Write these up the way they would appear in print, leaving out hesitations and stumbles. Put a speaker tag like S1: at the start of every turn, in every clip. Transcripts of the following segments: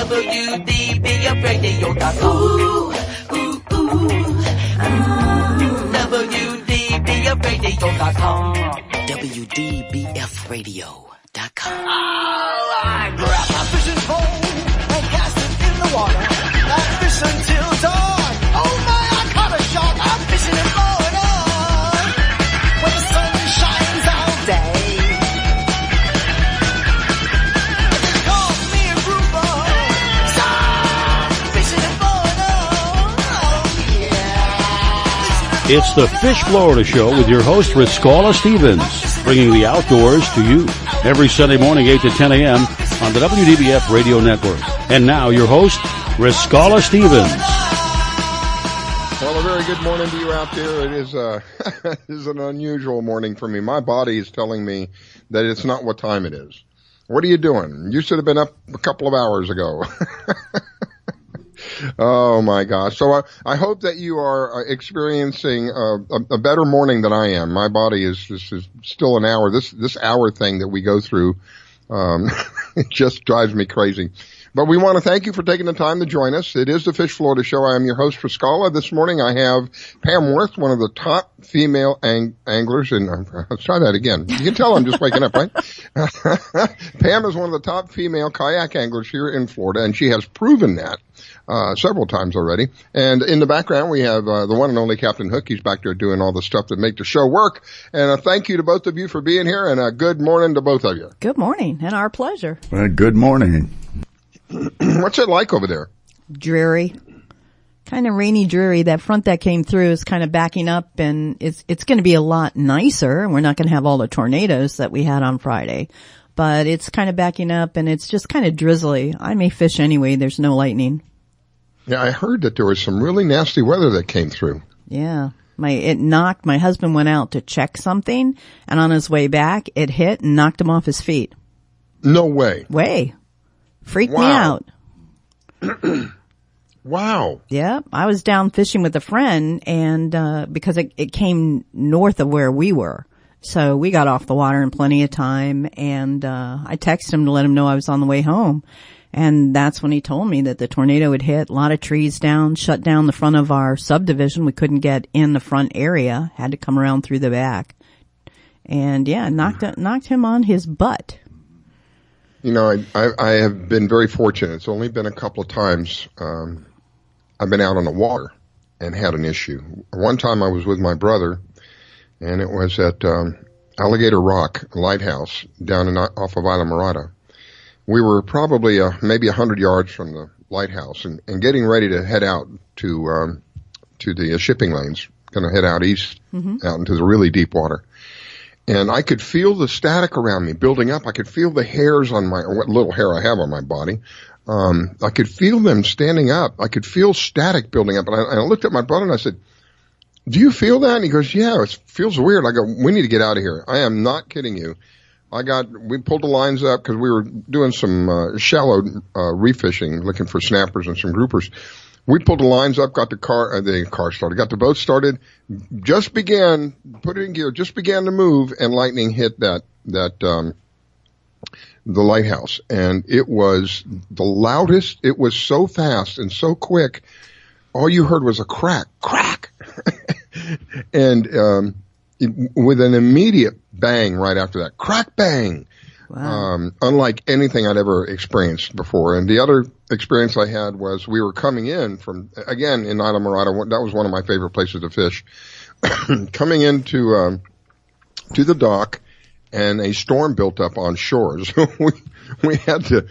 S1: WDBFradio.com. WDBFradio.com. WDBFradio.com. I grab my fishing pole and cast it in the water. I fish until dawn. Oh my, I caught a shark. I'm fishing in Florida where the sun shines all day. Call me a grouper. Stop fishing in Florida. Oh yeah.
S2: It's the Fish Florida Show with your host, Riscala Stevens, bringing the outdoors to you every Sunday morning, 8 to 10 a.m. on the WDBF Radio Network. And now, your host, Riscala Stevens.
S3: Well, a very good morning to you out there. It is, it is an unusual morning for me. My body is telling me that it's not what time it is. What are you doing? You should have been up a couple of hours ago. Oh my gosh. So I hope that you are experiencing a better morning than I am. My body is still an hour. This hour thing that we go through, it just drives me crazy. But we want to thank you for taking the time to join us. It is the Fish Florida Show. I am your host, Riscala. This morning I have Pam Worth, one of the top female anglers. And let's try that again. You can tell I'm just waking up, right? Pam is one of the top female kayak anglers here in Florida, and she has proven that several times already. And in the background, we have the one and only Captain Hook. He's back there doing all the stuff that make the show work. And a thank you to both of you for being here, and a good morning to both of you.
S4: Good morning, and our pleasure.
S5: Good morning.
S3: What's it like over there?
S4: Dreary. Kind of rainy, dreary. That front that came through is kind of backing up, and it's going to be a lot nicer, and we're not going to have all the tornadoes that we had on Friday. But it's kind of backing up, and it's just kind of drizzly. I may fish anyway. There's no lightning.
S3: Yeah, I heard that there was some really nasty weather that came through.
S4: Yeah. My husband went out to check something, and on his way back, it hit and knocked him off his feet.
S3: No way.
S4: Freaked me out.
S3: Wow.
S4: Yeah. I was down fishing with a friend, and because it came north of where we were. So we got off the water in plenty of time, and I texted him to let him know I was on the way home. And that's when he told me that the tornado had hit, a lot of trees down, shut down the front of our subdivision. We couldn't get in the front area, had to come around through the back. And yeah, knocked him on his butt.
S3: You know, I have been very fortunate. It's only been a couple of times I've been out on the water and had an issue. One time I was with my brother, and it was at Alligator Rock Lighthouse down off of Isla Mirada. We were probably maybe 100 yards from the lighthouse and getting ready to head out to the shipping lanes, going to head out east, out into the really deep water. And I could feel the static around me building up. I could feel the hairs on what little hair I have on my body. I could feel them standing up. I could feel static building up. And I looked at my brother and I said, "Do you feel that?" And he goes, "Yeah, it feels weird." I go, "We need to get out of here." I am not kidding you. We pulled the lines up because we were doing some shallow reef fishing, looking for snappers and some groupers. We pulled the lines up, got the car started, got the boat started, put it in gear, just began to move, and lightning hit the lighthouse. And it was the loudest. It was so fast and so quick. All you heard was a crack. And with an immediate bang right after that. Crack, bang. Wow. Unlike anything I'd ever experienced before. And the other experience I had was we were coming in from, again, in Isla Mirada. That was one of my favorite places to fish. Coming into to the dock, and a storm built up on shore. So we had to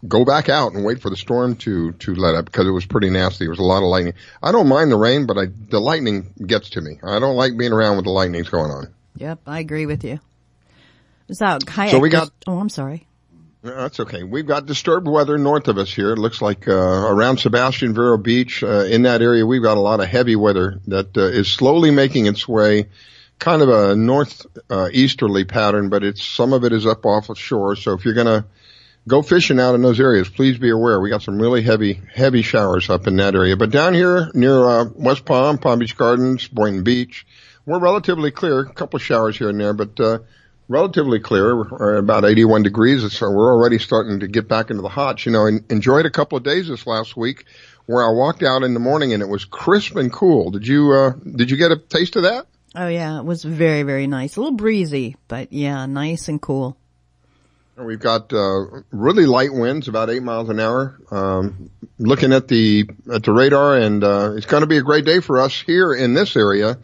S3: go back out and wait for the storm to let up because it was pretty nasty. There was a lot of lightning. I don't mind the rain, but the lightning gets to me. I don't like being around with the lightnings going on.
S4: Yep, I agree with you. So I'm sorry.
S3: No, that's okay. We've got disturbed weather north of us here. It looks like around Sebastian Vero Beach, in that area, we've got a lot of heavy weather that is slowly making its way, kind of a northeasterly pattern, but some of it is up off the shore. So if you're going to go fishing out in those areas, please be aware. We got some really heavy showers up in that area. But down here near West Palm Beach Gardens, Boynton Beach, we're relatively clear. A couple of showers here and there, but relatively clear. We're at about 81 degrees, so we're already starting to get back into the hot. Enjoyed a couple of days this last week where I walked out in the morning and it was crisp and cool. Did you get a taste of that?
S4: Oh yeah, it was very, very nice. A little breezy, but yeah, nice and cool.
S3: We've got really light winds, about 8 miles an hour. Looking at the radar, and it's going to be a great day for us here in this area.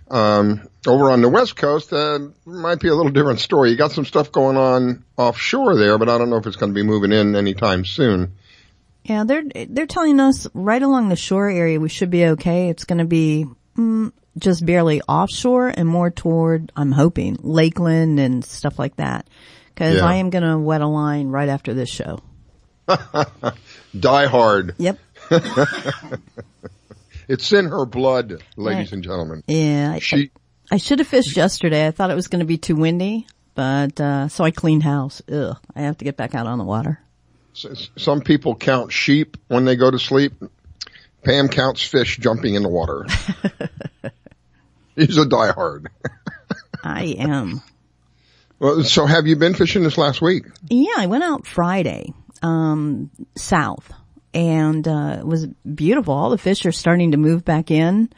S3: Over on the West Coast, might be a little different story. You got some stuff going on offshore there, but I don't know if it's going to be moving in anytime soon.
S4: Yeah, they're telling us right along the shore area we should be okay. It's going to be just barely offshore and more toward, I'm hoping, Lakeland and stuff like that. Because I am going to wet a line right after this show.
S3: Die hard.
S4: Yep.
S3: It's in her blood, ladies and gentlemen.
S4: Yeah. I should have fished yesterday. I thought it was going to be too windy, but so I cleaned house. Ugh, I have to get back out on the water.
S3: Some people count sheep when they go to sleep. Pam counts fish jumping in the water. He's a diehard.
S4: I am.
S3: Well, so have you been fishing this last week?
S4: Yeah, I went out Friday, south, and it was beautiful. All the fish are starting to move back in,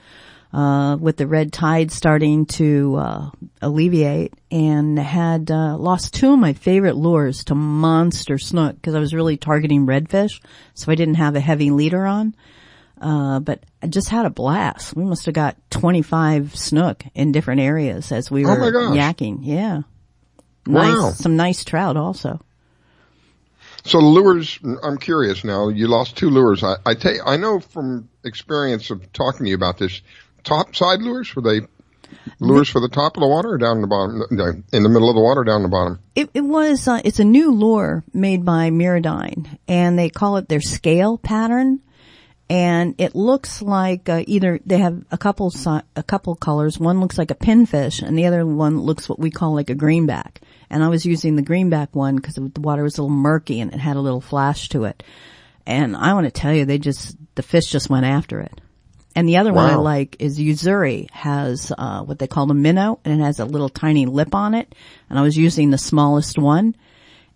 S4: with the red tide starting to alleviate, and had lost two of my favorite lures to monster snook because I was really targeting redfish, so I didn't have a heavy leader on. But I just had a blast. We must have got 25 snook in different areas as we were yakking. Yeah. Nice,
S3: wow. Some
S4: nice trout also.
S3: So the lures, I'm curious now, you lost two lures. I know from experience of talking to you about this, top side lures, were they lures for the top of the water or down the bottom, in the middle of the water, down the bottom?
S4: It was, it's a new lure made by Miradyne, and they call it their scale pattern. And it looks like either they have a couple colors. One looks like a pinfish, and the other one looks what we call like a greenback. And I was using the greenback one because the water was a little murky and it had a little flash to it. And I want to tell you, the fish just went after it. And the other one I like is Uzuri, has what they call a minnow, and it has a little tiny lip on it. And I was using the smallest one.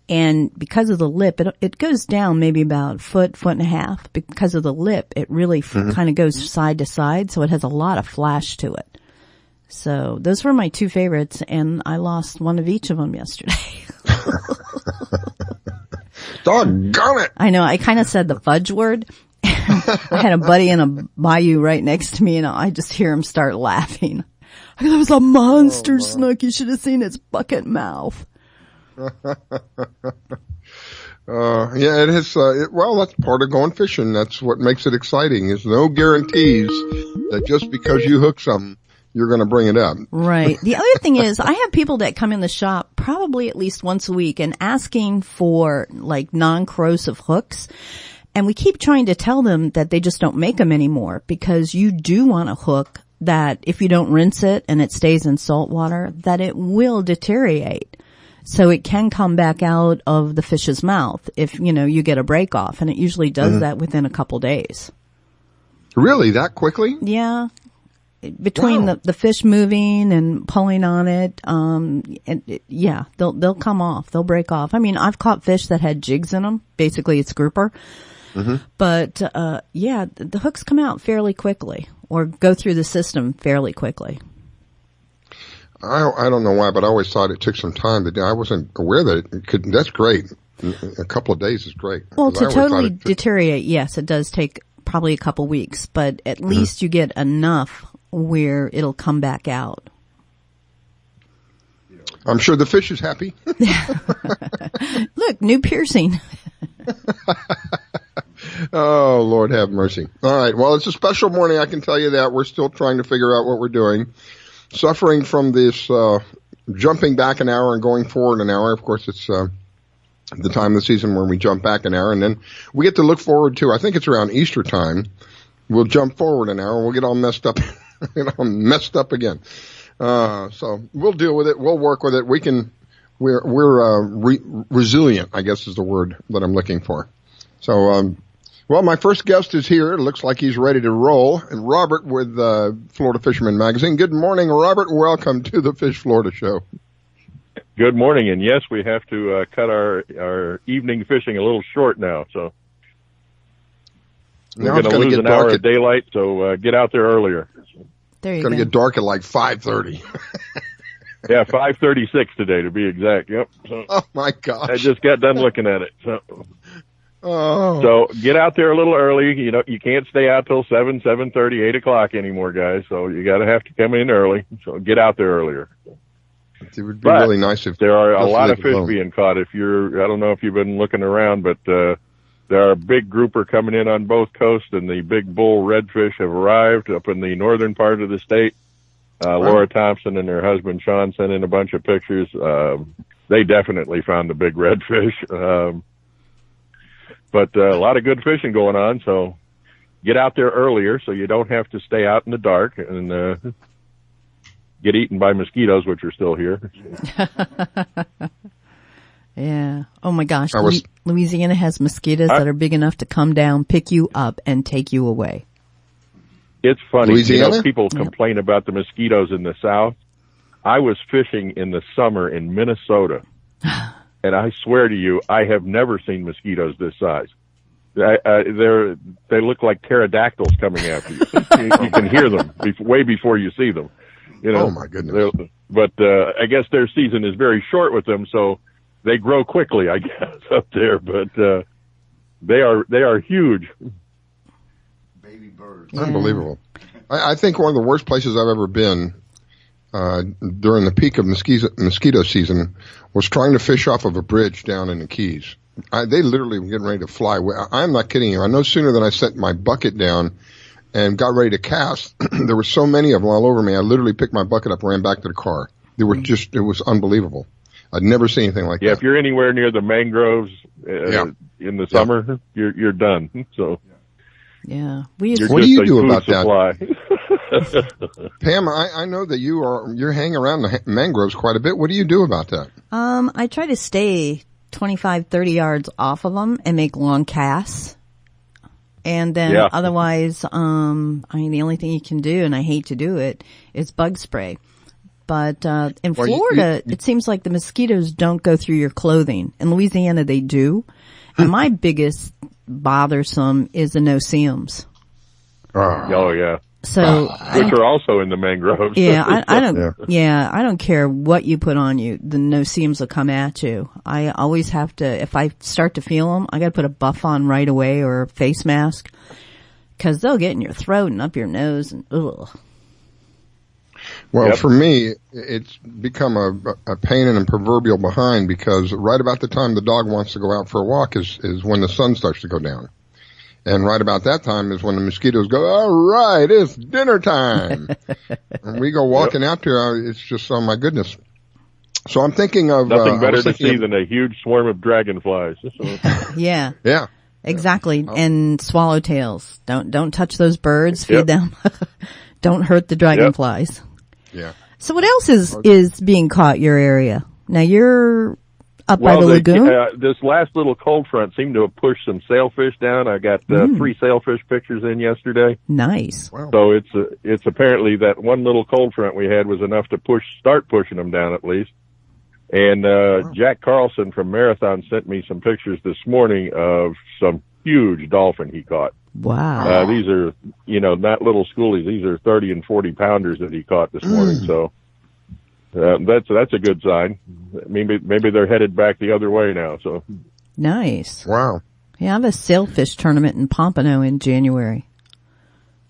S4: And because of the lip, it goes down maybe about a foot and a half. Because of the lip, it really kind of goes side to side, so it has a lot of flash to it. So those were my two favorites, and I lost one of each of them yesterday.
S3: Doggone it!
S4: I know, I kind of said the fudge word. I had a buddy in a bayou right next to me, and I just hear him start laughing. I go, "That was a monster snook. You should have seen its bucket mouth."
S3: Yeah, it is. Well, that's part of going fishing. That's what makes it exciting. There's no guarantees that just because you hook something, you're going to bring it up.
S4: Right. The other thing is, I have people that come in the shop probably at least once a week and asking for like non-corrosive hooks. And we keep trying to tell them that they just don't make them anymore, because you do want a hook that if you don't rinse it and it stays in salt water, that it will deteriorate. So it can come back out of the fish's mouth if, you get a break off, and it usually does that within a couple days.
S3: Really? That quickly?
S4: Yeah. Between the fish moving and pulling on it, they'll come off. They'll break off. I mean, I've caught fish that had jigs in them. Basically, it's grouper. But, the hooks come out fairly quickly, or go through the system fairly quickly.
S3: I don't know why, but I always thought it took some time. I wasn't aware that it could. That's great. A couple of days is great.
S4: Well, to totally deteriorate, yes, it does take probably a couple weeks, but at least you get enough where it'll come back out.
S3: I'm sure the fish is happy.
S4: Look, new piercing.
S3: Oh, Lord have mercy. All right. Well, it's a special morning. I can tell you that. We're still trying to figure out what we're doing. Suffering from this jumping back an hour and going forward an hour. Of course, it's the time of the season when we jump back an hour, and then we get to look forward to, I think it's around Easter time, we'll jump forward an hour and we'll get all messed up, again. So we'll deal with it. We'll work with it. We're resilient, I guess is the word that I'm looking for. So, well, my first guest is here. It looks like he's ready to roll. And Robert with Florida Fisherman Magazine. Good morning, Robert. Welcome to the Fish Florida Show.
S5: Good morning, and yes, we have to cut our evening fishing a little short now, so we're going to lose an hour of daylight, so get out there earlier.
S4: There you
S3: It's
S4: go.
S3: going to get dark at like 5:30.
S5: Yeah, 5:36 today to be exact. Yep. So
S3: Oh my gosh!
S5: I just got done looking at it. So get out there a little early. You know, you can't stay out till 7:30, 8 o'clock anymore, guys. So you got to have to come in early. So get out there earlier.
S3: It would be really nice if
S5: there are a
S3: just
S5: lot of
S3: leave
S5: fish
S3: alone.
S5: being caught. I don't know if you've been looking around, but there are a big grouper coming in on both coasts, and the big bull redfish have arrived up in the northern part of the state. Laura Thompson and her husband Sean sent in a bunch of pictures. They definitely found the big redfish. But a lot of good fishing going on, so get out there earlier so you don't have to stay out in the dark and get eaten by mosquitoes, which are still here.
S4: Yeah. Oh my gosh.
S3: I was-
S4: Louisiana has mosquitoes that are big enough to come down, pick you up, and take you away.
S5: It's funny.
S3: Louisiana?
S5: You know, people complain about the mosquitoes in the South. I was fishing in the summer in Minnesota, and I swear to you, I have never seen mosquitoes this size. They look like pterodactyls coming after you. You can hear them way before you see them. You know,
S3: Oh, my goodness.
S5: But I guess their season is very short with them, so they grow quickly, I guess, up there. But they are huge.
S4: Yeah.
S3: Unbelievable. I think one of the worst places I've ever been during the peak of mosquito season was trying to fish off of a bridge down in the Keys. They literally were getting ready to fly away. I'm not kidding you. I no sooner than I set my bucket down and got ready to cast, there were so many of them all over me. I literally picked my bucket up and ran back to the car. They were just, it was unbelievable. I'd never seen anything like
S5: Yeah,
S3: that.
S5: if you're anywhere near the mangroves in the summer, you're done. So
S4: Yeah. We used
S5: you're
S3: What
S5: just
S3: do you
S5: a
S3: do
S5: food
S3: about that?
S5: supply.
S3: Pam, I know that you're hanging around the mangroves quite a bit. What do you do about that?
S4: I try to stay 25, 30 yards off of them and make long casts. And then otherwise, I mean, the only thing you can do, and I hate to do it, is bug spray. But in
S3: Well,
S4: Florida, it seems like the mosquitoes don't go through your clothing. In Louisiana, they do. And my biggest bothersome is the no-see-ums.
S5: Oh yeah,
S4: So
S5: which are also in the mangroves.
S4: yeah, I don't. Yeah, I don't care what you put on you. The no-see-ums will come at you. I always have to. If I start to feel them, I got to put a buff on right away or a face mask because they'll get in your throat and up your nose and ugh.
S3: Well,
S5: Yep.
S3: for me, it's become a pain in the proverbial behind because right about the time the dog wants to go out for a walk is when the sun starts to go down. And right about that time is when the mosquitoes go, all right, it's dinner time. And we go walking out there. It's just, oh my goodness. So I'm thinking of
S5: Nothing
S3: I
S5: better
S3: was
S5: to
S3: thinking
S5: see
S3: of-
S5: than a huge swarm of dragonflies. So,
S4: Yeah,
S3: Yeah.
S4: exactly. And swallowtails. Don't touch those birds.
S5: Yep.
S4: Feed them. Don't hurt the dragonflies.
S3: Yeah.
S4: So what else is being caught your area? Now you're up by the
S5: well,
S4: lagoon?
S5: this last little cold front seemed to have pushed some sailfish down. I got 3 sailfish pictures in yesterday.
S4: Nice.
S5: So it's apparently that one little cold front we had was enough to start pushing them down at least. And Jack Carlson from Marathon sent me some pictures this morning of some huge dolphin he caught.
S4: Wow.
S5: These are, not little schoolies. These are 30 and 40 pounders that he caught this morning. So that's a good sign. Maybe they're headed back the other way now. So
S4: Nice.
S3: Wow.
S4: Yeah, I have a sailfish tournament in Pompano in January.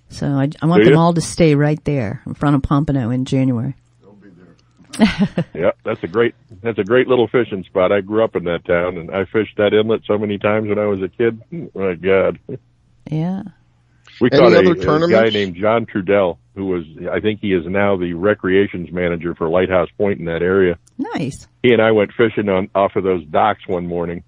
S4: So I want
S5: Do
S4: them
S5: you?
S4: all to stay right there in front of Pompano in January.
S5: yeah, that's a great little fishing spot. I grew up in that town and I fished that inlet so many times when I was a kid. My God.
S4: Yeah.
S5: We
S3: Any
S5: caught
S3: other
S5: a guy
S3: tournaments?
S5: named John Trudell, I think he is now the recreations manager for Lighthouse Point in that area.
S4: Nice.
S5: He and I went fishing off of those docks one morning,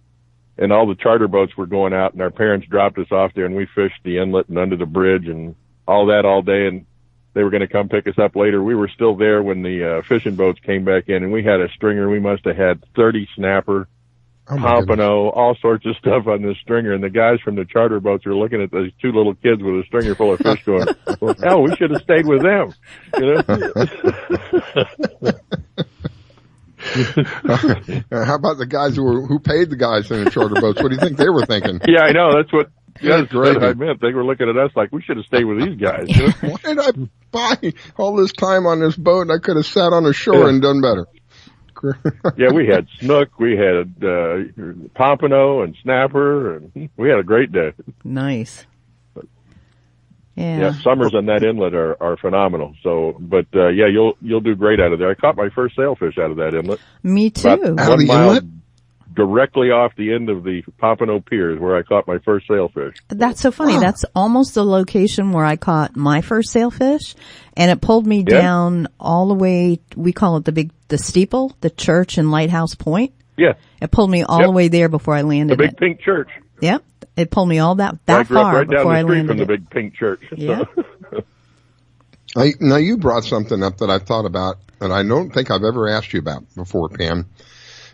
S5: and all the charter boats were going out, and our parents dropped us off there, and we fished the inlet and under the bridge and all that all day, and they were going to come pick us up later. We were still there when the fishing boats came back in, and we had a stringer. We must have had 30 snapper,
S3: Oh my goodness.
S5: pompano, all sorts of stuff on this stringer, and the guys from the charter boats are looking at those 2 little kids with a stringer full of fish going, well, hell, we should have stayed with them.
S3: How about the guys who paid the guys in the charter boats? What do you think they were thinking?
S5: Yeah, I know. That's what
S3: Gravy.
S5: I meant. They were looking at us like we should have stayed with these guys.
S3: Why did I buy all this time on this boat? I could have sat on the shore and done better.
S5: Yeah, we had snook, we had pompano and snapper, and we had a great day.
S4: Nice.
S5: Yeah, summers on that inlet are phenomenal. So, but yeah, you'll do great out of there. I caught my first sailfish out of that inlet.
S4: Me too.
S5: About 1 mile directly off the end of the Pompano Pier is where I caught my first sailfish.
S4: That's so funny.
S3: Wow.
S4: That's almost the location where I caught my first sailfish, and it pulled me down all the way. We call it the steeple, the church in Lighthouse Point.
S5: Yeah,
S4: It pulled me all the way there before I landed.
S5: the big pink church.
S4: Yep. It pulled me all that
S5: I grew up
S4: far
S5: right down
S4: before
S5: the
S4: I
S5: street
S4: landed.
S5: from the
S4: it.
S5: big pink church.
S4: Yeah.
S5: So.
S3: Now you brought something up that I thought about, and I don't think I've ever asked you about before, Pam.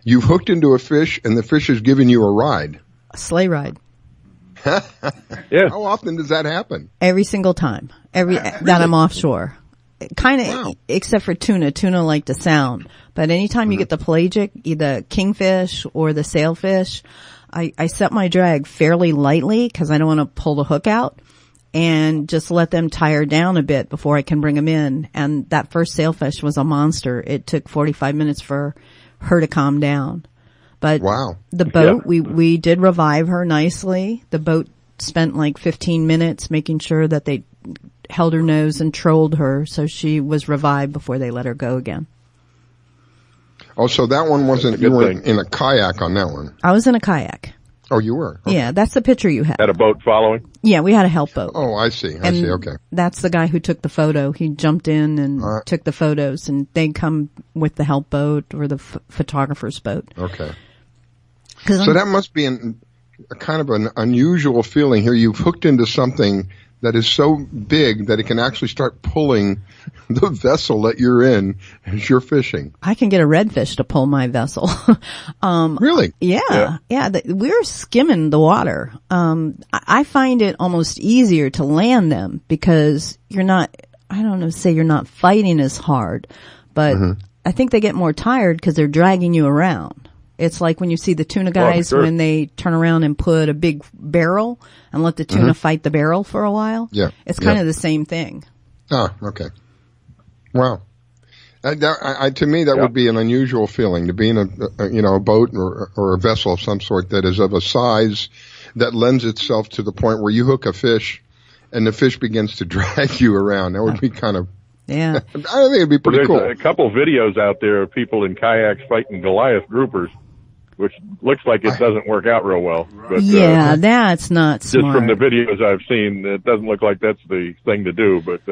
S3: You've hooked into a fish, and the fish is giving you a ride.
S4: A sleigh ride.
S5: Yeah.
S3: How often does that happen?
S4: Every single time. That I'm offshore. Kind of,
S3: Wow.
S4: except for tuna. Tuna like to sound. But anytime you get the pelagic, either kingfish or the sailfish, I set my drag fairly lightly because I don't want to pull the hook out, and just let them tire down a bit before I can bring them in. And that first sailfish was a monster. It took 45 minutes for her to calm down. But
S3: Wow.
S4: the boat, we did revive her nicely. The boat spent like 15 minutes making sure that they held her nose and trolled her, so she was revived before they let her go again.
S3: Oh, so that one wasn't,
S5: That's a
S3: you
S5: good
S3: weren't
S5: thing.
S3: in a kayak on that one.
S4: I was in a kayak.
S3: Oh, you were? Okay.
S4: Yeah, that's the picture you
S5: Had
S4: have.
S5: a boat following.
S4: Yeah, we had a help boat.
S3: Oh, I see. I
S4: And
S3: see. Okay.
S4: that's the guy who took the photo. He jumped in and took the photos, and they come with the help boat or the photographer's boat.
S3: Okay.
S4: 'Cause
S3: So
S4: I'm-
S3: that must be a kind of an unusual feeling here. You've hooked into something that is so big that it can actually start pulling the vessel that you're in as you're fishing.
S4: I can get a redfish to pull my vessel.
S3: Really?
S4: Yeah. We're skimming the water. I find it almost easier to land them because you're not, I don't know, say you're not fighting as hard, but I think they get more tired because they're dragging you around. It's like when you see the tuna guys
S5: sure.
S4: when they turn around and put a big barrel and let the tuna fight the barrel for a while.
S3: Yeah.
S4: It's kind
S3: Yeah.
S4: of the same thing.
S3: Ah, okay. Wow. To me, that would be an unusual feeling to be in a boat or a vessel of some sort that is of a size that lends itself to the point where you hook a fish and the fish begins to drag you around. That would be kind of,
S4: Yeah.
S3: I think it'd be pretty
S5: There's
S3: cool.
S5: a couple videos out there of people in kayaks fighting Goliath groupers, which looks like it doesn't work out real well. But,
S4: Yeah, that's not
S5: just
S4: smart.
S5: from the videos I've seen, it doesn't look like that's the thing to do, but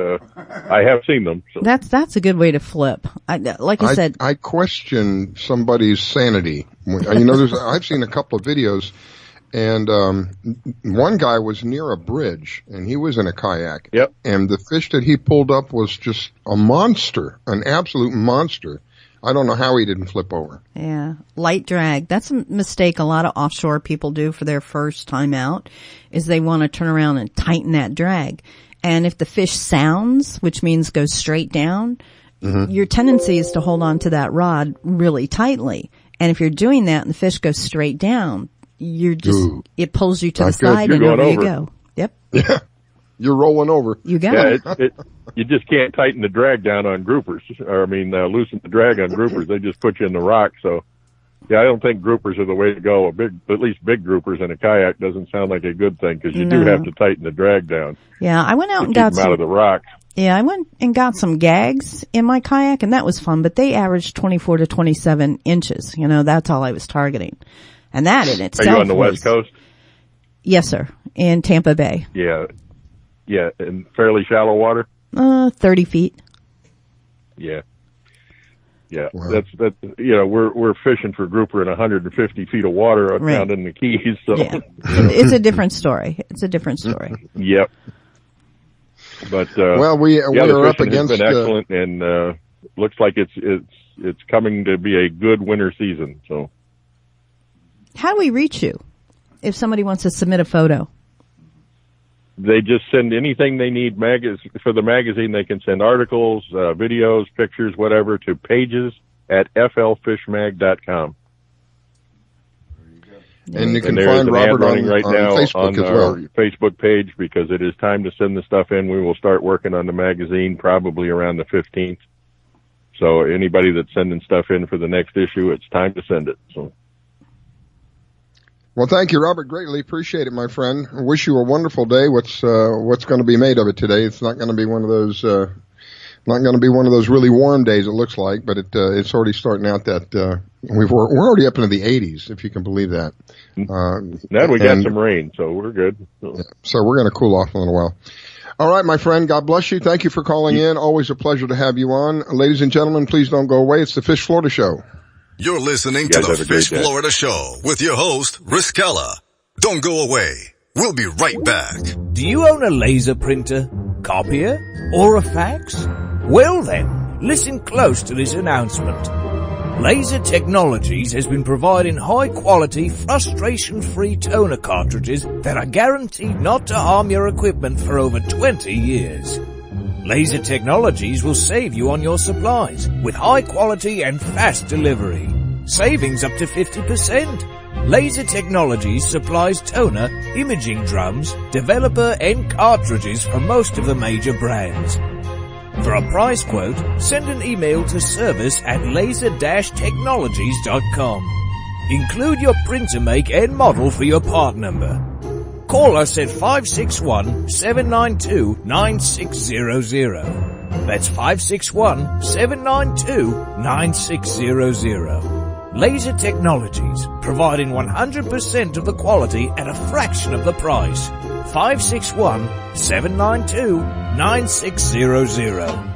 S5: I have seen them. So.
S4: That's a good way to flip. Like I said,
S3: I question somebody's sanity. I've seen a couple of videos, and one guy was near a bridge, and he was in a kayak.
S5: Yep.
S3: And the fish that he pulled up was just a monster, an absolute monster. I don't know how he didn't flip over.
S4: yeah, light drag. That's a mistake a lot of offshore people do for their first time out, is they want to turn around and tighten that drag. And if the fish sounds, which means goes straight down, your tendency is to hold on to that rod really tightly. And if you're doing that and the fish goes straight down, it pulls you to the
S3: Not good.
S4: side
S5: You're
S4: and
S5: going
S4: over you
S5: over.
S4: go. Yep.
S3: Yeah. You're rolling over.
S4: You got
S5: Yeah,
S4: it.
S5: you just can't tighten the drag down on groupers, loosen the drag on groupers. They just put you in the rock. So, yeah, I don't think groupers are the way to go. At least big groupers in a kayak doesn't sound like a good thing because you do
S4: No.
S5: have to tighten the drag down
S4: Yeah, I went out
S5: to
S4: and
S5: keep
S4: got
S5: them out of
S4: some.
S5: the rocks.
S4: Yeah, I went and got some gags in my kayak, and that was fun. But they averaged 24 to 27 inches. That's all I was targeting, and that in
S5: Are
S4: itself.
S5: you on the West Coast?
S4: Yes, sir. In Tampa Bay,
S5: Yeah, in fairly shallow water.
S4: 30 feet.
S5: Yeah.
S3: Wow.
S5: That's we're fishing for grouper in 150 feet of water
S4: Right.
S5: down in the Keys. So
S4: Yeah, it's a different story. It's a different story.
S5: Yep. But
S3: Well, we
S5: the
S3: are up
S5: fishing has
S3: against.
S5: been excellent, and looks like it's coming to be a good winter season. So
S4: How do we reach you if somebody wants to submit a photo?
S5: they just send anything they need for the magazine. They can send articles, videos, pictures, whatever, to Pages at flfishmag.com.
S3: And you can
S5: there's
S3: find
S5: an
S3: Robert
S5: ad running right now
S3: Facebook
S5: on
S3: as well.
S5: our Facebook page, because it is time to send the stuff in. We will start working on the magazine probably around the 15th. So anybody that's sending stuff in for the next issue, it's time to send it. So.
S3: Well, thank you, Robert. Greatly appreciate it, my friend. I wish you a wonderful day. What's going to be made of it today? It's not going to be one of those really warm days. It looks like, but it's already starting out that we're already up into the 80s, if you can believe that.
S5: Now we got some rain, so we're good.
S3: So we're going to cool off in a little while. All right, my friend. God bless you. Thank you for calling in. Always a pleasure to have you on, ladies and gentlemen. Please don't go away. It's the Fish Florida Show.
S6: You're listening to the Fish Florida Show with your host, Riskella. Don't go away. We'll be right back.
S7: Do you own a laser printer, copier, or a fax? Well then, listen close to this announcement. Laser Technologies has been providing high-quality, frustration-free toner cartridges that are guaranteed not to harm your equipment for over 20 years. Laser Technologies will save you on your supplies with high quality and fast delivery. Savings up to 50%. Laser Technologies supplies toner, imaging drums, developer and cartridges for most of the major brands. For a price quote, send an email to service@laser-technologies.com. Include your printer make and model for your part number. Call us at 561-792-9600. That's 561-792-9600. Laser Technologies, providing 100% of the quality at a fraction of the price. 561-792-9600.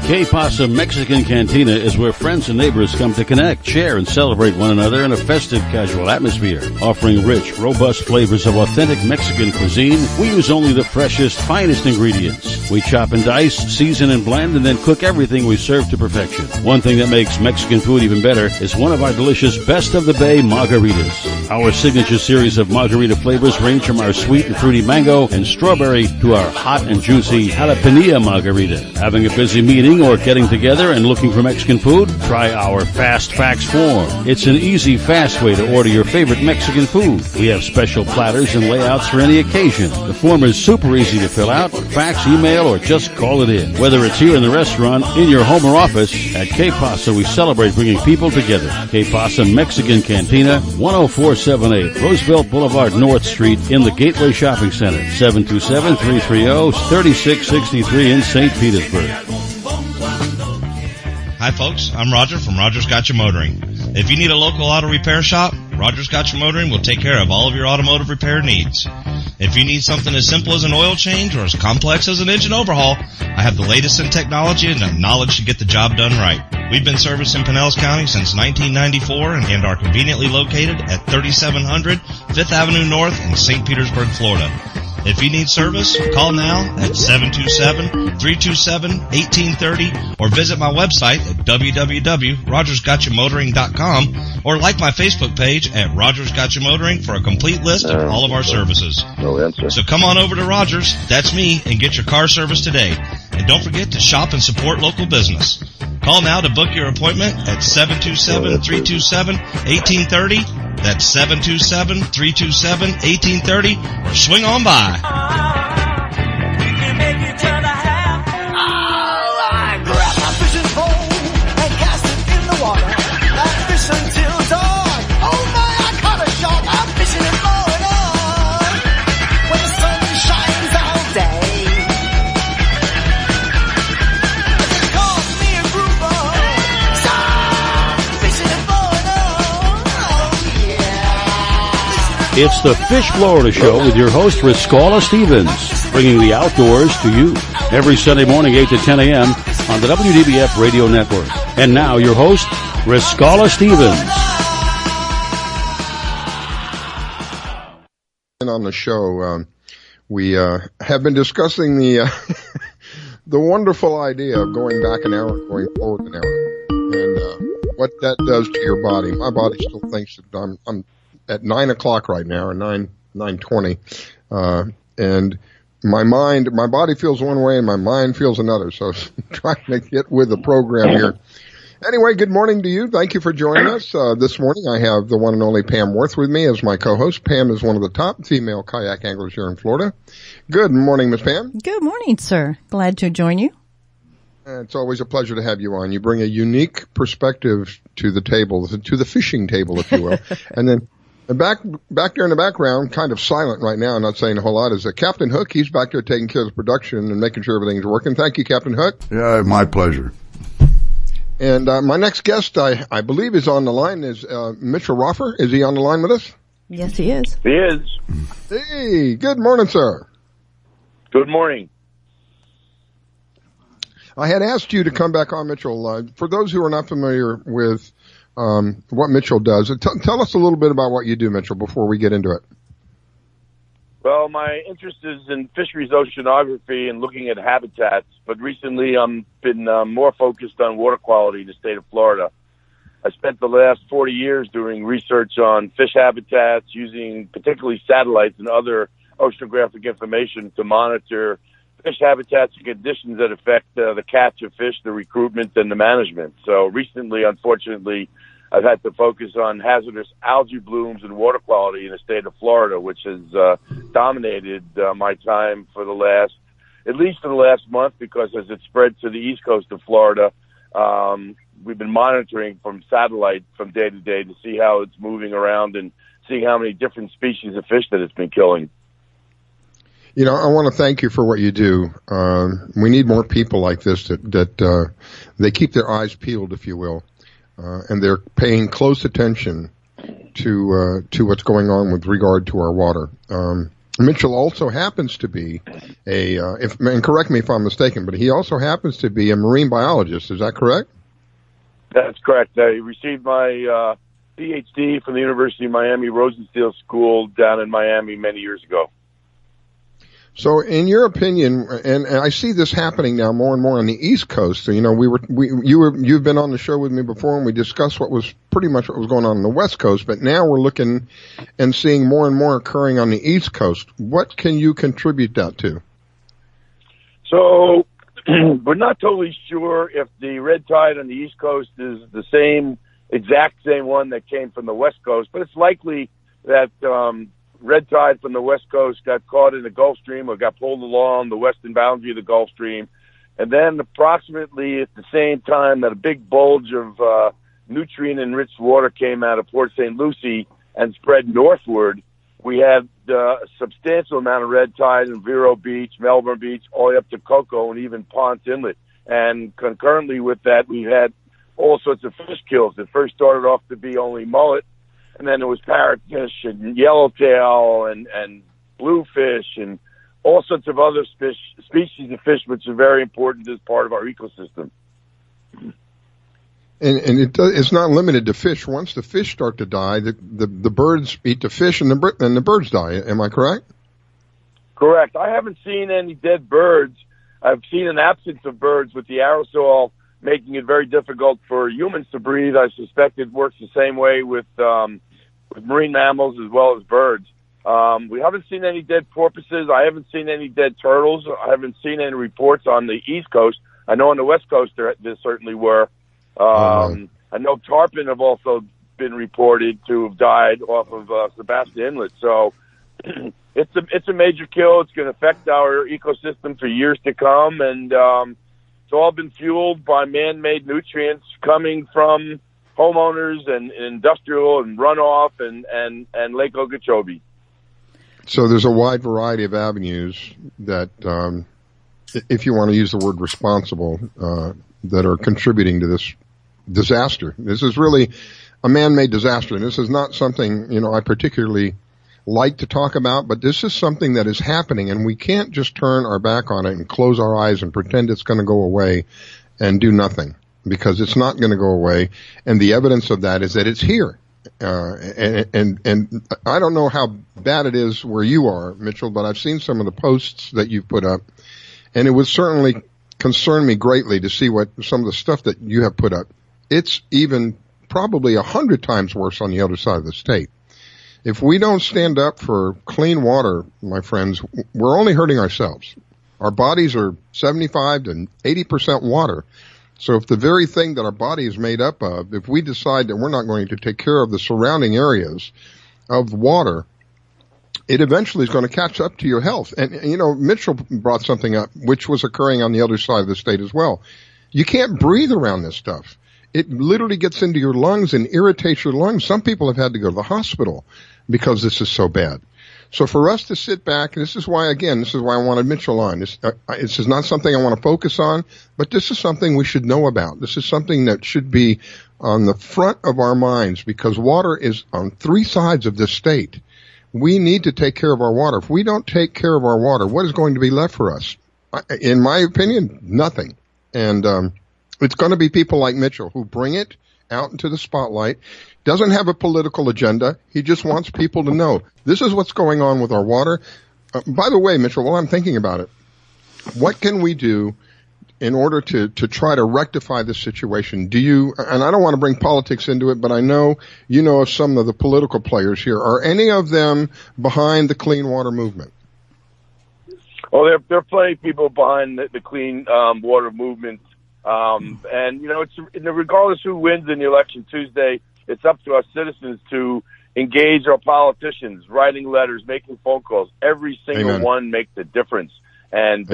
S2: Que Pasa Mexican Cantina is where friends and neighbors come to connect, share, and celebrate one another in a festive, casual atmosphere. Offering rich, robust flavors of authentic Mexican cuisine, we use only the freshest, finest ingredients. We chop and dice, season and blend, and then cook everything we serve to perfection. One thing that makes Mexican food even better is one of our delicious Best of the Bay margaritas. Our signature series of margarita flavors range from our sweet and fruity mango and strawberry to our hot and juicy jalapeno margarita. Having a busy meeting or getting together and looking for Mexican food? Try our Fast Fax form. It's an easy, fast way to order your favorite Mexican food. We have special platters and layouts for any occasion. The form is super easy to fill out, fax, email, or just call it in. Whether it's here in the restaurant, in your home or office, at Que Pasa we celebrate bringing people together. Que Pasa Mexican Cantina, 10478 Roosevelt Boulevard, North Street in the Gateway Shopping Center, 727-330-3663 in St. Petersburg.
S8: Hi folks, I'm Roger from Rogers Gotcha Motoring. If you need a local auto repair shop, Rogers Gotcha Motoring will take care of all of your automotive repair needs. If you need something as simple as an oil change or as complex as an engine overhaul, I have the latest in technology and the knowledge to get the job done right. We've been servicing Pinellas County since 1994 and are conveniently located at 3700 5th Avenue North in St. Petersburg, Florida. If you need service, call now at 727-327-1830 or visit my website at www.rogersgotchamotoring.com or like my Facebook page at Rogers Gotcha Motoring for a complete list of all of our services.
S5: No answer.
S8: So come on over to Rogers, that's me, and get your car service today. And don't forget to shop and support local business. Call now to book your appointment at 727-327-1830. That's 727-327-1830, or swing on by.
S1: I grab my fishing pole and cast it in the water. I fish until dawn. Oh my, I caught a shark. I'm fishing and blowing on. When the sun shines all day, it calls me a grouper. So I'm fishing and blowing on. Oh yeah.
S2: It's the Fish Florida Show with your host, Riskalla Stevens, bringing the outdoors to you every Sunday morning, 8 to 10 a.m. on the WDBF Radio Network. And now, your host, Riskalla Stevens.
S3: On the show, we have been discussing the the wonderful idea of going back an hour, going forward an hour, and what that does to your body. My body still thinks that I'm at 9 o'clock right now, or 9:20, and my body feels one way and my mind feels another. So trying to get with the program here. Anyway, good morning to you. Thank you for joining us. This morning I have the one and only Pam Worth with me as my co-host. Pam is one of the top female kayak anglers here in Florida. Good morning, Miss Pam.
S4: Good morning, sir. Glad to join you.
S3: It's always a pleasure to have you on. You bring a unique perspective to the table, to the fishing table, if you will. And then back there in the background, kind of silent right now, not saying a whole lot, is Captain Hook. He's back there taking care of the production and making sure everything's working. Thank you, Captain Hook.
S9: Yeah, my pleasure.
S3: And my next guest, I believe, is on the line, is Mitchell Roffer. Is he on the line with us?
S4: Yes, he is.
S5: He is.
S3: Hey, good morning, sir.
S5: Good morning.
S3: I had asked you to come back on, Mitchell. For those who are not familiar with what Mitchell does, tell us a little bit about what you do, Mitchell, before we get into it.
S5: Well, my interest is in fisheries oceanography and looking at habitats, but recently I've been more focused on water quality in the state of Florida. I spent the last 40 years doing research on fish habitats, using particularly satellites and other oceanographic information to monitor fish habitats and conditions that affect the catch of fish, the recruitment, and the management. So recently, unfortunately, I've had to focus on hazardous algae blooms and water quality in the state of Florida, which has dominated my time for at least for the last month, because as it spread to the east coast of Florida, we've been monitoring from satellite from day to day to see how it's moving around and seeing how many different species of fish that it's been killing.
S3: You know, I want to thank you for what you do. We need more people like this that they keep their eyes peeled, if you will. And they're paying close attention to what's going on with regard to our water. Mitchell also happens to be and correct me if I'm mistaken, but he also happens to be a marine biologist. Is that correct?
S5: That's correct. I received my PhD from the University of Miami Rosenstiel School down in Miami many years ago.
S3: So, in your opinion, and I see this happening now more and more on the East Coast. So, you know, you've been on the show with me before, and we discussed what was pretty much what was going on the West Coast. But now we're looking and seeing more and more occurring on the East Coast. What can you contribute that to?
S5: So, we're not totally sure if the red tide on the East Coast is the exact same one that came from the West Coast, but it's likely that red tide from the West Coast got caught in the Gulf Stream or got pulled along the western boundary of the Gulf Stream. And then approximately at the same time that a big bulge of nutrient-enriched water came out of Port St. Lucie and spread northward, we had a substantial amount of red tide in Vero Beach, Melbourne Beach, all the way up to Cocoa and even Ponce Inlet. And concurrently with that, we had all sorts of fish kills. It first started off to be only mullet, and then it was parrotfish and yellowtail and bluefish and all sorts of other species of fish, which are very important as part of our ecosystem.
S3: And it's not limited to fish. Once the fish start to die, the birds eat the fish and the birds die. Am I correct?
S5: Correct. I haven't seen any dead birds. I've seen an absence of birds with the aerosol making it very difficult for humans to breathe. I suspect it works the same way with marine mammals as well as birds. We haven't seen any dead porpoises. I haven't seen any dead turtles. I haven't seen any reports on the East Coast. I know on the West Coast there certainly were. I know tarpon have also been reported to have died off of Sebastian Inlet. So it's a major kill. It's going to affect our ecosystem for years to come, and it's all been fueled by man-made nutrients coming from homeowners and industrial and runoff and Lake Okeechobee.
S3: So there's a wide variety of avenues that, if you want to use the word responsible, that are contributing to this disaster. This is really a man-made disaster, and this is not something, I particularly like to talk about, but this is something that is happening, and we can't just turn our back on it and close our eyes and pretend it's going to go away and do nothing, because it's not going to go away, and the evidence of that is that it's here. And I don't know how bad it is where you are, Mitchell, but I've seen some of the posts that you've put up, and it would certainly concern me greatly to see what some of the stuff that you have put up. It's even probably 100 times worse on the other side of the state. If we don't stand up for clean water, my friends, we're only hurting ourselves. Our bodies are 75 to 80% water. So if the very thing that our body is made up of, if we decide that we're not going to take care of the surrounding areas of water, it eventually is going to catch up to your health. And, Mitchell brought something up, which was occurring on the other side of the state as well. You can't breathe around this stuff. It literally gets into your lungs and irritates your lungs. Some people have had to go to the hospital because this is so bad. So for us to sit back, this is why I wanted Mitchell on. This is not something I want to focus on, but this is something we should know about. This is something that should be on the front of our minds, because water is on three sides of this state. We need to take care of our water. If we don't take care of our water, what is going to be left for us? In my opinion, nothing. And it's going to be people like Mitchell who bring it out into the spotlight. Doesn't have a political agenda. He just wants people to know this is what's going on with our water. By the way, Mitchell, while I'm thinking about it, what can we do in order to try to rectify this situation? And I don't want to bring politics into it, but I know you know of some of the political players here. Are any of them behind the clean water movement?
S9: Well, there are plenty of people behind the clean water movement. And, it's regardless who wins in the election Tuesday, it's up to us citizens to engage our politicians, writing letters, making phone calls. Every single
S3: Amen.
S9: one makes a difference. And,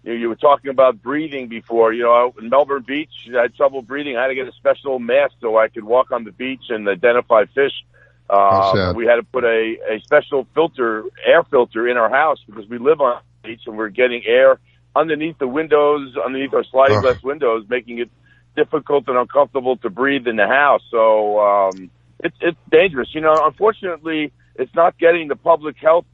S9: you were talking about breathing before. In Melbourne Beach, I had trouble breathing. I had to get a special mask so I could walk on the beach and identify fish. We had to put a special air filter in our house because we live on the beach and we're getting air underneath the windows, underneath our sliding glass windows, making it difficult and uncomfortable to breathe in the house. So it's dangerous. Unfortunately, it's not getting the public health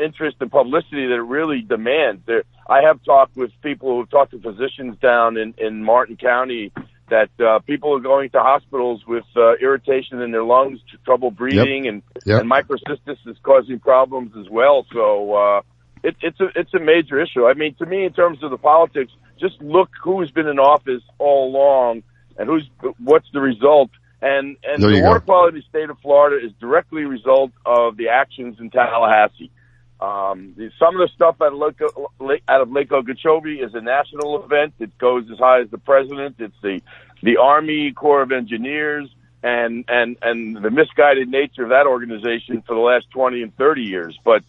S9: interest and publicity that it really demands. I have talked with people who have talked to physicians down in Martin County that people are going to hospitals with irritation in their lungs, trouble breathing, and microcystis is causing problems as well. So it's a major issue. I mean, to me, in terms of the politics, just look who's been in office all along and what's the result. And the water quality in the state of Florida is directly a result of the actions in Tallahassee. Some of the stuff out of Lake Okeechobee is a national event. It goes as high as the president. It's the Army Corps of Engineers and the misguided nature of that organization for the last 20 and 30 years. But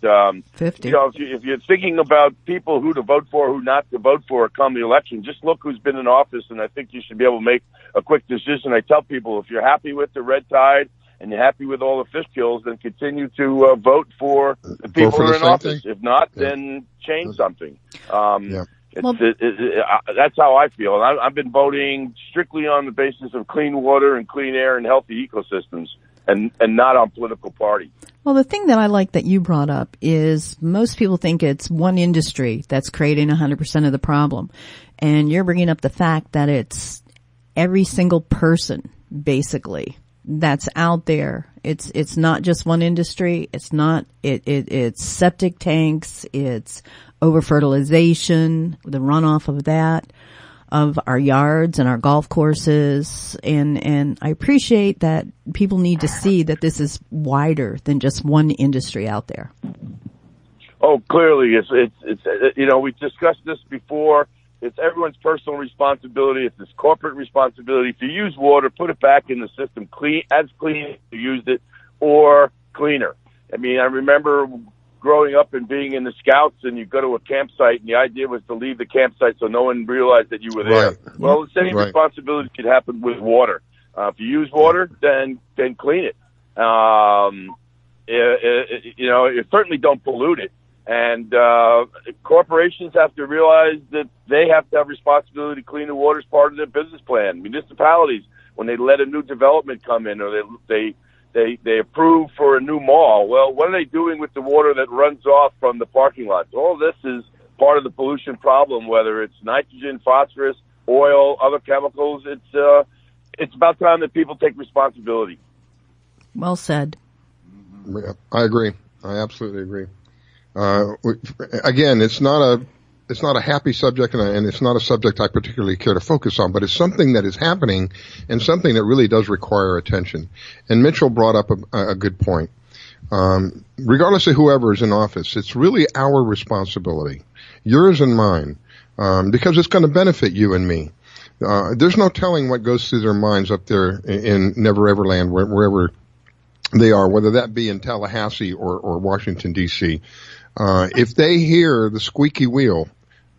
S4: 50.
S9: If you're thinking about people who to vote for, who not to vote for come the election, just look who's been in office, and I think you should be able to make a quick decision. I tell people, if you're happy with the red tide and you're happy with all the fish kills, then continue to vote for the people who are in office. If not, then change something. That's how I feel. And I've been voting strictly on the basis of clean water and clean air and healthy ecosystems, and not on political party.
S4: Well, the thing that I like that you brought up is most people think it's one industry that's creating 100% of the problem. And you're bringing up the fact that it's every single person, basically, that's out there. It's not just one industry. It's septic tanks. It's over-fertilization, the runoff of that, of our yards and our golf courses. And I appreciate that people need to see that this is wider than just one industry out there.
S9: Oh, clearly. It's we've discussed this before. It's everyone's personal responsibility. It's this corporate responsibility. If you use water, put it back in the system clean as you used it, or cleaner. I mean, I remember growing up and being in the Scouts, and you go to a campsite, and the idea was to leave the campsite so no one realized that you were there. Right. Well, the same responsibility could happen with water. If you use water, then clean it. You certainly don't pollute it. And corporations have to realize that they have to have responsibility to clean the water as part of their business plan. Municipalities, when they let a new development come in, or they approve for a new mall, well, what are they doing with the water that runs off from the parking lots? All this is part of the pollution problem, whether it's nitrogen, phosphorus, oil, other chemicals. It's about time that people take responsibility.
S4: Well said.
S3: I agree. I absolutely agree. Again, it's not it's not a happy subject, and it's not a subject I particularly care to focus on, but it's something that is happening and something that really does require attention. And Mitchell brought up a good point. Regardless of whoever is in office, it's really our responsibility, yours and mine, because it's going to benefit you and me. There's no telling what goes through their minds up there in Never Ever Land, wherever they are, whether that be in Tallahassee or Washington, D.C. If they hear the squeaky wheel,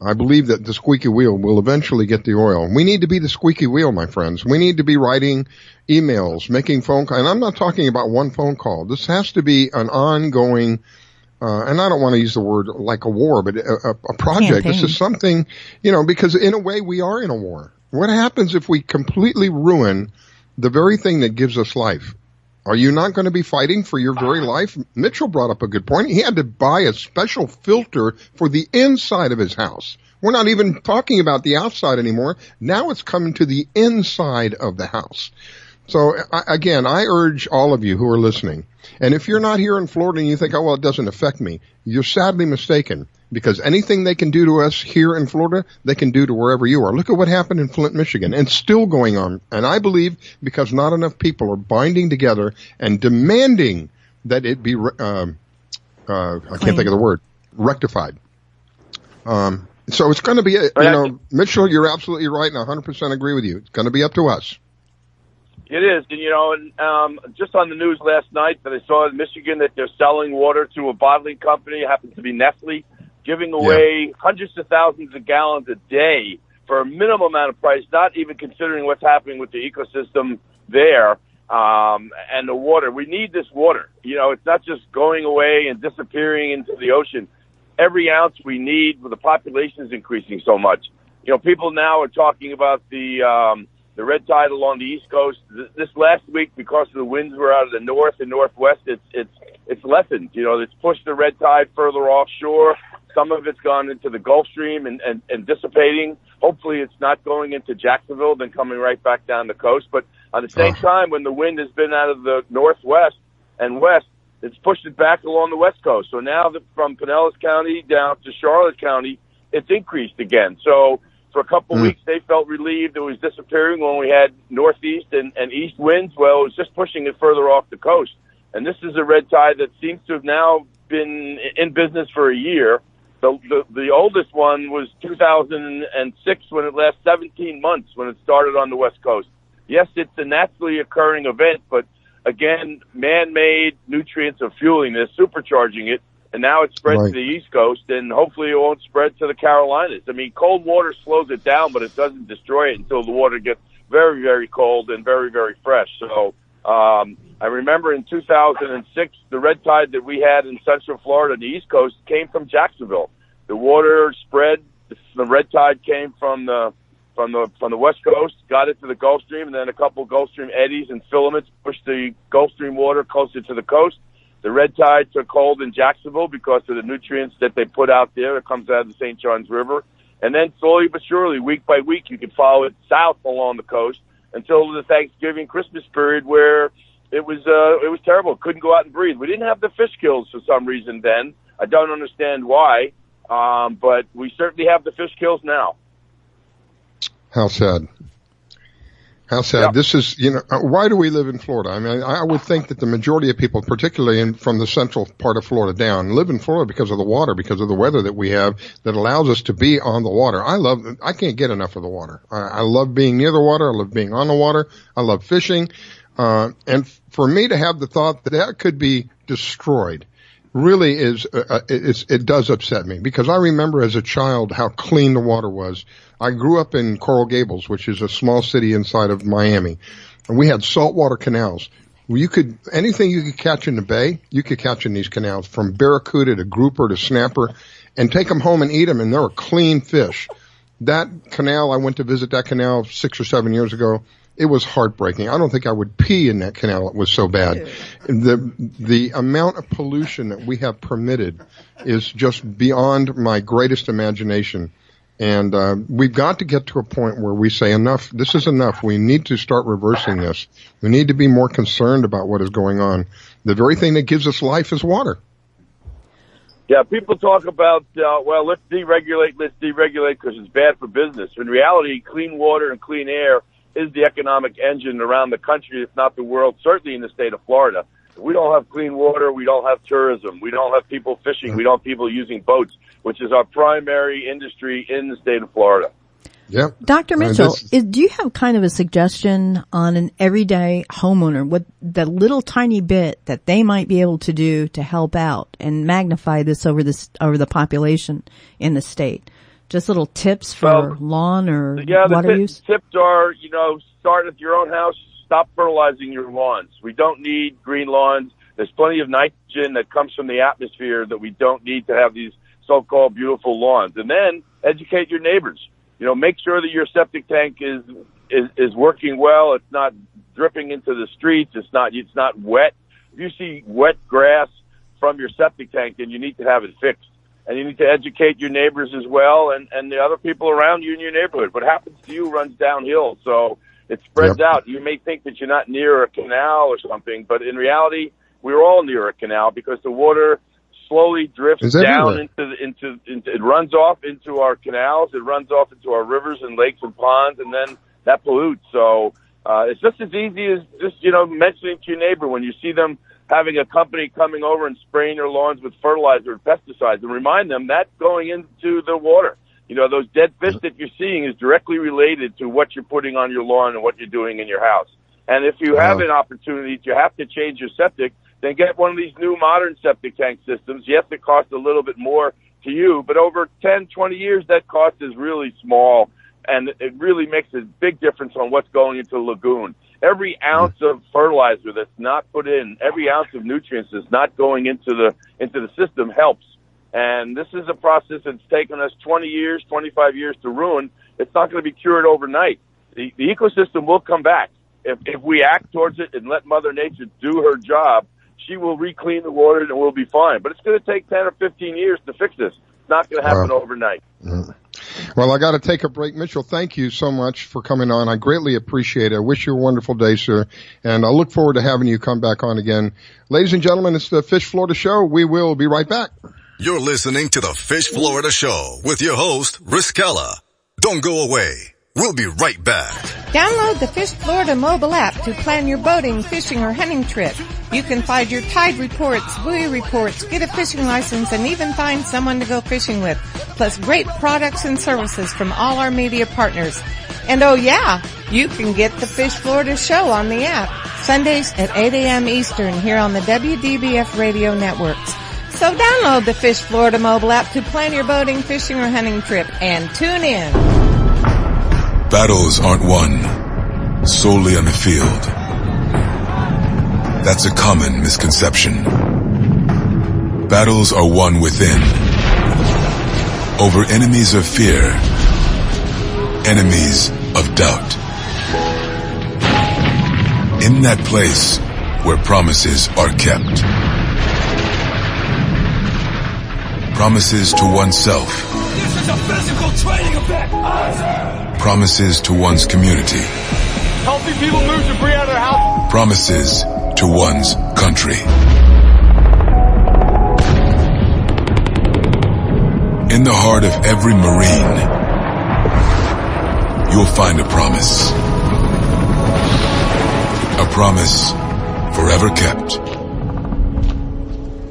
S3: I believe that the squeaky wheel will eventually get the oil. We need to be the squeaky wheel, my friends. We need to be writing emails, making phone calls. And I'm not talking about one phone call. This has to be an ongoing, and I don't want to use the word like a war, but a project.
S4: Campaign.
S3: This is something, because in a way we are in a war. What happens if we completely ruin the very thing that gives us life? Are you not going to be fighting for your very life? Mitchell brought up a good point. He had to buy a special filter for the inside of his house. We're not even talking about the outside anymore. Now it's coming to the inside of the house. So again, I urge all of you who are listening, and if you're not here in Florida and you think, oh, well, it doesn't affect me, you're sadly mistaken, because anything they can do to us here in Florida, they can do to wherever you are. Look at what happened in Flint, Michigan, and still going on. And I believe because not enough people are binding together and demanding that it be, I can't think of the word, rectified. So it's going to be, Mitchell, you're absolutely right, and I 100% agree with you. It's going to be up to us.
S9: It is, and just on the news last night that I saw in Michigan that they're selling water to a bottling company, it happens to be Nestle, giving away hundreds of thousands of gallons a day for a minimum amount of price, not even considering what's happening with the ecosystem there and the water. We need this water. It's not just going away and disappearing into the ocean. Every ounce we need, the population is increasing so much. People now are talking about the red tide along the East Coast. This last week, because of the winds were out of the north and northwest, it's lessened. It's pushed the red tide further offshore. Some of it's gone into the Gulf Stream and dissipating. Hopefully it's not going into Jacksonville, then coming right back down the coast. But at the same time, when the wind has been out of the northwest and west, it's pushed it back along the west coast. So now from Pinellas County down to Charlotte County, it's increased again. So for a couple of weeks, they felt relieved it was disappearing when we had northeast and east winds. Well, it was just pushing it further off the coast. And this is a red tide that seems to have now been in business for a year. The oldest one was 2006 when it lasted 17 months when it started on the west coast. Yes, it's a naturally occurring event, but again, man-made nutrients are fueling this, supercharging it. And now it's spread to the East Coast, and hopefully it won't spread to the Carolinas. I mean, cold water slows it down, but it doesn't destroy it until the water gets very, very cold and very, very fresh. So I remember in 2006, the red tide that we had in Central Florida and the East Coast came from Jacksonville. The water spread. The red tide came from the West Coast, got it to the Gulf Stream, and then a couple Gulf Stream eddies and filaments pushed the Gulf Stream water closer to the coast. The red tide took hold in Jacksonville because of the nutrients that they put out there. It comes out of the St. Johns River. And then slowly but surely, week by week, you could follow it south along the coast until the Thanksgiving, Christmas period where it was terrible. Couldn't go out and breathe. We didn't have the fish kills for some reason then. I don't understand why, but we certainly have the fish kills now.
S3: How sad. How sad. Yeah. This is, why do we live in Florida? I mean, I would think that the majority of people, particularly from the central part of Florida down, live in Florida because of the water, because of the weather that we have that allows us to be on the water. I can't get enough of the water. I love being near the water. I love being on the water. I love fishing. And for me to have the thought that could be destroyed really it does upset me, because I remember as a child how clean the water was. I grew up in Coral Gables, which is a small city inside of Miami, and we had saltwater canals. Anything you could catch in the bay, you could catch in these canals, from barracuda to grouper to snapper, and take them home and eat them, and they were clean fish. That canal, I went to visit that canal 6 or 7 years ago. It was heartbreaking. I don't think I would pee in that canal. It was so bad. The amount of pollution that we have permitted is just beyond my greatest imagination. And we've got to get to a point where we say enough. This is enough. We need to start reversing this. We need to be more concerned about what is going on. The very thing that gives us life is water.
S9: Yeah, people talk about, well, let's deregulate because it's bad for business. In reality, clean water and clean air is the economic engine around the country, if not the world, certainly in the state of Florida. If we don't have clean water, we don't have tourism, we don't have people fishing, we don't have people using boats, which is our primary industry in the state of Florida.
S3: Yep.
S4: Dr. Mitchell, do you have kind of a suggestion on an everyday homeowner, what the little tiny bit that they might be able to do to help out and magnify this over the population in the state? Just little tips for lawn or water use?
S9: Tips are, start at your own house, stop fertilizing your lawns. We don't need green lawns. There's plenty of nitrogen that comes from the atmosphere that we don't need to have these so-called beautiful lawns. And then educate your neighbors. Make sure that your septic tank is working well. It's not dripping into the streets. It's not wet. If you see wet grass from your septic tank, then you need to have it fixed. And you need to educate your neighbors as well and the other people around you in your neighborhood. What happens to you runs downhill, so it spreads out. You may think that you're not near a canal or something, but in reality, we're all near a canal because the water slowly drifts down into it runs off into our canals, it runs off into our rivers and lakes and ponds, and then that pollutes. So it's just as easy as just mentioning to your neighbor when you see them having a company coming over and spraying their lawns with fertilizer and pesticides, and remind them that's going into the water. Those dead fish that you're seeing is directly related to what you're putting on your lawn and what you're doing in your house. And if you have an opportunity to have to change your septic, then get one of these new modern septic tank systems. Yes, it costs a little bit more to you, but over 10, 20 years, that cost is really small, and it really makes a big difference on what's going into the lagoon. Every ounce of fertilizer that's not put in, every ounce of nutrients that's not going into the system helps. And this is a process that's taken us 20 years, 25 years to ruin. It's not going to be cured overnight. The ecosystem will come back. If we act towards it and let Mother Nature do her job, she will re-clean the water and we'll be fine. But it's going to take 10 or 15 years to fix this. It's not going to happen overnight.
S3: Well, I got to take a break. Mitchell, thank you so much for coming on. I greatly appreciate it. I wish you a wonderful day, sir. And I look forward to having you come back on again. Ladies and gentlemen, it's the Fish Florida Show. We will be right back.
S6: You're listening to the Fish Florida Show with your host, Riskella. Don't go away. We'll be right back.
S10: Download the Fish Florida mobile app to plan your boating, fishing, or hunting trip. You can find your tide reports, buoy reports, get a fishing license, and even find someone to go fishing with. Plus great products and services from all our media partners. And oh yeah, you can get the Fish Florida Show on the app. Sundays at 8 a.m. Eastern here on the WDBF radio networks. So download the Fish Florida mobile app to plan your boating, fishing, or hunting trip and tune in.
S11: Battles aren't won solely on the field. That's a common misconception. Battles are won within. Over enemies of fear, enemies of doubt. In that place where promises are kept. Promises to oneself. This is a physical training event. Promises to one's community.
S12: Helping people move debris out of their house.
S11: Promises to one's country. In the heart of every Marine, you'll find a promise. A promise forever kept.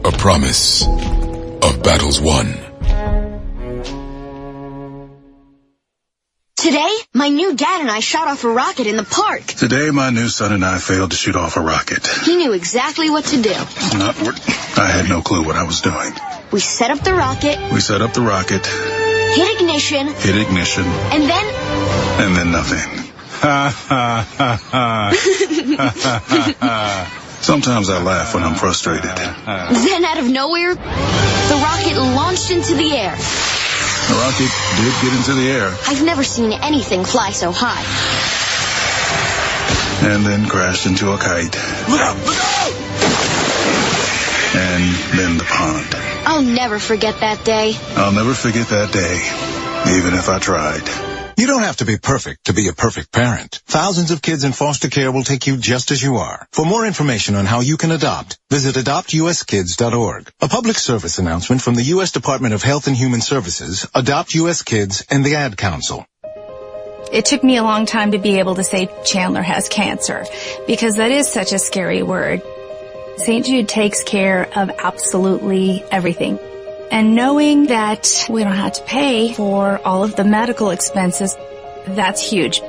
S11: A promise of battles won.
S13: Today, my new dad and I shot off a rocket in the park.
S14: Today, my new son and I failed to shoot off a rocket.
S13: He knew exactly what to do.
S14: I had no clue what I was doing.
S13: We set up the rocket.
S14: Hit
S13: ignition. And then
S14: nothing. Ha ha ha ha. Sometimes I laugh when I'm frustrated.
S13: Then out of nowhere, the rocket launched into the air.
S14: The rocket did get into the air.
S13: I've never seen anything fly so high.
S14: And then crashed into a kite.
S12: Look out! Look out!
S14: And then the pond.
S13: I'll never forget that day.
S14: I'll never forget that day, even if I tried.
S15: You don't have to be perfect to be a perfect parent. Thousands of kids in foster care will take you just as you are. For more information on how you can adopt, visit adoptuskids.org. A public service announcement from the U.S. Department of Health and Human Services, Adopt U.S. Kids, and the Ad Council.
S16: It took me a long time to be able to say Chandler has cancer, because that is such a scary word. St. Jude takes care of absolutely everything. And knowing that we don't have to pay for all of the medical expenses, that's huge.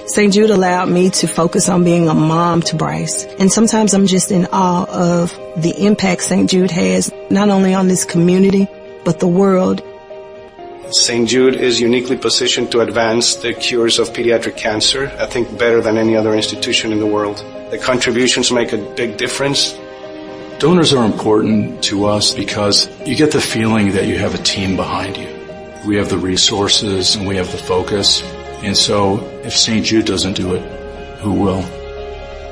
S17: St. Jude allowed me to focus on being a mom to Bryce. And sometimes I'm just in awe of the impact St. Jude has, not only on this community, but the world.
S18: St. Jude is uniquely positioned to advance the cures of pediatric cancer, I think better than any other institution in the world. The contributions make a big difference.
S19: Donors are important to us because you get the feeling that you have a team behind you. We have the resources and we have the focus. And so if St. Jude doesn't do it, who will?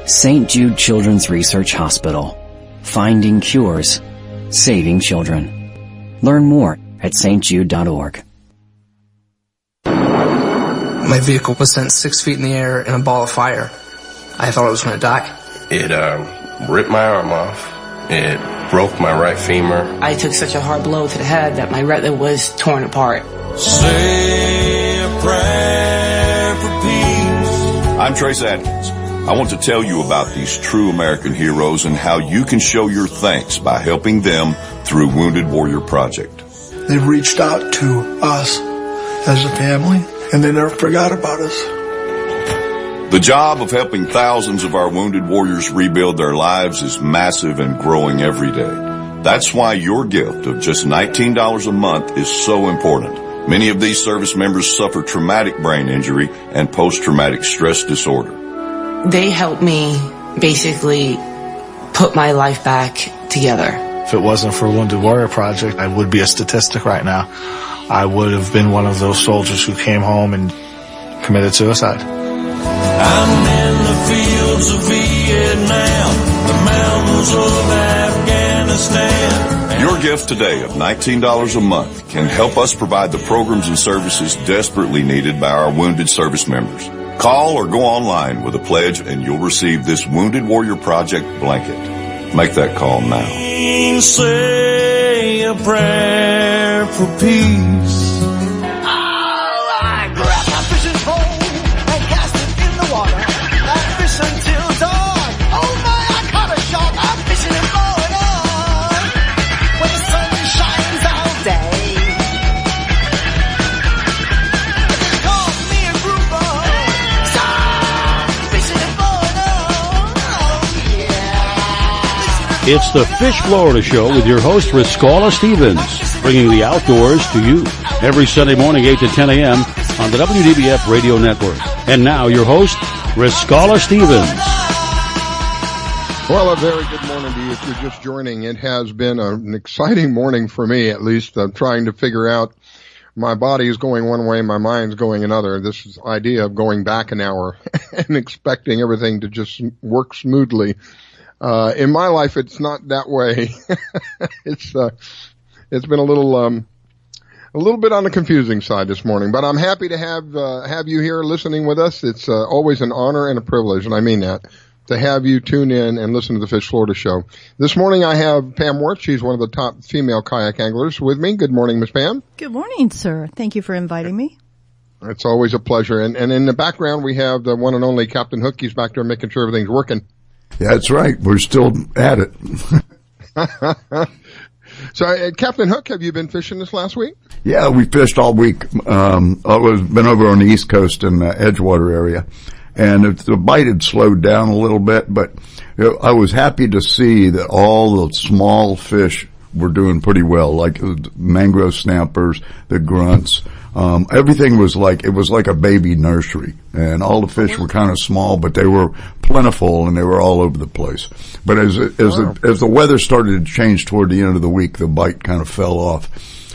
S20: St. Jude Children's Research Hospital. Finding cures. Saving children. Learn more at stjude.org.
S21: My vehicle was sent 6 feet in the air in a ball of fire. I thought I was going to die.
S22: It ripped my arm off. It broke my right femur.
S23: I took such a hard blow to the head that my retina was torn apart.
S24: Say a prayer for peace. I'm Trace Adkins. I want to tell you about these true American heroes and how you can show your thanks by helping them through Wounded Warrior Project.
S25: They've reached out to us as a family, and they never forgot about us.
S24: The job of helping thousands of our wounded warriors rebuild their lives is massive and growing every day. That's why your gift of just $19 a month is so important. Many of these service members suffer traumatic brain injury and post-traumatic stress disorder.
S23: They helped me basically put my life back together.
S26: If it wasn't for Wounded Warrior Project, I would be a statistic right now. I would have been one of those soldiers who came home and committed suicide.
S24: I'm in the fields of Vietnam, the mountains of Afghanistan. Your gift today of $19 a month can help us provide the programs and services desperately needed by our wounded service members. Call or go online with a pledge and you'll receive this Wounded Warrior Project blanket. Make that call now. Say a prayer for peace.
S2: It's the Fish Florida Show with your host, Riscala Stevens, bringing the outdoors to you every Sunday morning, 8 to 10 a.m. on the WDBF Radio Network. And now, your host, Riscala Stevens.
S3: Well, a very good morning to you if you're just joining. It has been an exciting morning for me, at least. I'm trying to figure out, my body is going one way, my mind's going another. This idea of going back an hour and expecting everything to just work smoothly. In my life, it's not that way. It's been a little bit on the confusing side this morning, but I'm happy to have you here listening with us. It's always an honor and a privilege, and I mean that, to have you tune in and listen to the Fish Florida Show. This morning I have Pam Worth. She's one of the top female kayak anglers with me. Good morning, Miss Pam.
S4: Good morning, sir. Thank you for inviting me.
S3: It's always a pleasure. And in the background we have the one and only Captain Hook. He's back there making sure everything's working.
S27: Yeah, that's right. We're still at it.
S3: So, Captain Hook, have you been fishing this last week?
S27: Yeah, we fished all week. I've been over on the East Coast in the Edgewater area, and the bite had slowed down a little bit, but I was happy to see that all the small fish were doing pretty well, like the mangrove snappers, the grunts. Everything was like, it was like a baby nursery, and all the fish were kind of small, but they were plentiful and they were all over the place. But as the weather started to change toward the end of the week, the bite kind of fell off.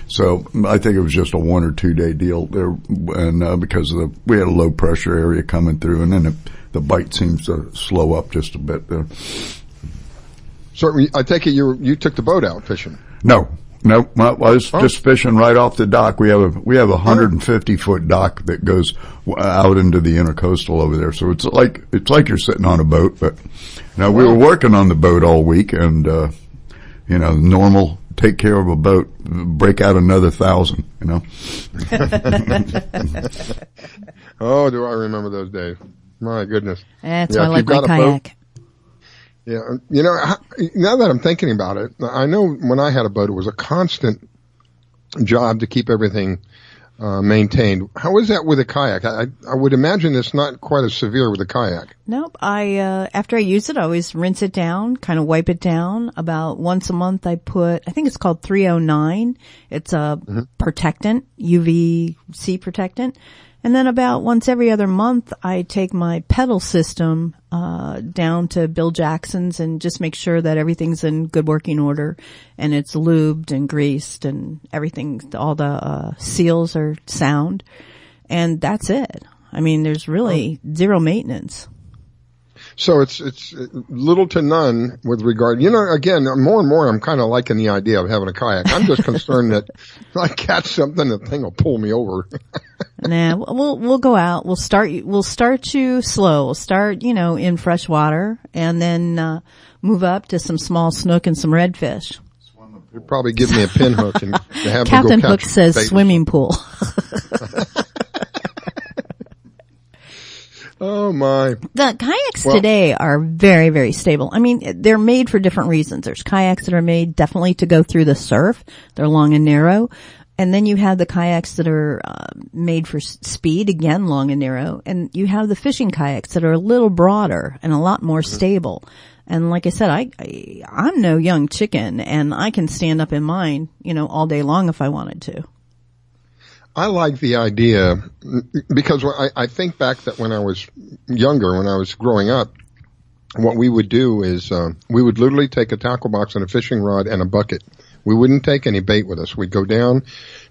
S27: So I think it was just a 1 or 2 day deal there, and because we had a low pressure area coming through, and then the bite seems to slow up just a bit there.
S3: So I take it you took the boat out fishing?
S27: No, Nope. I was just fishing right off the dock. We have a 150-foot dock that goes out into the intercoastal over there. So it's like you're sitting on a boat. But now we were working on the boat all week, and normal take care of a boat, break out another 1,000.
S3: Oh, do I remember those days? My goodness.
S4: That's why I like my kayak.
S3: Yeah, now that I'm thinking about it, I know when I had a boat, it was a constant job to keep everything maintained. How is that with a kayak? I would imagine it's not quite as severe with a kayak.
S4: Nope. After I use it, I always rinse it down, kind of wipe it down. About once a month, I think it's called 309. It's a protectant, UVC protectant. And then about once every other month, I take my pedal system down to Bill Jackson's and just make sure that everything's in good working order and it's lubed and greased and everything, all the seals are sound. And that's it. I mean, there's really zero maintenance.
S3: So it's little to none with regard, again, more and more I'm kind of liking the idea of having a kayak. I'm just concerned that if I catch something, the thing will pull me over.
S4: Nah, we'll go out. We'll start you slow. We'll start, in fresh water and then, move up to some small snook and some redfish.
S3: You'll probably give me a pin hook and have
S4: Captain
S3: me go
S4: Hook says swimming pool.
S3: Oh my.
S4: The kayaks today are very, very stable. I mean, they're made for different reasons. There's kayaks that are made definitely to go through the surf. They're long and narrow. And then you have the kayaks that are made for speed, again, long and narrow. And you have the fishing kayaks that are a little broader and a lot more stable. And like I said, I'm no young chicken, and I can stand up in mine, all day long if I wanted to.
S3: I like the idea because I think back that when I was younger, when I was growing up, what we would do is we would literally take a tackle box and a fishing rod and a bucket. We wouldn't take any bait with us. We'd go down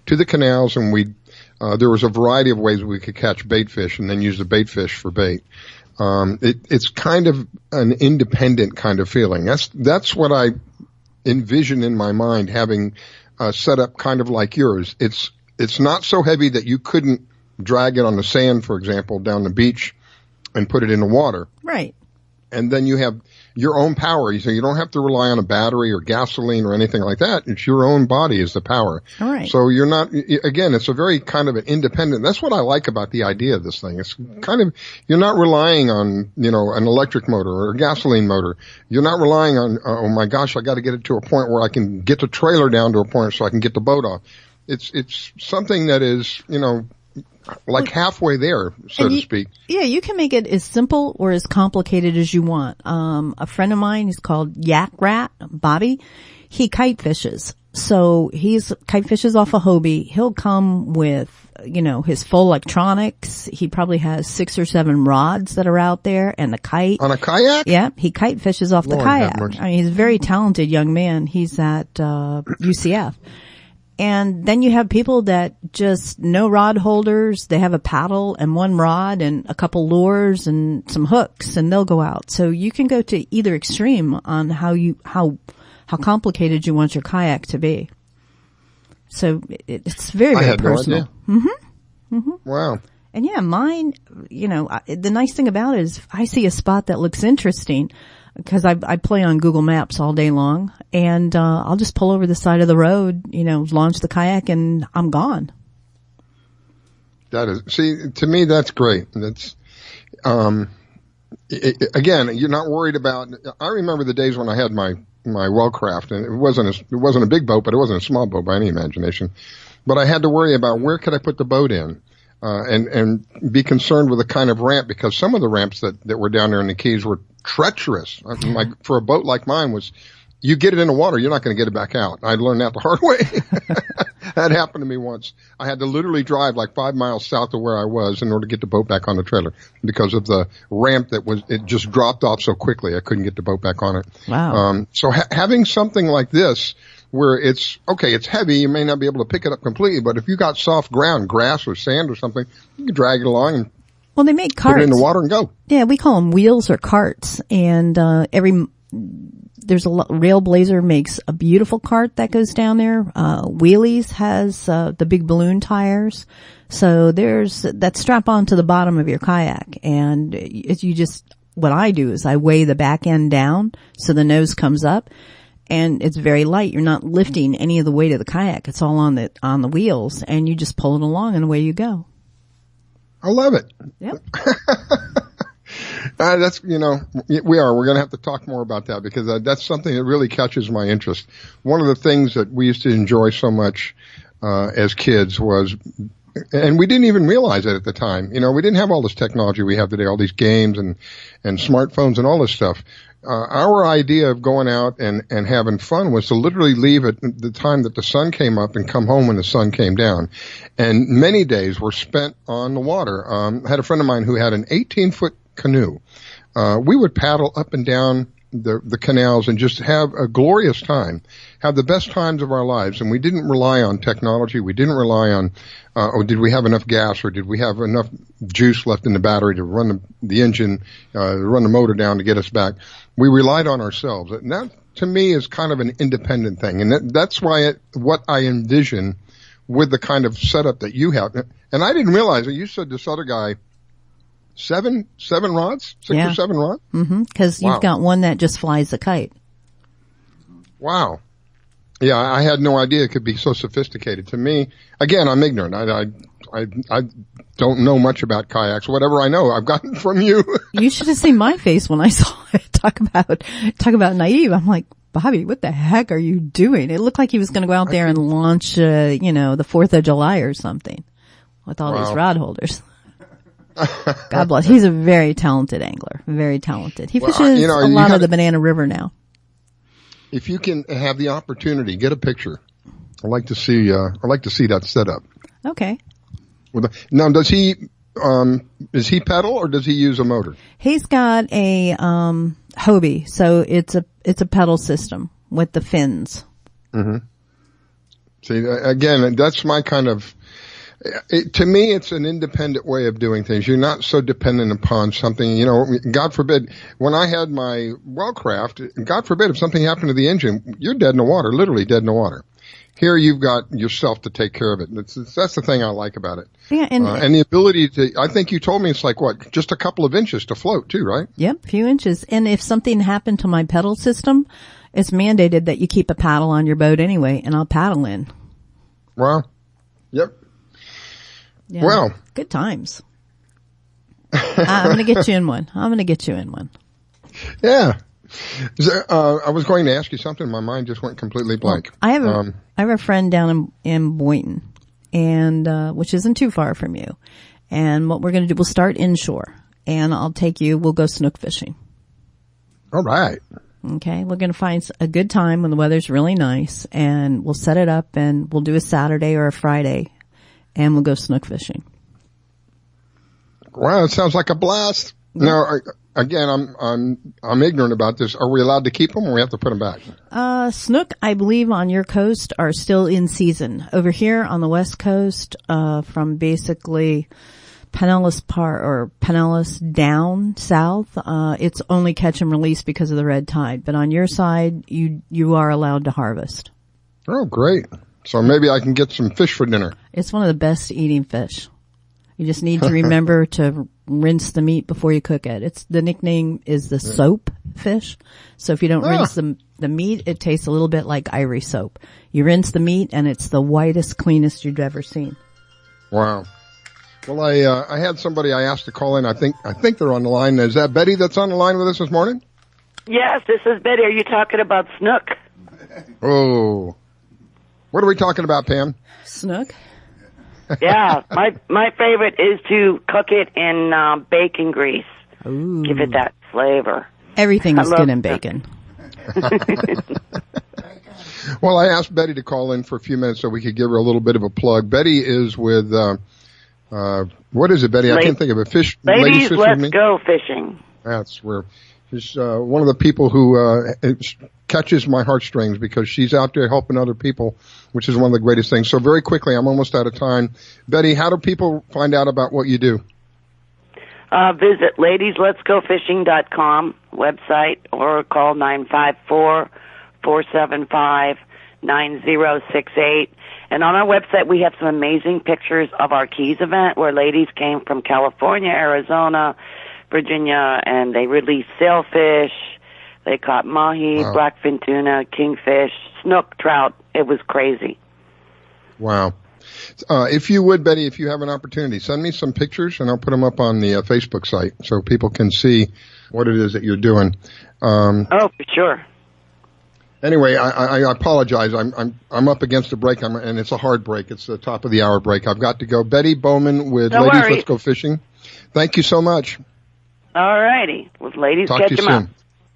S3: to the canals and there was a variety of ways we could catch bait fish and then use the bait fish for bait. It's kind of an independent kind of feeling. That's what I envision in my mind, having set up kind of like yours. It's not so heavy that you couldn't drag it on the sand, for example, down the beach and put it in the water.
S4: Right.
S3: And then you have your own power. So you don't have to rely on a battery or gasoline or anything like that. It's your own body is the power.
S4: All right.
S3: So you're not, again, it's a very kind of an independent, that's what I like about the idea of this thing. It's kind of, you're not relying on, an electric motor or a gasoline motor. You're not relying on, oh my gosh, I got to get it to a point where I can get the trailer down to a point so I can get the boat off. It's something that is, like halfway there, so to speak.
S4: Yeah, you can make it as simple or as complicated as you want. A friend of mine, he's called Yak Rat, Bobby. He kite fishes. So he's kite fishes off a Hobie. He'll come with, his full electronics. He probably has 6 or 7 rods that are out there and the kite.
S3: On a kayak?
S4: Yeah, he kite fishes off the kayak. I mean, he's a very talented young man. He's at UCF. And then you have people that just no rod holders. They have a paddle and one rod and a couple lures and some hooks, and they'll go out. So you can go to either extreme on how complicated you want your kayak to be. So it's very, very personal.
S3: No idea. Mm-hmm. Wow.
S4: And yeah, mine, the nice thing about it is if I see a spot that looks interesting, because I play on Google Maps all day long, and I'll just pull over the side of the road, launch the kayak, and I'm gone.
S3: To me, that's great. That's, again, you're not worried about, I remember the days when I had my Wellcraft, and it wasn't a big boat, but it wasn't a small boat by any imagination. But I had to worry about where could I put the boat in, and be concerned with the kind of ramp, because some of the ramps that were down there in the Keys were treacherous. For a boat like mine you get it in the water, you're not going to get it back out. I learned that the hard way. That happened to me once. I had to literally drive like 5 miles south of where I was in order to get the boat back on the trailer because of the ramp it just dropped off so quickly. I couldn't get the boat back on it.
S4: Wow.
S3: So having something like this where it's heavy, you may not be able to pick it up completely, but if you got soft ground, grass or sand or something, you can drag it along and
S4: they make carts.
S3: Put it in the water and go.
S4: Yeah, we call them wheels or carts, and there's Railblazer makes a beautiful cart that goes down there. Wheelies has, the big balloon tires. So there's that strap on to the bottom of your kayak. And what I do is I weigh the back end down so the nose comes up. And it's very light. You're not lifting any of the weight of the kayak. It's all on the wheels, and you just pull it along and away you go.
S3: I love it.
S4: Yep.
S3: That's, we're going to have to talk more about that because that's something that really catches my interest. One of the things that we used to enjoy so much, as kids was, and we didn't even realize it at the time. We didn't have all this technology we have today, all these games and smartphones and all this stuff. Our idea of going out and having fun was to literally leave at the time that the sun came up and come home when the sun came down. And many days were spent on the water. I had a friend of mine who had an 18-foot canoe. We would paddle up and down the canals and just have a glorious time, have the best times of our lives. And we didn't rely on technology. We didn't rely on, did we have enough gas or did we have enough juice left in the battery to run the engine, run the motor down to get us back. We relied on ourselves. And that, to me, is kind of an independent thing. And that's why what I envision with the kind of setup that you have. And I didn't realize that you said this other guy, seven rods, six or 7 rods?
S4: Mm-hmm. Cause you've got one that just flies a kite.
S3: Wow. Yeah, I had no idea it could be so sophisticated. To me, again, I'm ignorant. I don't know much about kayaks. Whatever I know, I've gotten from you.
S4: You should have seen my face when I saw it. Talk about naive. I'm like, Bobby, what the heck are you doing? It looked like he was going to go out there and launch, the 4th of July or something with all these rod holders. God bless. He's a very talented angler. Very talented. He fishes a lot of the Banana River now.
S3: If you can have the opportunity, get a picture. I'd like to see that setup.
S4: Okay.
S3: Now, does he pedal or does he use a motor?
S4: He's got a, Hobie. So it's a pedal system with the fins. Mm-hmm.
S3: See, again, that's my kind of, to me, it's an independent way of doing things. You're not so dependent upon something, God forbid, when I had my Wellcraft, God forbid if something happened to the engine, you're dead in the water, literally dead in the water. Here you've got yourself to take care of it. That's the thing I like about it.
S4: Yeah,
S3: and the ability to, I think you told me it's like just a couple of inches to float too, right?
S4: Yep, a few inches. And if something happened to my pedal system, it's mandated that you keep a paddle on your boat anyway, and I'll paddle in.
S3: Wow. Yep.
S4: Yeah,
S3: well,
S4: good times. I'm going to get you in one.
S3: Yeah. I was going to ask you something. My mind just went completely blank.
S4: I have a friend down in Boynton, and which isn't too far from you. And what we're going to do, we'll start inshore, and I'll take you. We'll go snook fishing.
S3: All right.
S4: Okay, we're going to find a good time when the weather's really nice, and we'll set it up, and we'll do a Saturday or a Friday. And we'll go snook fishing.
S3: Wow, it sounds like a blast. Yeah. Now, again, I'm ignorant about this. Are we allowed to keep them or we have to put them back?
S4: Snook, I believe on your coast are still in season. Over here on the West Coast, from basically Pinellas down south, it's only catch and release because of the red tide. But on your side, you are allowed to harvest.
S3: Oh, great. So maybe I can get some fish for dinner.
S4: It's one of the best eating fish. You just need to remember to rinse the meat before you cook it. The nickname is the soap fish. So if you don't rinse the meat, it tastes a little bit like Ivory soap. You rinse the meat and it's the whitest, cleanest you've ever seen.
S3: Wow. Well, I had somebody I asked to call in. I think they're on the line. Is that Betty that's on the line with us this morning?
S1: Yes, this is Betty. Are you talking about snook?
S3: Oh. What are we talking about, Pam?
S4: Snook.
S1: Yeah, my favorite is to cook it in bacon grease.
S4: Ooh.
S1: Give it that flavor.
S4: Everything is good in bacon.
S3: Well, I asked Betty to call in for a few minutes so we could give her a little bit of a plug. Betty is with, what is it, Betty? I can't think of it.
S1: Ladies Let's Go Fishing.
S3: That's where she's one of the people who catches my heartstrings because she's out there helping other people, which is one of the greatest things. So very quickly, I'm almost out of time. Betty, how do people find out about what you do?
S1: Visit ladiesletsgofishing.com website or call 954-475-9068. And on our website, we have some amazing pictures of our Keys event where ladies came from California, Arizona, Virginia, and they released sailfish. They caught mahi, blackfin tuna, kingfish, snook, trout. It was crazy.
S3: Wow. If you would, Betty, if you have an opportunity, send me some pictures and I'll put them up on the Facebook site so people can see what it is that you're doing.
S1: Oh, for sure.
S3: Anyway, I apologize. I'm up against a break, and it's a hard break. It's the top of the hour break. I've got to go. Betty Bowman with Ladies Let's Go Fishing. Thank you so much.
S1: All righty. Well, ladies,
S3: talk
S1: catch
S3: to you
S1: them
S3: soon.
S1: up.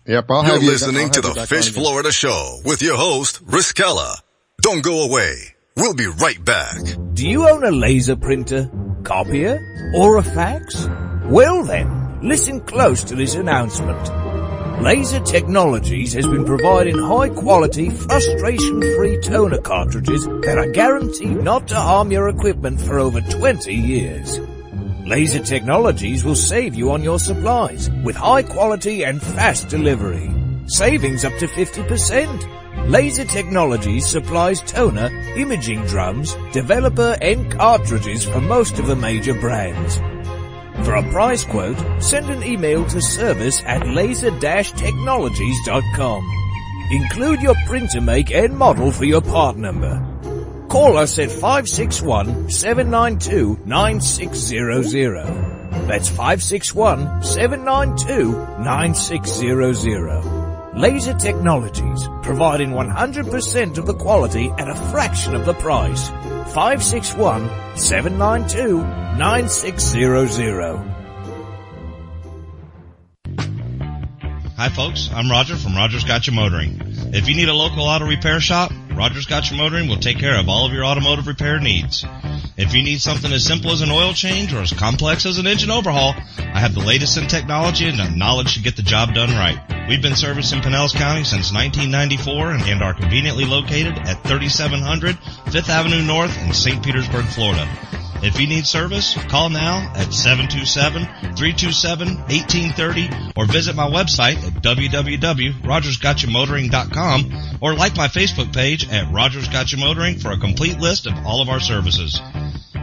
S3: Yep,
S5: You're listening to the Fish Florida Show with your host, Riskella. Don't go away. We'll be right back.
S6: Do you own a laser printer, copier, or a fax? Well then, listen close to this announcement. Laser Technologies has been providing high-quality, frustration-free toner cartridges that are guaranteed not to harm your equipment for over 20 years. Laser Technologies will save you on your supplies with high quality and fast delivery. Savings up to 50%. Laser Technologies supplies toner, imaging drums, developer and cartridges for most of the major brands. For a price quote, send an email to service@laser-technologies.com. Include your printer make and model for your part number. Call us at 561-792-9600. That's 561-792-9600. Laser Technologies, providing 100% of the quality at a fraction of the price. 561-792-9600.
S7: Hi folks, I'm Roger from Rogers Gotcha Motoring. If you need a local auto repair shop, Rogers Gotcha Motoring will take care of all of your automotive repair needs. If you need something as simple as an oil change or as complex as an engine overhaul, I have the latest in technology and the knowledge to get the job done right. We've been servicing Pinellas County since 1994 and are conveniently located at 3700 5th Avenue North in St. Petersburg, Florida. If you need service, call now at 727-327-1830 or visit my website at www.rogersgotchamotoring.com or like my Facebook page at Rogers Gotcha Motoring for a complete list of all of our services.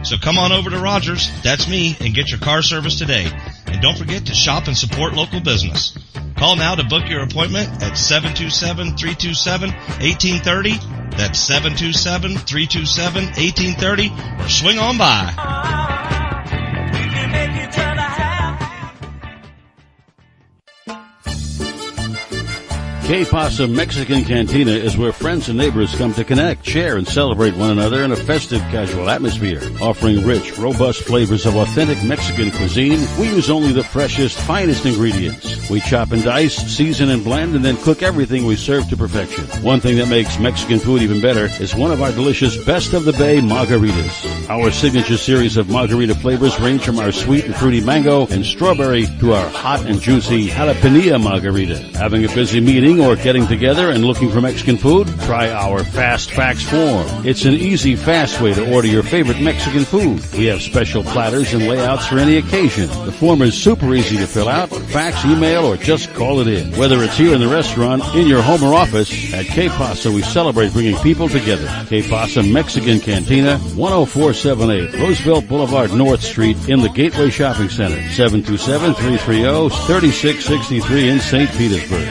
S7: So come on over to Rogers, that's me, and get your car service today. And don't forget to shop and support local business. Call now to book your appointment at 727-327-1830. That's 727-327-1830, or swing on by.
S2: K-Possum Mexican Cantina is where friends and neighbors come to connect, share, and celebrate one another in a festive, casual atmosphere. Offering rich, robust flavors of authentic Mexican cuisine, we use only the freshest, finest ingredients. We chop and dice, season and blend, and then cook everything we serve to perfection. One thing that makes Mexican food even better is one of our delicious Best of the Bay margaritas. Our signature series of margarita flavors range from our sweet and fruity mango and strawberry to our hot and juicy jalapeno margarita. Having a busy meeting or getting together and looking for Mexican food? Try our Fast Fax form. It's an easy, fast way to order your favorite Mexican food. We have special platters and layouts for any occasion. The form is super easy to fill out, fax, email, or just call it in. Whether it's here in the restaurant, in your home or office, at K-Pasa we celebrate bringing people together. K-Pasa Mexican Cantina, 10478 Roosevelt Boulevard North Street in the Gateway Shopping Center, 727-330-3663 in St. Petersburg.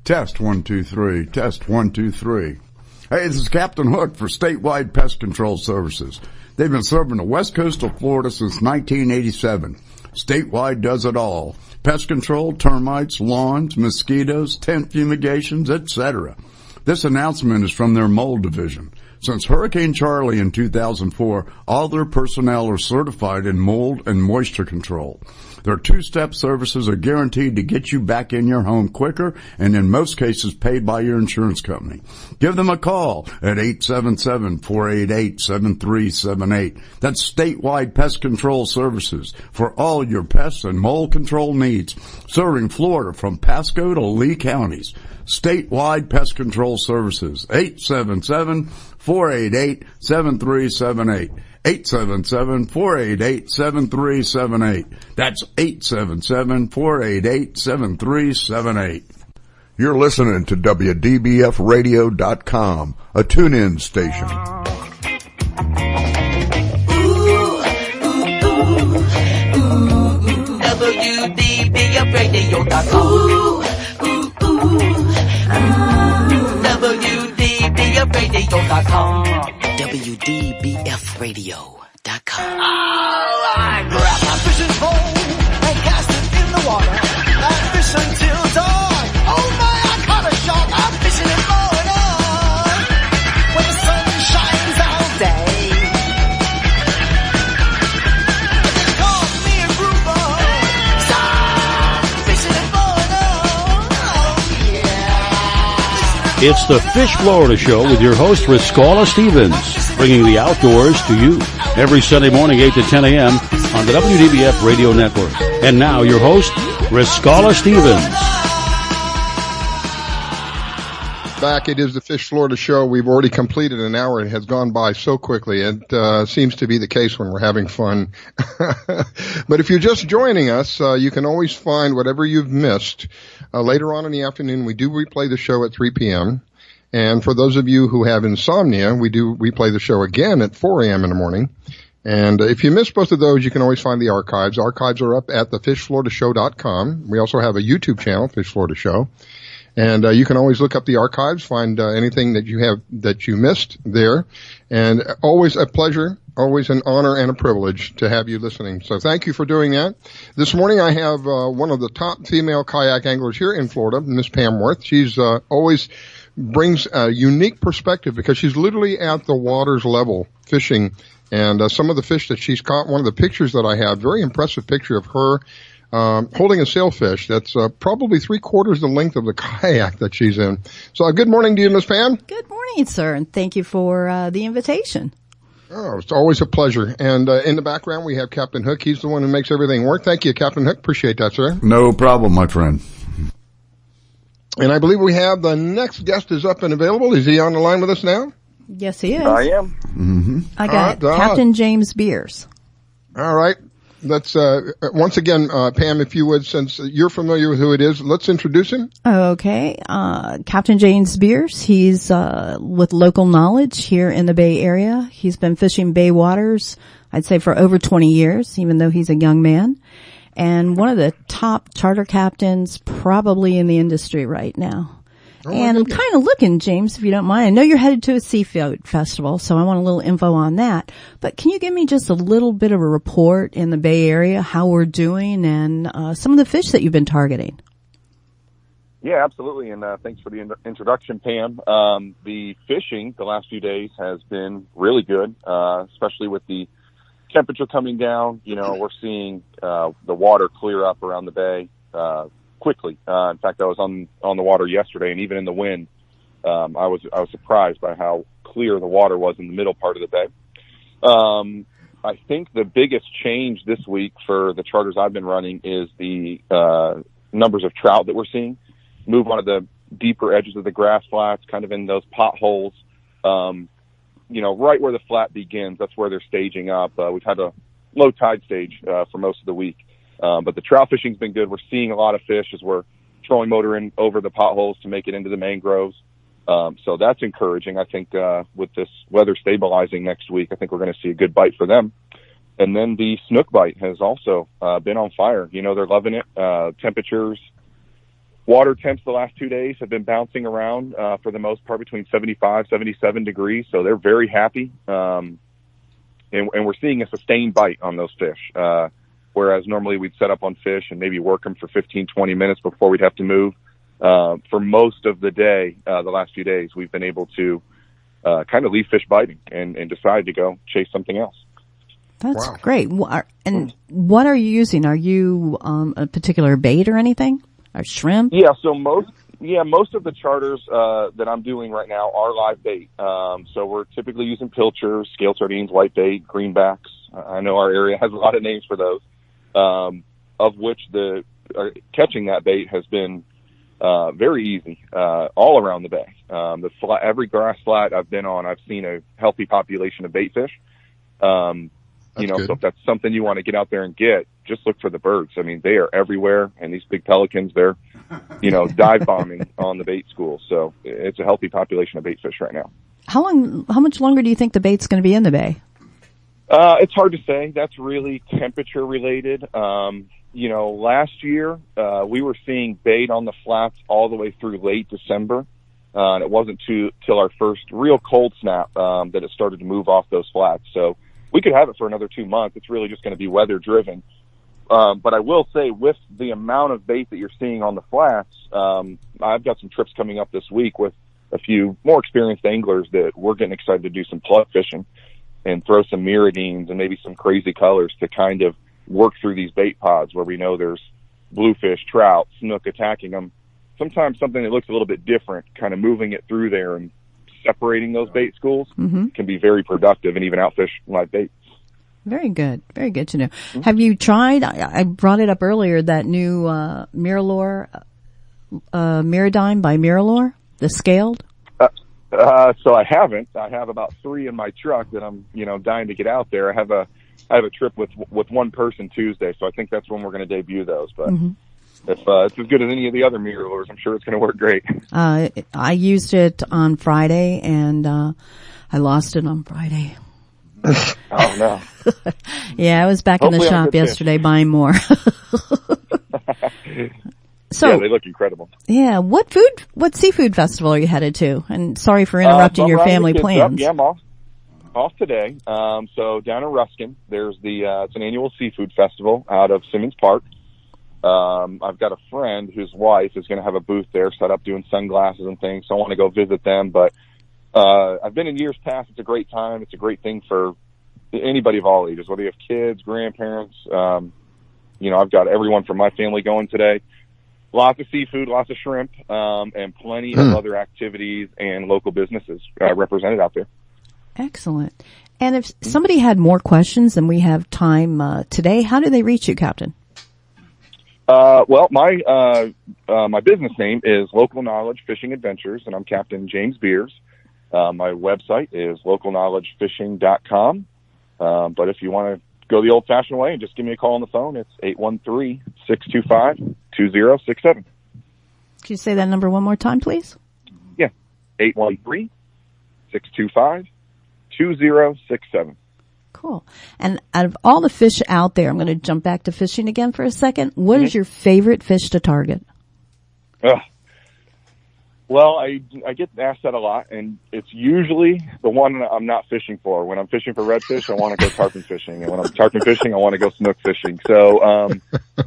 S27: Test 1 2 3. Test 1 2 3. Hey, this is Captain Hook for Statewide Pest Control Services. They've been serving the west coast of Florida since 1987. Statewide does it all. Pest control, termites, lawns, mosquitoes, tent fumigations, etc. This announcement is from their mold division. Since Hurricane Charlie in 2004, all their personnel are certified in mold and moisture control. Their two-step services are guaranteed to get you back in your home quicker and in most cases paid by your insurance company. Give them a call at 877-488-7378. That's Statewide Pest Control Services for all your pest and mold control needs, serving Florida from Pasco to Lee counties. Statewide Pest Control Services, 877 877-488-7378. 877-488-7378. That's 877-488-7378. You're listening to WDBFradio.com, a tune-in station.
S8: WDBFradio.com. WDBFradio.com. WDBFradio.com. I grab my fishing pole and cast it in the water. I fish until dawn. Oh my, I caught a shark. I'm fishing and blowing on when the sun shines all day. They call me a grouper. So I'm fishing and blowing on. Oh yeah.
S2: It's the Fish Florida Show with your host, Riscala Stevens, bringing the outdoors to you every Sunday morning, 8 to 10 a.m. on the WDBF Radio Network. And now your host, Riscala Stevens.
S3: Back, it is the Fish Florida Show. We've already completed an hour. It has gone by so quickly. It seems to be the case when we're having fun. But if you're just joining us, you can always find whatever you've missed. Later on in the afternoon, we do replay the show at 3 p.m. And for those of you who have insomnia, we do replay the show again at 4 a.m. in the morning. And if you missed both of those, you can always find the archives. Archives are up at thefishfloridashow.com. We also have a YouTube channel, Fish Florida Show. And you can always look up the archives, find anything that you missed there. And always a pleasure, always an honor and a privilege to have you listening. So thank you for doing that. This morning I have one of the top female kayak anglers here in Florida, Miss Pam Worth. She's always brings a unique perspective because she's literally at the water's level fishing. And some of the fish that she's caught, one of the pictures that I have, very impressive picture of her holding a sailfish that's probably 3/4 the length of the kayak that she's in. So good morning to you, Miss Pam.
S4: Good morning, sir, and thank you for the invitation.
S3: Oh, it's always a pleasure. And in the background, we have Captain Hook. He's the one who makes everything work. Thank you, Captain Hook. Appreciate that, sir.
S27: No problem, my friend.
S3: And I believe we have the next guest is up and available. Is he on the line with us now?
S4: Yes, he is.
S9: I am.
S27: Mm-hmm.
S4: I got Captain James Beers.
S3: All right. Let's, once again, Pam, if you would, since you're familiar with who it is, let's introduce him.
S4: Okay. Captain James Beers. He's, with local knowledge here in the Bay Area. He's been fishing bay waters, I'd say, for over 20 years, even though he's a young man. And one of the top charter captains probably in the industry right now. Oh, and I'm kind of looking, James, if you don't mind. I know you're headed to a seafood festival, so I want a little info on that. But can you give me just a little bit of a report in the Bay Area, how we're doing, and some of the fish that you've been targeting?
S9: Yeah, absolutely. And thanks for the introduction, Pam. The fishing the last few days has been really good, especially with the temperature coming down. You know, we're seeing the water clear up around the bay quickly. In fact, I was on the water yesterday, and even in the wind, I was surprised by how clear the water was in the middle part of the bay. I think the biggest change this week for the charters I've been running is the numbers of trout that we're seeing move onto the deeper edges of the grass flats, kind of in those potholes. You know, right where the flat begins, that's where they're staging up. We've had a low tide stage for most of the week. But the trout fishing's been good. We're seeing a lot of fish as we're trolling motoring over the potholes to make it into the mangroves. So that's encouraging. I think with this weather stabilizing next week, I think we're going to see a good bite for them. And then the snook bite has also been on fire. You know, they're loving it. Temperatures, water temps the last 2 days have been bouncing around for the most part between 75, 77 degrees. So they're very happy. And we're seeing a sustained bite on those fish. Whereas normally we'd set up on fish and maybe work them for 15, 20 minutes before we'd have to move. For most of the day, the last few days, we've been able to kind of leave fish biting and decide to go chase something else.
S4: That's great. And what are you using? Are you a particular bait or anything? Or shrimp?
S9: Yeah, so most of the charters that I'm doing right now are live bait. So we're typically using pilchers, scale sardines, whitebait, greenbacks. I know our area has a lot of names for those. Of which catching that bait has been very easy, all around the bay. Every grass flat I've been on, I've seen a healthy population of bait fish. You know, so if that's something you want to get out there and get, just look for the birds. I mean, they are everywhere, and these big pelicans, they're, you know, dive bombing on the bait school. So it's a healthy population of bait fish right now.
S4: How much longer do you think the bait's going to be in the bay?
S9: It's hard to say. That's really temperature related. You know, last year, we were seeing bait on the flats all the way through late December. And it wasn't till our first real cold snap, that it started to move off those flats. So we could have it for another 2 months. It's really just going to be weather driven. But I will say, with the amount of bait that you're seeing on the flats, I've got some trips coming up this week with a few more experienced anglers that we're getting excited to do some plug fishing and throw some miridines and maybe some crazy colors to kind of work through these bait pods where we know there's bluefish, trout, snook attacking them. Sometimes something that looks a little bit different, kind of moving it through there and separating those bait schools can be very productive and even outfish live bait.
S4: Very good. Very good to know. Have you tried, I brought it up earlier, that new Miralure, Miridine by Miralure, the scaled?
S9: So I haven't. I have about 3 in my truck that I'm, you know, dying to get out there. I have a trip with one person Tuesday, so I think that's when we're going to debut those. But if it's as good as any of the other Miralures, I'm sure it's going to work great.
S4: I used it on Friday, and I lost it on Friday.
S9: Oh, no.
S4: Yeah, I was back in the shop yesterday buying more. So,
S9: yeah, they look incredible.
S4: Yeah, what seafood festival are you headed to? And sorry for interrupting your family plans.
S9: Yeah, I'm off today. So down in Ruskin, there's it's an annual seafood festival out of Simmons Park. I've got a friend whose wife is going to have a booth there set up doing sunglasses and things, so I want to go visit them. But I've been in years past. It's a great time. It's a great thing for anybody of all ages, whether you have kids, grandparents. You know, I've got everyone from my family going today. Lots of seafood, lots of shrimp, and plenty of other activities and local businesses represented out there.
S4: Excellent. And if somebody had more questions than we have time today, how do they reach you, Captain?
S9: Well, my business name is Local Knowledge Fishing Adventures, and I'm Captain James Beers. My website is localknowledgefishing.com. But if you want to go the old-fashioned way and just give me a call on the phone, it's 813-625-2067.
S4: Could you say that number one more time, please?
S9: Yeah, 813-625-2067.
S4: Cool. And out of all the fish out there, I'm going to jump back to fishing again for a second. What is your favorite fish to target?
S9: Well, I get asked that a lot, and it's usually the one that I'm not fishing for. When I'm fishing for redfish, I want to go tarpon fishing, and when I'm tarpon fishing, I want to go snook fishing. So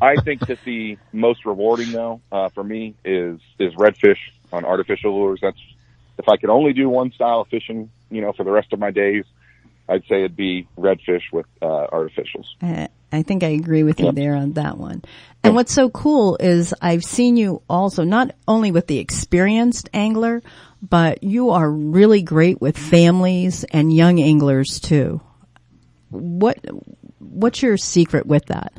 S9: I think that the most rewarding, though, for me is redfish on artificial lures. That's, if I could only do one style of fishing, you know, for the rest of my days, I'd say it'd be redfish with artificials.
S4: I think I agree with you there on that one. And what's so cool is I've seen you also not only with the experienced angler, but you are really great with families and young anglers too. What's your secret with that?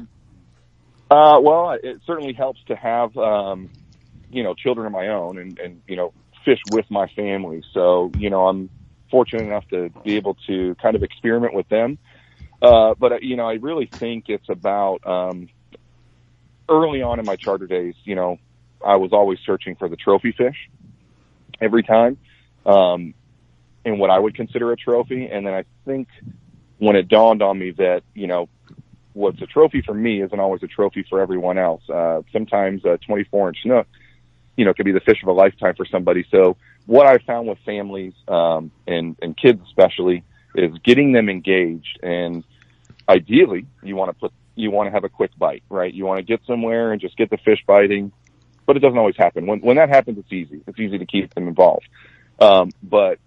S9: Well, it certainly helps to have, you know, children of my own and, you know, fish with my family. So, you know, I'm fortunate enough to be able to kind of experiment with them. But, you know, I really think it's about, early on in my charter days, you know, I was always searching for the trophy fish every time, and what I would consider a trophy. And then I think when it dawned on me that, you know, what's a trophy for me isn't always a trophy for everyone else. Sometimes a 24-inch snook, you know, could be the fish of a lifetime for somebody. So what I found with families, and kids especially, is getting them engaged. And ideally, you want to have a quick bite, right? You want to get somewhere and just get the fish biting, but it doesn't always happen. When that happens, it's easy. It's easy to keep them involved. But,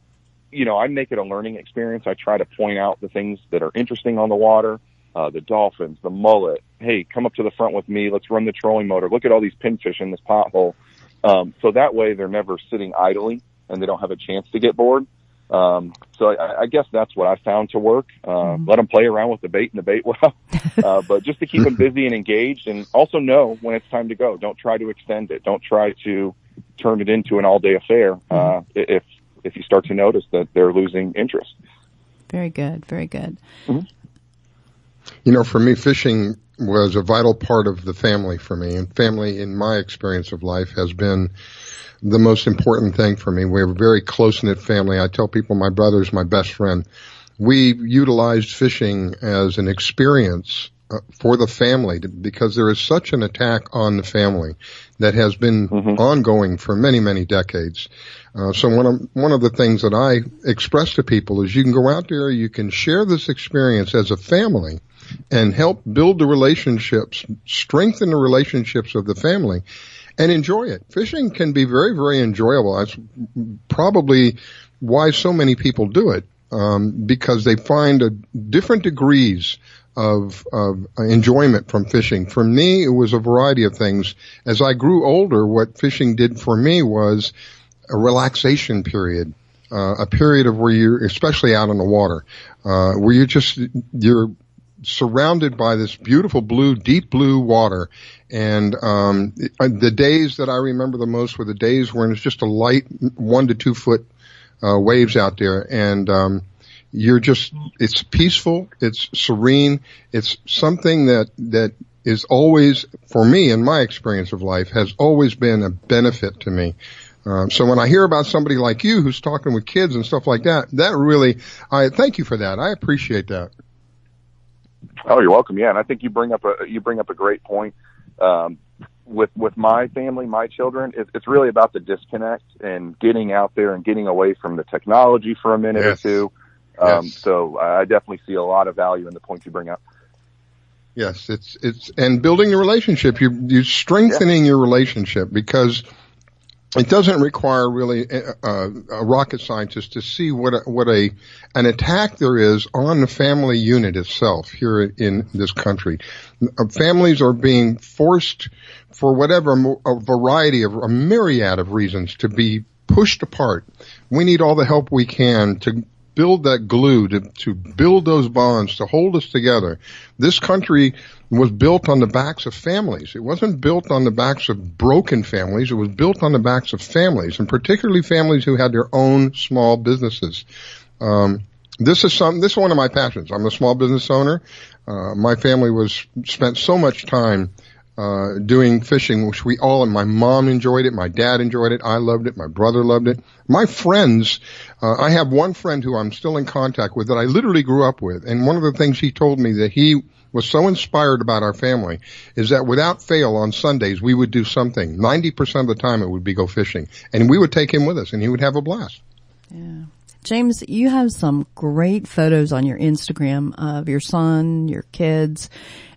S9: you know, I make it a learning experience. I try to point out the things that are interesting on the water, the dolphins, the mullet. Hey, come up to the front with me. Let's run the trolling motor. Look at all these pinfish in this pothole. So that way they're never sitting idly and they don't have a chance to get bored. So I guess that's what I found to work. Let them play around with the bait and the bait well, but just to keep them busy and engaged, and also know when it's time to go. Don't try to extend it. Don't try to turn it into an all-day affair if you start to notice that they're losing interest.
S4: Very good. Very good.
S3: Mm-hmm. You know, for me, fishing was a vital part of the family for me, and family, in my experience of life, has been the most important thing for me. We're a very close-knit family. I tell people my brother's my best friend. We utilized fishing as an experience for the family because there is such an attack on the family that has been ongoing for many, many decades. So one of the things that I express to people is you can go out there, you can share this experience as a family and help build the relationships, strengthen the relationships of the family, and enjoy it. Fishing can be very, very enjoyable. That's probably why so many people do it, because they find different degrees of enjoyment from fishing. For me, it was a variety of things. As I grew older, what fishing did for me was a relaxation period, a period of where you're, especially out on the water, where you're surrounded by this beautiful blue, deep blue water. And the days that I remember the most were the days when it's just a light 1 to 2 foot waves out there, and it's peaceful, it's serene, it's something that is always, for me, in my experience of life, has always been a benefit to me. So when I hear about somebody like you who's talking with kids and stuff like that, that really, I thank you for that. I appreciate that.
S9: Oh, you're welcome. Yeah, and I think you bring up a great point. With my family, my children, it's really about the disconnect and getting out there and getting away from the technology for a minute or two. So I definitely see a lot of value in the points you bring up.
S3: Yes, it's and building the relationship. You're strengthening your relationship, because it doesn't require really a rocket scientist to see what an attack there is on the family unit itself here in this country. Families are being forced, for whatever, a myriad of reasons, to be pushed apart. We need all the help we can to build that glue, to build those bonds, to hold us together. This country was built on the backs of families. It wasn't built on the backs of broken families. It was built on the backs of families, and particularly families who had their own small businesses. This is one of my passions. I'm a small business owner. My family spent so much time doing fishing, which my mom enjoyed it, my dad enjoyed it, I loved it, my brother loved it. My friends, I have one friend who I'm still in contact with that I literally grew up with, and one of the things he told me that he was so inspired about our family is that without fail on Sundays we would do something. 90% of the time it would be go fishing, and we would take him with us and he would have a blast.
S4: Yeah. James, you have some great photos on your Instagram of your son, your kids,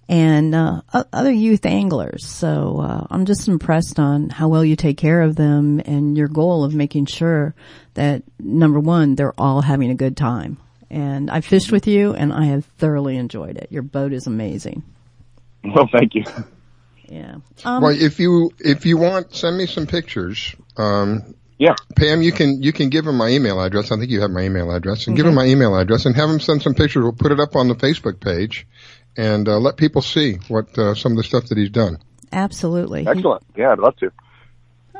S4: and other youth anglers. So I'm just impressed on how well you take care of them and your goal of making sure that, number one, they're all having a good time. And I fished with you, and I have thoroughly enjoyed it. Your boat is amazing.
S9: Well, thank you.
S4: Yeah.
S3: Well, if you want, send me some pictures.
S9: Yeah.
S3: Pam, you can give him my email address. I think you have my email address. And give him my email address and have him send some pictures. We'll put it up on the Facebook page and let people see what some of the stuff that he's done.
S4: Absolutely.
S9: Excellent. Yeah, I'd love to.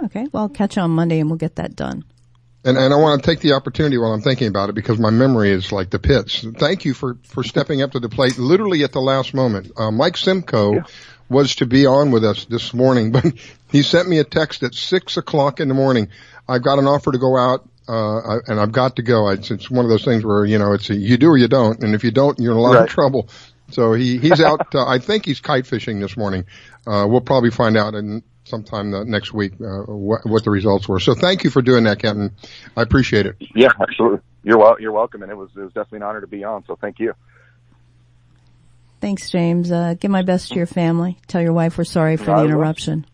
S4: Okay. Well, I'll catch you on Monday and we'll get that done.
S3: And I want to take the opportunity while I'm thinking about it, because my memory is like the pits. Thank you for stepping up to the plate literally at the last moment. Mike Simcoe was to be on with us this morning, but he sent me a text at 6 o'clock in the morning. I've got an offer to go out, and I've got to go. It's one of those things where, it's you do or you don't, and if you don't, you're in a lot of trouble. So he's out, I think he's kite fishing this morning. We'll probably find out sometime next week what the results were. So thank you for doing that, Captain. I appreciate it.
S9: Yeah, absolutely. You're welcome, and it was definitely an honor to be on. So thank you.
S4: Thanks, James. Give my best to your family. Tell your wife we're sorry for the interruption.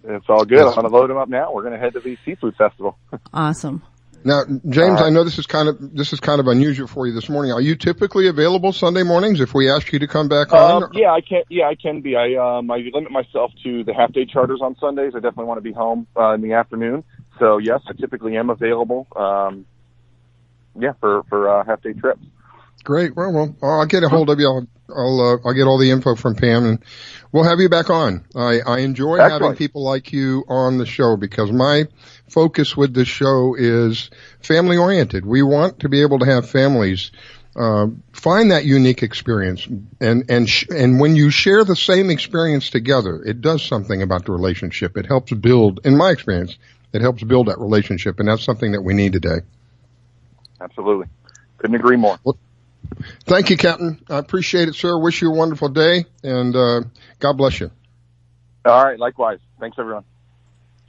S9: It's all good. I'm going to load them up now. We're going to head to the seafood festival.
S4: Awesome.
S3: Now, James, I know this is kind of unusual for you this morning. Are you typically available Sunday mornings if we ask you to come back on?
S9: Yeah, I can. Yeah, I can be. I limit myself to the half-day charters on Sundays. I definitely want to be home in the afternoon. So yes, I typically am available. for half-day trips.
S3: Great. Well, I'll get a hold of you. I'll get all the info from Pam, and we'll have you back on. I enjoy having people like you on the show because my focus with this show is family-oriented. We want to be able to have families find that unique experience, and when you share the same experience together, it does something about the relationship. It helps build, in my experience, it helps build that relationship, and that's something that we need today.
S9: Absolutely. Couldn't agree more.
S3: Well, thank you, Captain. I appreciate it, sir. Wish you a wonderful day, and God bless you.
S9: All right, likewise. Thanks, everyone.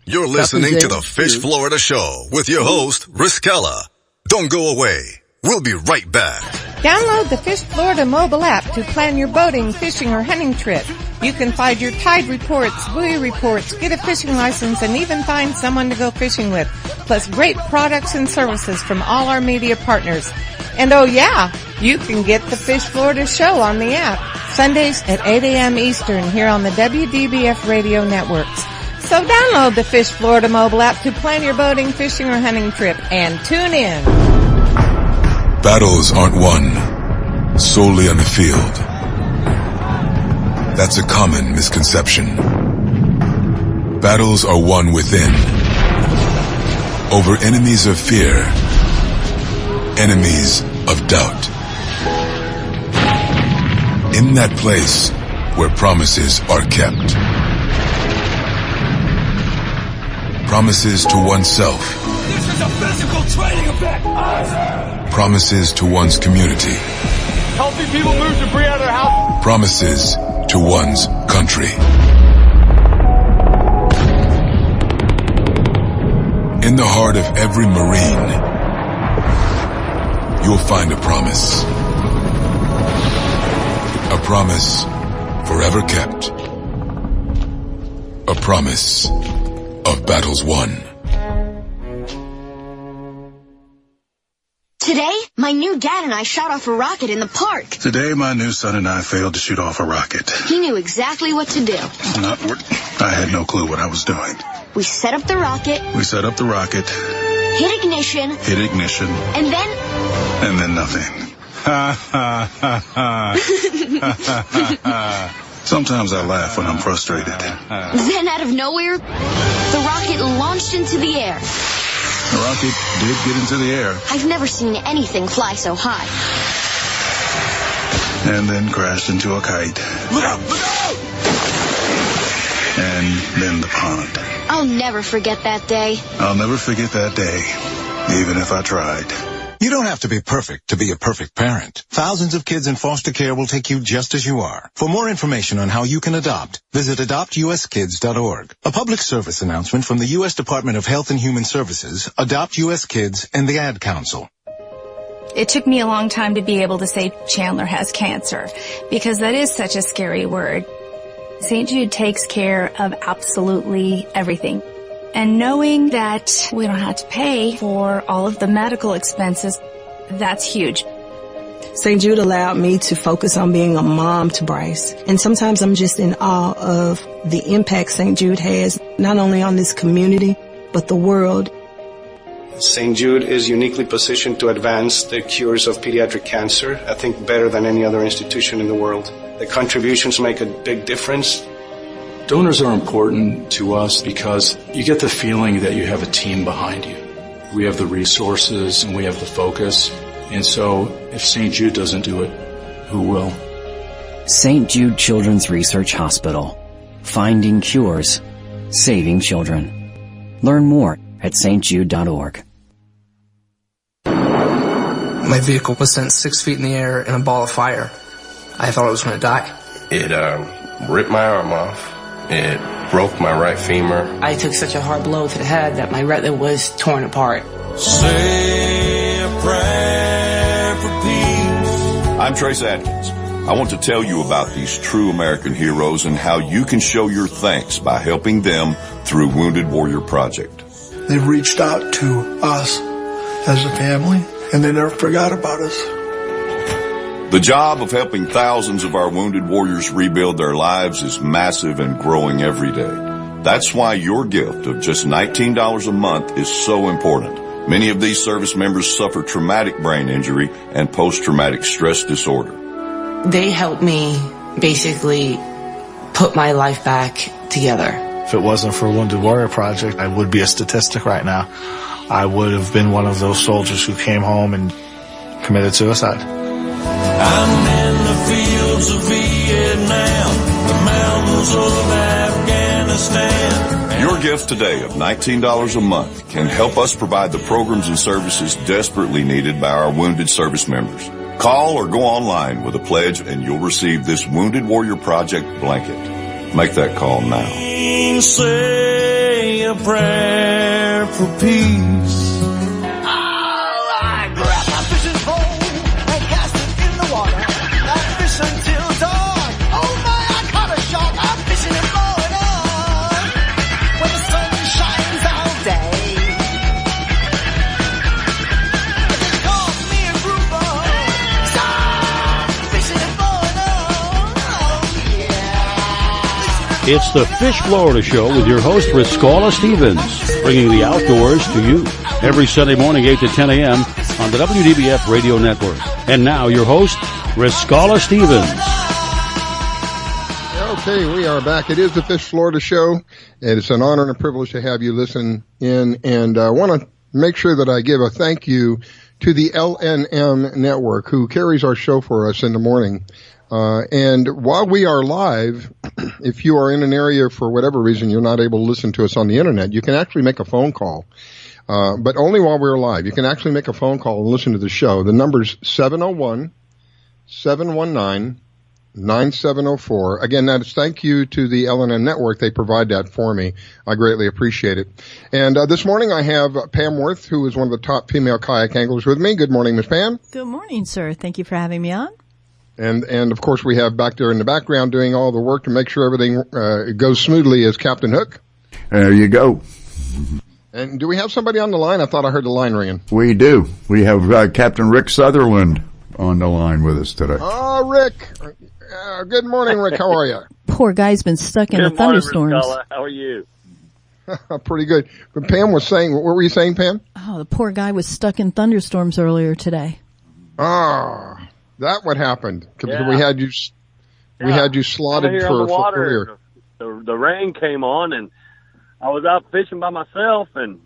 S5: You're listening to the Fish Florida Show with your host, Riskella. Don't go away. We'll be right back.
S10: Download the Fish Florida mobile app to plan your boating, fishing, or hunting trip. You can find your tide reports, buoy reports, get a fishing license, and even find someone to go fishing with. Plus great products and services from all our media partners. And oh yeah, you can get the Fish Florida Show on the app. Sundays at 8 a.m. Eastern here on the WDBF radio networks. So download the Fish Florida mobile app to plan your boating, fishing, or hunting trip and tune in.
S11: Battles aren't won solely on the field. That's a common misconception. Battles are won within. Over enemies of fear, enemies of doubt. In that place where promises are kept. Promises to oneself.
S8: This is a physical training event.
S11: Promises to one's community.
S8: Healthy people move debris out of their house.
S11: Promises to one's country. In the heart of every Marine, you'll find a promise. A promise forever kept. A promise of battles won.
S12: Today, my new dad and I shot off a rocket in the park.
S13: Today, my new son and I failed to shoot off a rocket.
S12: He knew exactly what to do.
S13: I had no clue what I was doing.
S12: We set up the rocket.
S13: Hit
S12: ignition. And then
S13: nothing. Sometimes I laugh when I'm frustrated.
S12: Then out of nowhere, the rocket launched into the air.
S13: The rocket did get into the air.
S12: I've never seen anything fly so high.
S13: And then crashed into a kite.
S8: Look out! Look out!
S13: And then the pond.
S12: I'll never forget that day.
S13: I'll never forget that day, even if I tried.
S14: You don't have to be perfect to be a perfect parent. Thousands of kids in foster care will take you just as you are. For more information on how you can adopt, visit adoptuskids.org. A public service announcement from the U.S. Department of Health and Human Services, Adopt U.S. Kids, and the Ad Council.
S15: It took me a long time to be able to say Chandler has cancer, because that is such a scary word. St. Jude takes care of absolutely everything. And knowing that we don't have to pay for all of the medical expenses, that's huge.
S17: St. Jude allowed me to focus on being a mom to Bryce. And sometimes I'm just in awe of the impact St. Jude has, not only on this community, but the world.
S18: St. Jude is uniquely positioned to advance the cures of pediatric cancer, I think better than any other institution in the world. The contributions make a big difference.
S19: Donors are important to us because you get the feeling that you have a team behind you. We have the resources and we have the focus. And so if St. Jude doesn't do it, who will?
S20: St. Jude Children's Research Hospital. Finding cures. Saving children. Learn more at stjude.org.
S21: My vehicle was sent 6 feet in the air in a ball of fire. I thought I was going to die.
S22: It ripped my arm off. It broke my right femur.
S23: I took such a hard blow to the head that my retina was torn apart.
S8: Say a prayer for peace.
S24: I'm Trace Adkins. I want to tell you about these true American heroes and how you can show your thanks by helping them through Wounded Warrior Project.
S25: They've reached out to us as a family, and they never forgot about us.
S24: The job of helping thousands of our wounded warriors rebuild their lives is massive and growing every day. That's why your gift of just $19 a month is so important. Many of these service members suffer traumatic brain injury and post-traumatic stress disorder.
S23: They helped me basically put my life back together.
S1: If it wasn't for Wounded Warrior Project, I would be a statistic right now. I would have been one of those soldiers who came home and committed suicide.
S8: I'm in the fields of Vietnam, the mountains of Afghanistan.
S24: Your gift today of $19 a month can help us provide the programs and services desperately needed by our wounded service members. Call or go online with a pledge and you'll receive this Wounded Warrior Project blanket. Make that call now.
S8: Say a prayer for peace. I grab my fishing pole and cast it in the water. I fish until dawn. Oh my, I caught a shark. I'm fishing and blowing on when the sun shines all day. It calls me a grouper. Stop fishing and blowing on. Oh yeah.
S2: It's the Fish Florida Show with your host, Riscala Stevens, bringing the outdoors to you every Sunday morning, 8 to 10 a.m. on the WDBF Radio Network. And now, your host, Riscala Stevens.
S3: Okay, we are back. It is the Fish Florida Show, and it's an honor and a privilege to have you listen in. And I want to make sure that I give a thank you to the LNM Network, who carries our show for us in the morning. And while we are live, if you are in an area for whatever reason you're not able to listen to us on the internet, you can actually make a phone call. But only while we're live. You can actually make a phone call and listen to the show. The number's 701-719-9704. Again, that is thank you to the LNM Network. They provide that for me. I greatly appreciate it. And this morning I have Pam Worth, who is one of the top female kayak anglers with me. Good morning, Miss Pam.
S4: Good morning, sir. Thank you for having me on.
S3: And of course we have back there in the background doing all the work to make sure everything goes smoothly is Captain Hook.
S6: There you go.
S3: And do we have somebody on the line? I thought I heard the line ringing.
S6: We do. We have Captain Rick Sutherland on the line with us today.
S3: Oh, Rick. Good morning, Rick. How are you?
S4: Poor guy's been stuck in the thunderstorms.
S7: Riscala. How are you?
S3: Pretty good. But Pam was saying, what were you saying, Pam?
S4: Oh, the poor guy was stuck in thunderstorms earlier today.
S3: Ah, that what happened.
S7: Yeah.
S3: We had you slotted
S7: here
S3: for
S7: on the water.
S3: career.
S7: The rain came on, and I was out fishing by myself, and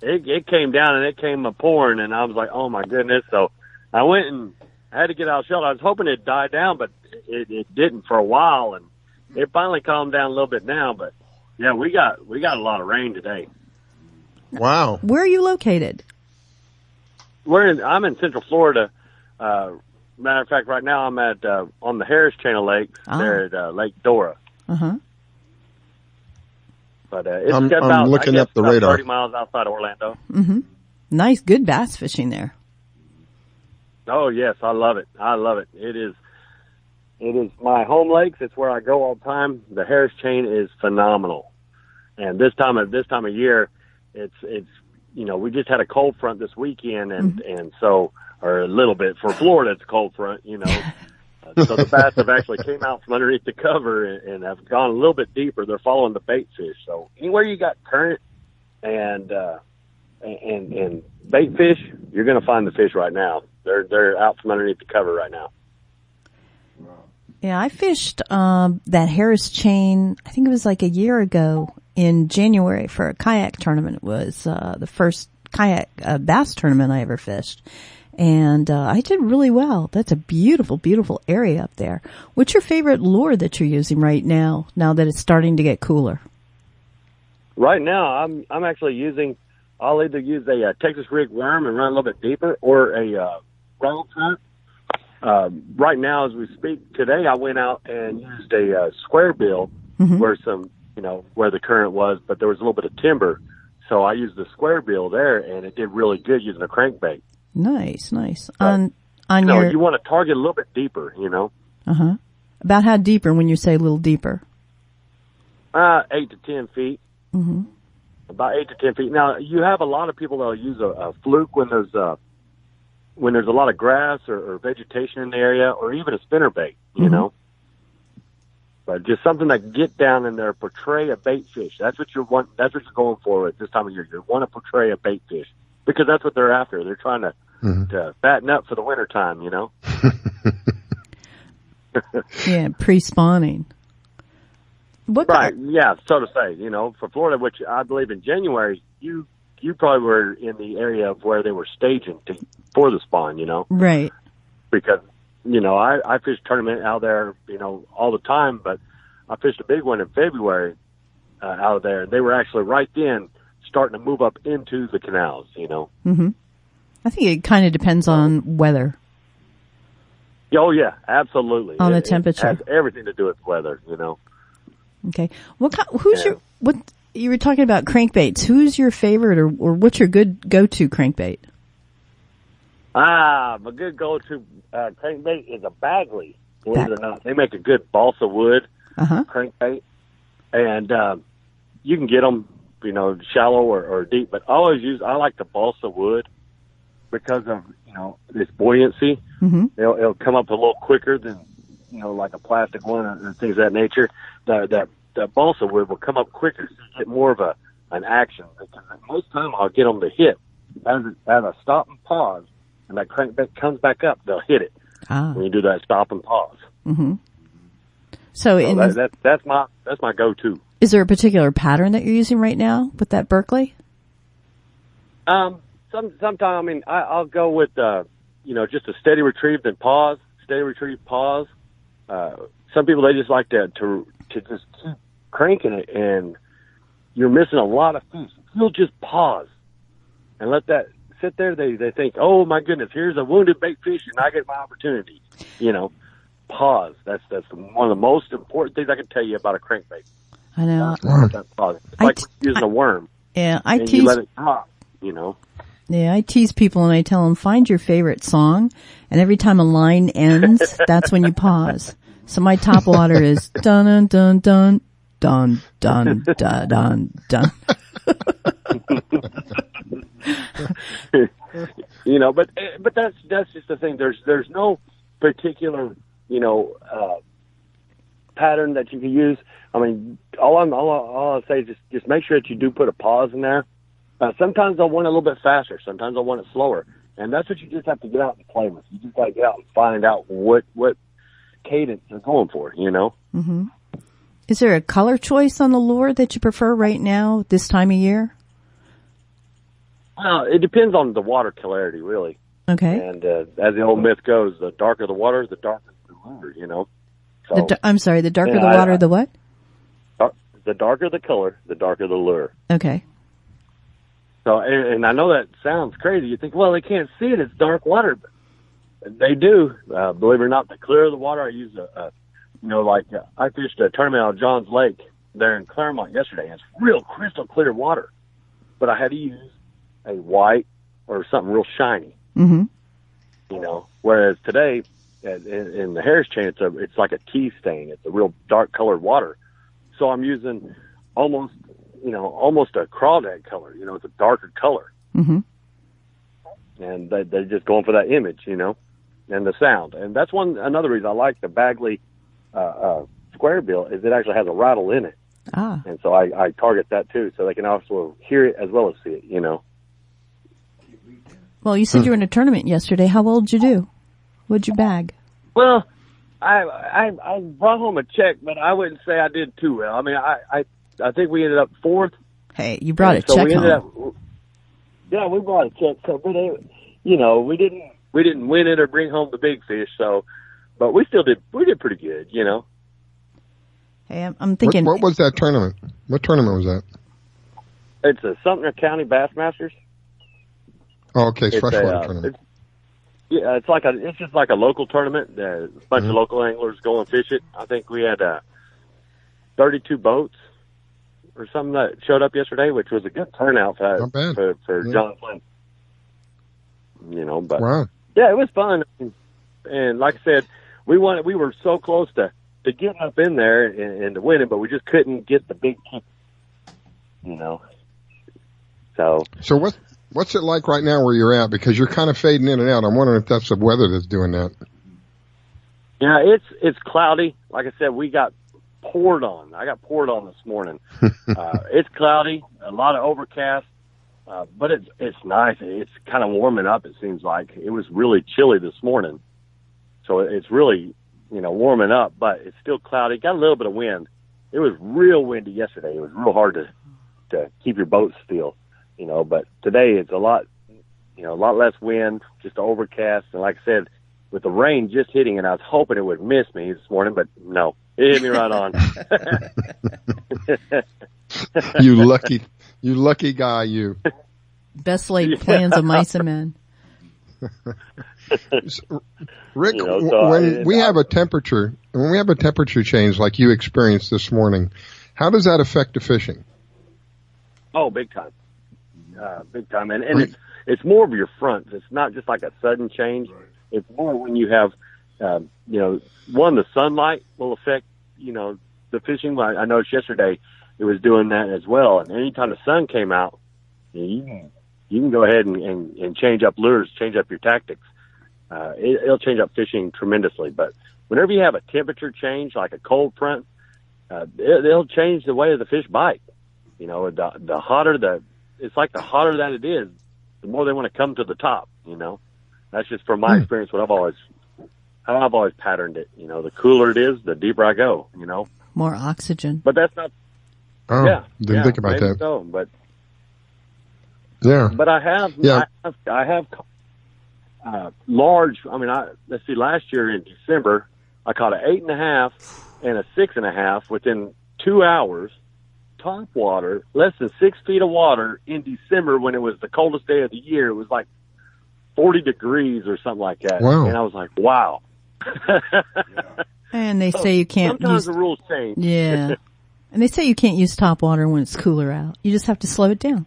S7: it came down and it came pouring, and I was like, oh my goodness. So I went and I had to get out of shelter. I was hoping it'd die down, but it didn't for a while, and it finally calmed down a little bit now. But yeah, we got a lot of rain today.
S3: Wow.
S4: Where are you located?
S7: I'm in Central Florida. Matter of fact, right now I'm at on the Harris Chain of Lakes there at Lake Dora.
S4: Uh-huh.
S7: But it's
S3: I'm
S7: about,
S3: looking up the radar.
S7: 30 miles outside Orlando.
S4: Mm-hmm. Nice, good bass fishing there.
S7: Oh yes, I love it. I love it. It is my home lakes. It's where I go all the time. The Harris Chain is phenomenal, and this time of year, it's we just had a cold front this weekend, and so, or a little bit for Florida, it's a cold front, So the bass have actually came out from underneath the cover and have gone a little bit deeper. They're following the bait fish. So anywhere you got current and bait fish, you're going to find the fish right now. They're out from underneath the cover right now.
S4: Yeah, I fished that Harris Chain, I think it was like a year ago in January for a kayak tournament. It was the first kayak bass tournament I ever fished. And I did really well. That's a beautiful, beautiful area up there. What's your favorite lure that you're using right now that it's starting to get cooler?
S7: Right now, I'm actually I'll either use a Texas rig worm and run a little bit deeper, or a rattle trap. Right now, as we speak today, I went out and used a square bill where where the current was, but there was a little bit of timber. So I used the square bill there, and it did really good using a crankbait.
S4: Nice.
S7: You want to target a little bit deeper,
S4: Uh-huh. About how deeper when you say a little deeper?
S7: 8 to 10 feet.
S4: Mm-hmm.
S7: About 8 to 10 feet. Now, you have a lot of people that will use a fluke when there's a lot of grass or vegetation in the area, or even a spinnerbait, you know. But just something that can get down in there, portray a bait fish. That's what you want. That's what you're going for at this time of year. You want to portray a bait fish. because that's what they're after. They're trying to fatten up for the winter time, you know.
S4: Yeah, pre-spawning.
S7: Right, yeah, so to say, you know, for Florida, which I believe in January, you probably were in the area of where they were staging for the spawn, you know.
S4: Right.
S7: Because, you know, I fish tournament out there, you know, all the time, but I fished a big one in February out there. They were actually right then starting to move up into the canals, you know.
S4: Mm-hmm. I think it kind of depends on weather.
S7: Oh, yeah, absolutely.
S4: On the temperature.
S7: It has everything to do with weather, you know.
S4: Okay. What you were talking about crankbaits. Who's your favorite or what's your good go-to crankbait?
S7: My good go-to crankbait is a Bagley, believe it or not. They make a good balsa wood crankbait. And you can get them, you know, shallow or deep, but I like the balsa wood because of, you know, this buoyancy.
S4: Mm-hmm.
S7: It'll come up a little quicker than, you know, like a plastic one and things of that nature. That balsa wood will come up quicker, so you get more of an action. Because most time I'll get them to hit as a stop and pause, and that crankbait comes back up, they'll hit it when you do that stop and pause.
S4: Mm-hmm. So
S7: that's my go-to.
S4: Is there a particular pattern that you're using right now with that Berkeley?
S7: Sometimes, I mean, I'll go with, you know, just a steady retrieve, then pause, steady retrieve, pause. Some people, they just like to just keep cranking it, and you're missing a lot of fish. You'll just pause and let that sit there. They think, oh my goodness, here's a wounded bait fish, and I get my opportunity. You know, pause. That's one of the most important things I can tell you about a crankbait.
S4: I know.
S7: Pause. It's like using a worm.
S4: Yeah,
S7: and you let it drop. You know.
S4: Yeah, I tease people and I tell them, find your favorite song, and every time a line ends, that's when you pause. So my top water is dun dun dun dun dun dun dun dun.
S7: You know, but that's just the thing. There's no particular, you know, pattern that you can use. I mean, all I'll say is just make sure that you do put a pause in there. Sometimes I'll want it a little bit faster. Sometimes I'll want it slower. And that's what you just have to get out and play with. You just got to get out and find out what cadence they're going for, you know?
S4: Mm-hmm. Is there a color choice on the lure that you prefer right now, this time of year?
S7: It depends on the water clarity, really.
S4: Okay.
S7: And as the old myth goes, the darker the water, the darker the lure, you know? So,
S4: I'm sorry, the darker the water, the what?
S7: The darker the color, the darker the lure.
S4: Okay.
S7: So, and I know that sounds crazy. You think, well, they can't see it. It's dark water. But they do. Believe it or not, the clearer the water, I use I fished a tournament on Johns Lake there in Claremont yesterday. And it's real crystal clear water. But I had to use a white or something real shiny.
S4: Mm-hmm.
S7: You know, whereas today in the Harris chain, it's like a tea stain. It's a real dark colored water. So I'm using almost a crawdad color. You know, it's a darker color.
S4: Mm-hmm.
S7: And they're just going for that image, you know, and the sound. And that's another reason I like the Bagley square bill is it actually has a rattle in it.
S4: Ah.
S7: And so I target that too, so they can also hear it as well as see it, you know.
S4: Well, you said you were in a tournament yesterday. How well did you do? What'd you bag?
S7: Well, I brought home a check, but I wouldn't say I did too well. I mean, I think we ended up fourth.
S4: Hey, you brought a check home.
S7: Yeah, we brought a check. So, you know, we didn't win it or bring home the big fish. So, but we did pretty good, you know.
S4: Hey, I'm thinking.
S3: What was that tournament? What tournament was that?
S7: It's a Sumter County Bassmasters.
S3: Oh, okay, it's freshwater tournament.
S7: It's just like a local tournament. A bunch of local anglers go and fish it. I think we had 32 boats or something that showed up yesterday, which was a good turnout for John Flynn. You know, but yeah, it was fun. And like I said, we were so close to getting up in there and to winning, but we just couldn't get the big kick. You know, so what's it like right now where you're at? Because you're kind of fading in and out. I'm wondering if that's the weather that's doing that. Yeah, it's cloudy. Like I said, we got poured on. I got poured on this morning. It's cloudy, a lot of overcast, But it's nice. It's kind of warming up. It seems like it was really chilly this morning, so it's really warming up. But it's still cloudy. Got a little bit of wind. It was real windy yesterday. It was real hard to keep your boat still, But today it's a lot less wind, just overcast. And like I said, with the rain just hitting, and I was hoping it would miss me this morning, but no, it hit me right on.
S3: You lucky guy, you.
S4: Best laid plans of mice and men.
S3: Rick, when we have a temperature change like you experienced this morning, how does that affect the fishing?
S7: Oh, big time. Big time. And it's more of your fronts. It's not just like a sudden change. It's more when you have, the sunlight will affect, the fishing. I noticed yesterday it was doing that as well. And anytime the sun came out, you can go ahead and change up lures, change up your tactics. It'll change up fishing tremendously. But whenever you have a temperature change, like a cold front, it'll change the way the fish bite. The hotter it's like the hotter that it is, the more they want to come to the top. That's just from my experience. How I've always patterned it. The cooler it is, the deeper I go.
S4: More oxygen.
S7: But that's not.
S3: Oh, didn't think about that.
S7: So, but
S3: yeah.
S7: But I have. Yeah. I have large. Let's see. Last year in December, I caught an 8.5 and a 6.5 within 2 hours. Top water, less than 6 feet of water in December when it was the coldest day of the year. It was like 40 degrees or something like that.
S3: Wow.
S7: And I was like, wow.
S4: And they say you can't
S7: sometimes the rules change.
S4: Yeah. And they say you can't use top water when it's cooler out. You just have to slow it down.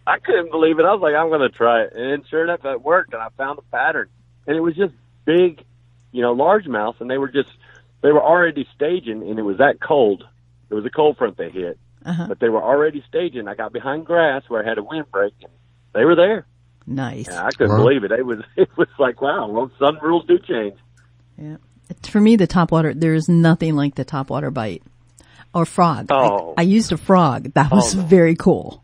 S7: I couldn't believe it. I was like, I'm going to try it. And sure enough, it worked, and I found a pattern. And it was just big, largemouth, and they were already staging, and it was that cold. It was a cold front they hit. But they were already staging. I got behind grass where I had a windbreak, and they were there.
S4: Nice.
S7: And I couldn't believe it. It was like, wow, well, some rules do change.
S4: Yeah. For me, the topwater, there's nothing like the topwater bite. Or frog.
S7: Oh.
S4: I used a frog. That was very cool.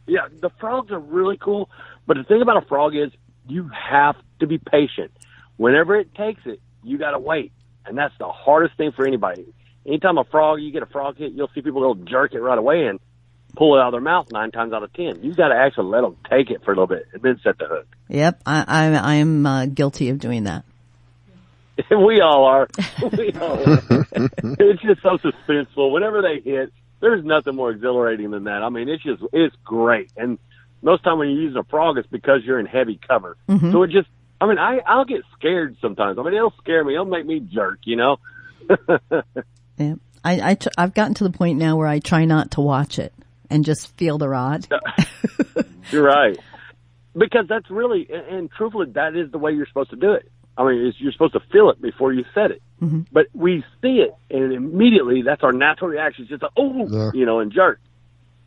S7: Yeah, the frogs are really cool. But the thing about a frog is you have to be patient. Whenever it takes it, you got to wait. And that's the hardest thing for anybody. Anytime you get a frog hit, you'll see people, they'll jerk it right away and pull it out of their mouth 9 times out of 10. You got to actually let them take it for a little bit and then set the hook.
S4: Yep, I am guilty of doing that.
S7: We all are. It's just so suspenseful. Whenever they hit, there's nothing more exhilarating than that. It's great. And most time when you're using a frog, it's because you're in heavy cover.
S4: Mm-hmm.
S7: So I'll get scared sometimes. It'll scare me. It'll make me jerk, Yeah.
S4: I've gotten to the point now where I try not to watch it and just feel the rod.
S7: You're right. Because that's really, and truthfully, that is the way you're supposed to do it. You're supposed to feel it before you set it.
S4: Mm-hmm.
S7: But we see it, and immediately that's our natural reaction. It's just and jerk.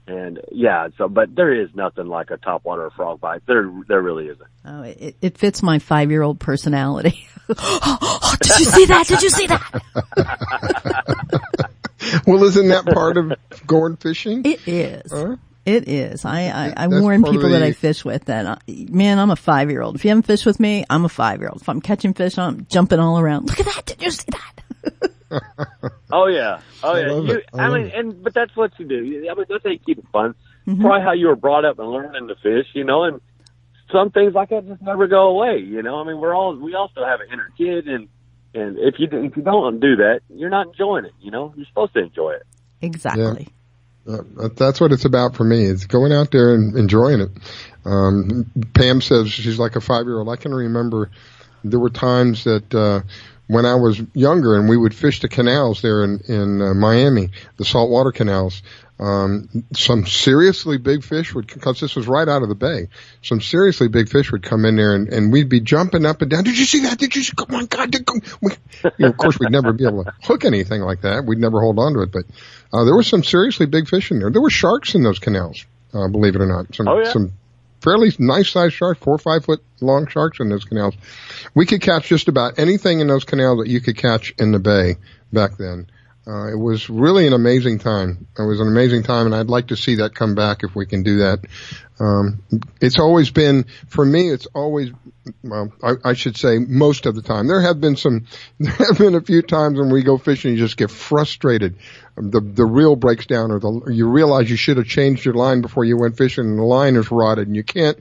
S7: And but there is nothing like a topwater or frog bite. There really isn't.
S4: Oh, it fits my 5-year-old personality. Did you see that? Did you see that?
S3: Well, isn't that part of going fishing?
S4: It is. It is. I warn people that I fish with that, I'm a 5-year-old. If you haven't fished with me, I'm a 5-year-old. If I'm catching fish, I'm jumping all around. Look at that. Did you see that?
S7: Oh yeah. But that's what you do. That's how you keep it fun.
S4: Mm-hmm.
S7: Probably how you were brought up and learning to fish, and some things like that just never go away, we all still have an inner kid, and if you don't do that, you're not enjoying it, You're supposed to enjoy it.
S4: Exactly.
S3: Yeah. That's what it's about for me. It's going out there and enjoying it. Pam says she's like a 5-year-old. I can remember there were times that when I was younger and we would fish the canals there in Miami, the saltwater canals. Some seriously big fish because this was right out of the bay. Some seriously big fish would come in there and we'd be jumping up and down. Did you see that? Did you see? Oh my God! Of course, we'd never be able to hook anything like that. We'd never hold on to it. But there were some seriously big fish in there. There were sharks in those canals. Believe it or not, some fairly nice sized sharks, 4 or 5 foot long sharks in those canals. We could catch just about anything in those canals that you could catch in the bay back then. It was really an amazing time. It was an amazing time, and I'd like to see that come back if we can do that. It's always been, for me, it's always, well, I should say most of the time. There have been a few times when we go fishing, you just get frustrated. The reel breaks down, or you realize you should have changed your line before you went fishing, and the line is rotted, and you can't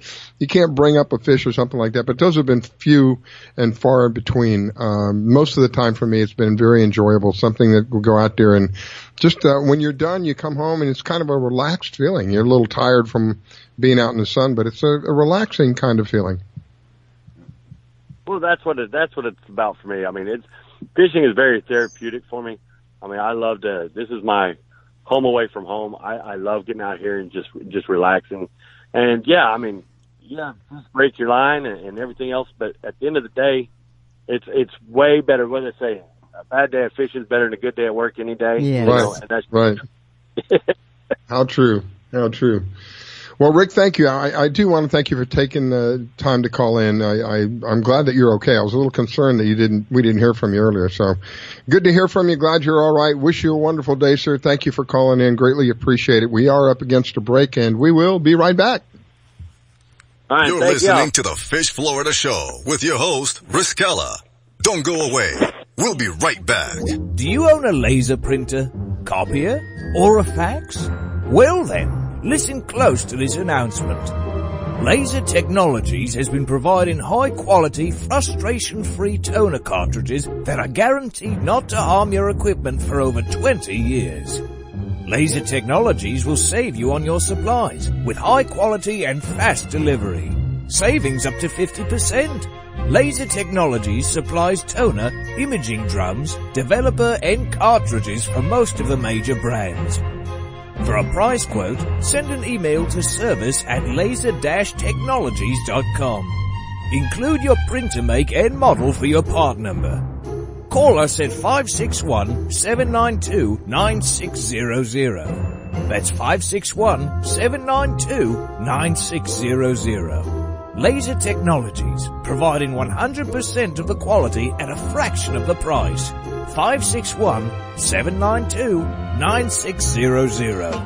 S3: bring up a fish or something like that. But those have been few and far in between. Most of the time for me, it's been very enjoyable, something that will go out there and just, when you're done, you come home and it's kind of a relaxed feeling. You're a little tired from being out in the sun, but it's a relaxing kind of feeling.
S7: Well, that's what it's about for me. I mean, fishing is very therapeutic for me. I mean, I love this is my home away from home. I love getting out here and just relaxing. And yeah, I mean, yeah, just break your line and everything else. But at the end of the day, it's way better. What do they say? A bad day of fishing is better than a good day at work any day.
S4: Yeah.
S3: Right.
S7: And that's
S3: right. How true. How true. Well, Rick, thank you. I do want to thank you for taking the time to call in. I'm glad that you're okay. I was a little concerned that we didn't hear from you earlier. So good to hear from you. Glad you're all right. Wish you a wonderful day, sir. Thank you for calling in. Greatly appreciate it. We are up against a break, and we will be right back.
S7: All right,
S5: you're listening to the Fish Florida Show with your host, Riskella. Don't go away. We'll be right back.
S9: Do you own a laser printer, copier, or a fax? Well then, listen close to this announcement. Laser Technologies has been providing high-quality, frustration-free toner cartridges that are guaranteed not to harm your equipment for over 20 years. Laser Technologies will save you on your supplies with high-quality and fast delivery. Savings up to 50%. Laser Technologies supplies toner, imaging drums, developer and cartridges for most of the major brands. For a price quote, send an email to service@laser-technologies.com. Include your printer make and model for your part number. Call us at 561-792-9600. That's 561-792-9600. Laser Technologies, providing 100% of the quality at a fraction of the price. 561-792-9600.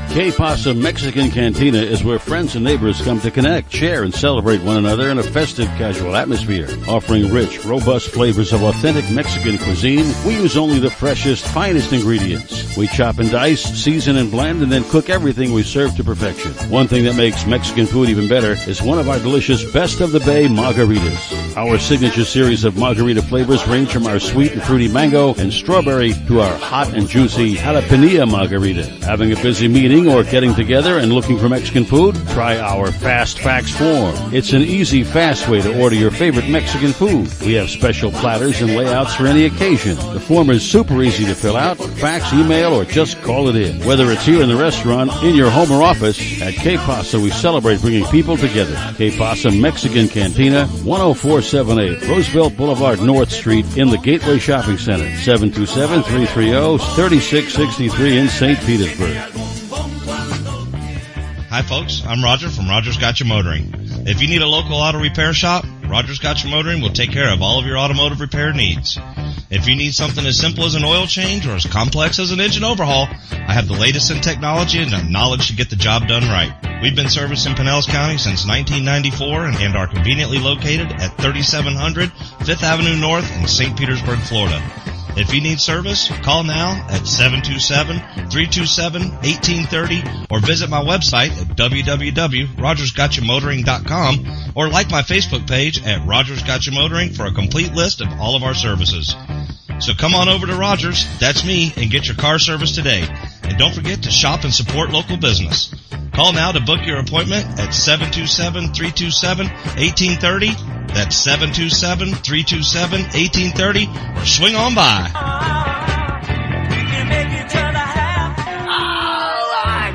S2: Que Pasa Mexican Cantina is where friends and neighbors come to connect, share, and celebrate one another in a festive, casual atmosphere. Offering rich, robust flavors of authentic Mexican cuisine, we use only the freshest, finest ingredients. We chop and dice, season and blend, and then cook everything we serve to perfection. One thing that makes Mexican food even better is one of our delicious Best of the Bay margaritas. Our signature series of margarita flavors range from our sweet and fruity mango and strawberry to our hot and juicy jalapeno margarita. Having a busy meeting or getting together and looking for Mexican food? Try our Fast Fax form. It's an easy, fast way to order your favorite Mexican food. We have special platters and layouts for any occasion. The form is super easy to fill out, fax, email, or just call it in. Whether it's here in the restaurant, in your home or office, at Que Pasa we celebrate bringing people together. Que Pasa Mexican Cantina, 10478 Roosevelt Boulevard North Street in the Gateway Shopping Center, 727-330-3663 in St. Petersburg.
S10: Hi folks, I'm Roger from Rogers Gotcha Motoring. If you need a local auto repair shop, Rogers Gotcha Motoring will take care of all of your automotive repair needs. If you need something as simple as an oil change or as complex as an engine overhaul, I have the latest in technology and the knowledge to get the job done right. We've been servicing Pinellas County since 1994 and are conveniently located at 3700 5th Avenue North in St. Petersburg, Florida. If you need service, call now at 727-327-1830 or visit my website at www.rogersgotchamotoring.com or like my Facebook page at Rogers Gotcha Motoring for a complete list of all of our services. So come on over to Rogers, that's me, and get your car service today. And don't forget to shop and support local business. Call now to book your appointment at 727-327-1830. That's 727-327-1830, or swing on by.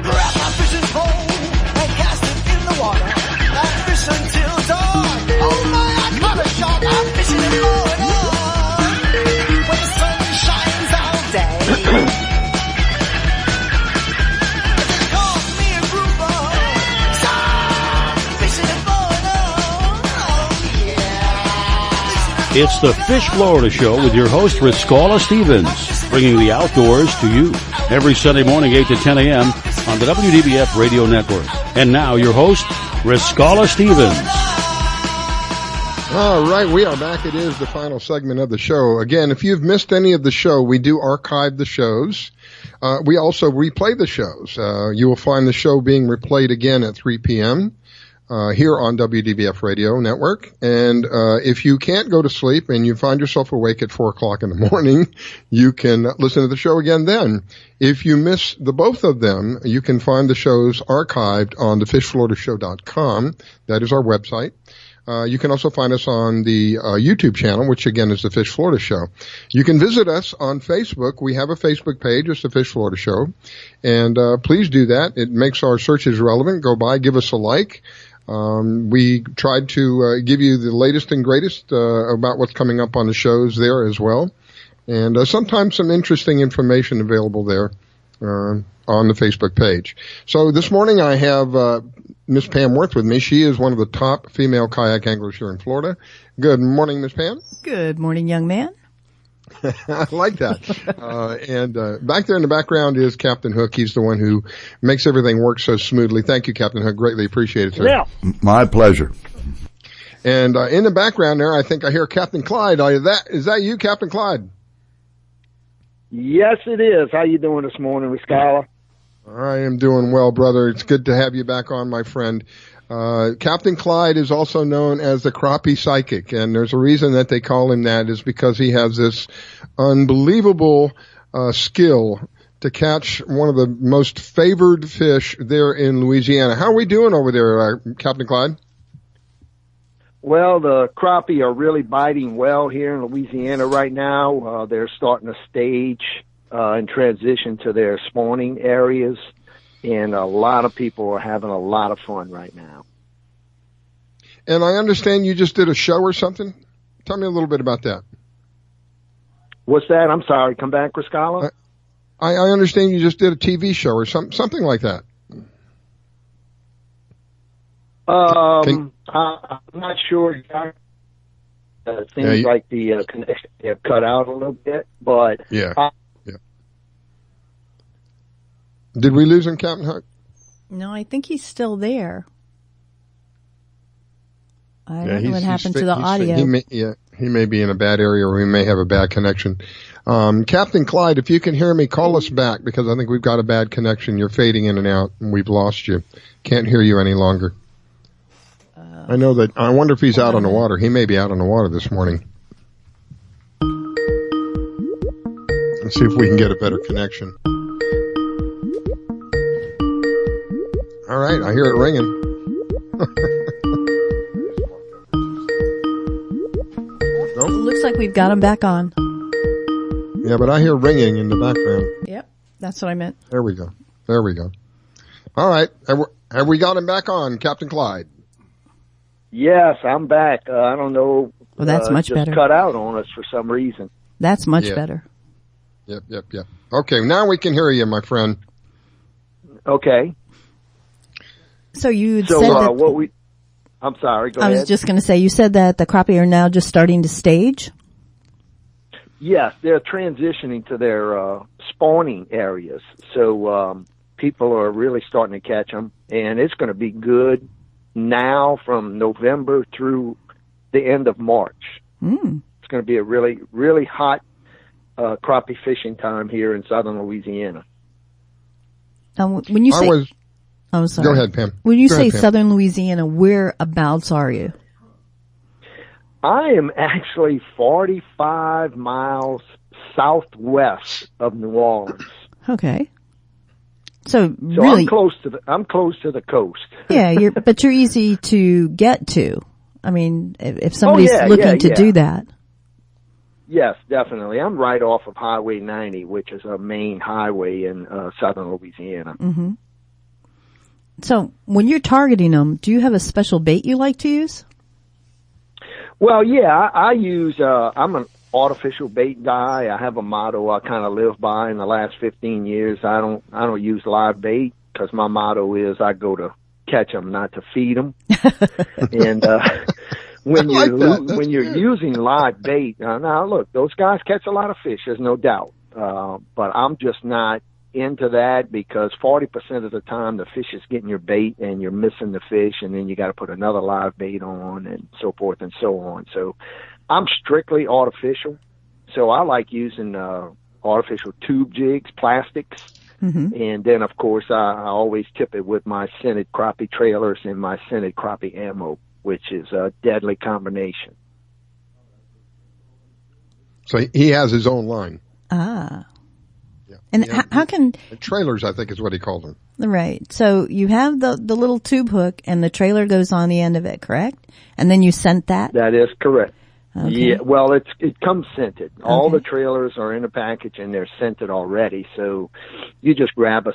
S8: Grab my fishing pole and cast it in the water. I fish until dawn. Oh my, I caught a shark. I'm fishing and blowing on. When the sun shines all day. They call me a grouper. So I'm fishing and blowing on. Oh yeah. Fishing and
S2: It's the Fish Florida Show with your host, Riscala Stevens, bringing the outdoors to you every Sunday morning, 8 to 10 a.m. on the WDBF Radio Network. And now your host, Riscala Stevens.
S3: All right, we are back. It is the final segment of the show. Again, if you've missed any of the show, we do archive the shows. We also replay the shows. You will find the show being replayed again at 3 p.m. Here on WDBF Radio Network. And if you can't go to sleep and you find yourself awake at 4 o'clock in the morning, you can listen to the show again then. If you miss the both of them, you can find the shows archived on thefishfloridashow.com. That is our website. You can also find us on the YouTube channel, which again is the Fish Florida Show. You can visit us on Facebook. We have a Facebook page. It's the Fish Florida Show. And please do that. It makes our searches relevant. Go by, give us a like. We tried to give you the latest and greatest about what's coming up on the shows there as well. And sometimes some interesting information available there on the Facebook page. So this morning I have Miss Pam Worth with me. She is one of the top female kayak anglers here in Florida. Good morning, Miss Pam.
S4: Good morning, young man.
S3: I like that. And back there in the background is Captain Hook. He's the one who makes everything work so smoothly. Thank you, Captain Hook. Greatly appreciate it, sir.
S6: Yeah. My pleasure.
S3: And in the background there, I think I hear Captain Clyde. Is that you, Captain Clyde?
S11: Yes, it is. How you doing this morning, Riscala?
S3: I am doing well, brother. It's good to have you back on, my friend. Captain Clyde is also known as the crappie psychic, and there's a reason that they call him that is because he has this unbelievable skill to catch one of the most favored fish there in Louisiana. How are we doing over there, Captain Clyde?
S11: Well, the crappie are really biting well here in Louisiana right now. They're starting to stage and transition to their spawning areas, and a lot of people are having a lot of fun right now.
S3: And I understand you just did a show or something? Tell me a little bit about that.
S11: What's that? I'm sorry. Come back, Riscala?
S3: I understand you just did a TV show or something like that.
S11: I'm not sure. It seems like the connection have cut out a little bit, but
S3: yeah. Did we lose him, Captain Hook?
S4: No, I think he's still there. I don't know what happened to the audio.
S3: He may be in a bad area, or we may have a bad connection. Captain Clyde, if you can hear me, call us back, because I think we've got a bad connection. You're fading in and out, and we've lost you. Can't hear you any longer. I know that. I wonder if he's out on the water. He may be out on the water this morning. Let's see if we can get a better connection. All right, I hear it ringing.
S4: Nope. Looks like we've got him back on.
S3: Yeah, but I hear ringing in the background.
S4: Yep, that's what I meant.
S3: There we go. All right, have we got him back on, Captain Clyde?
S11: Yes, I'm back. I don't know.
S4: Well, that's much
S11: just
S4: better.
S11: Cut out on us for some reason.
S4: That's much better.
S3: Yep. Okay, now we can hear you, my friend.
S11: Okay.
S4: So you said that.
S11: I'm sorry. Go ahead.
S4: I was just going to say, you said that the crappie are now just starting to stage.
S11: Yes, they're transitioning to their spawning areas. So people are really starting to catch them, and it's going to be good now from November through the end of March. It's going to be a really, really hot crappie fishing time here in southern Louisiana.
S4: Now, when you say, I'm sorry.
S3: Go ahead, Pam.
S4: When you say southern Louisiana, whereabouts are you?
S11: I am actually 45 miles southwest of New Orleans.
S4: Okay. So really,
S11: I'm close to the coast.
S4: Yeah, but you're easy to get to. I mean, if somebody's looking to do that.
S11: Yes, definitely. I'm right off of Highway 90, which is a main highway in southern Louisiana.
S4: Mm-hmm. So when you're targeting them, do you have a special bait you like to use?
S11: Well, yeah, I use, I'm an artificial bait guy. I have a motto I kind of live by in the last 15 years. I don't use live bait because my motto is I go to catch them, not to feed them. And when
S3: I like
S11: you're
S3: that. That's
S11: when you're
S3: good.
S11: using live bait, now look, those guys catch a lot of fish. There's no doubt. But I'm just not into that because 40% of the time the fish is getting your bait and you're missing the fish, and then you got to put another live bait on and so forth and so on. So I'm strictly artificial. So I like using artificial tube jigs, plastics.
S4: Mm-hmm.
S11: And then, of course, I always tip it with my scented crappie trailers and my scented crappie ammo, which is a deadly combination.
S3: So he has his own line.
S4: Ah. And how can...
S3: Trailers, I think, is what he called them.
S4: Right. So you have the little tube hook and the trailer goes on the end of it, correct? And then you scent that?
S11: That is correct.
S4: Okay.
S11: Yeah, well, it comes scented. All
S4: Okay.
S11: the trailers are in a package and they're scented already. So you just grab a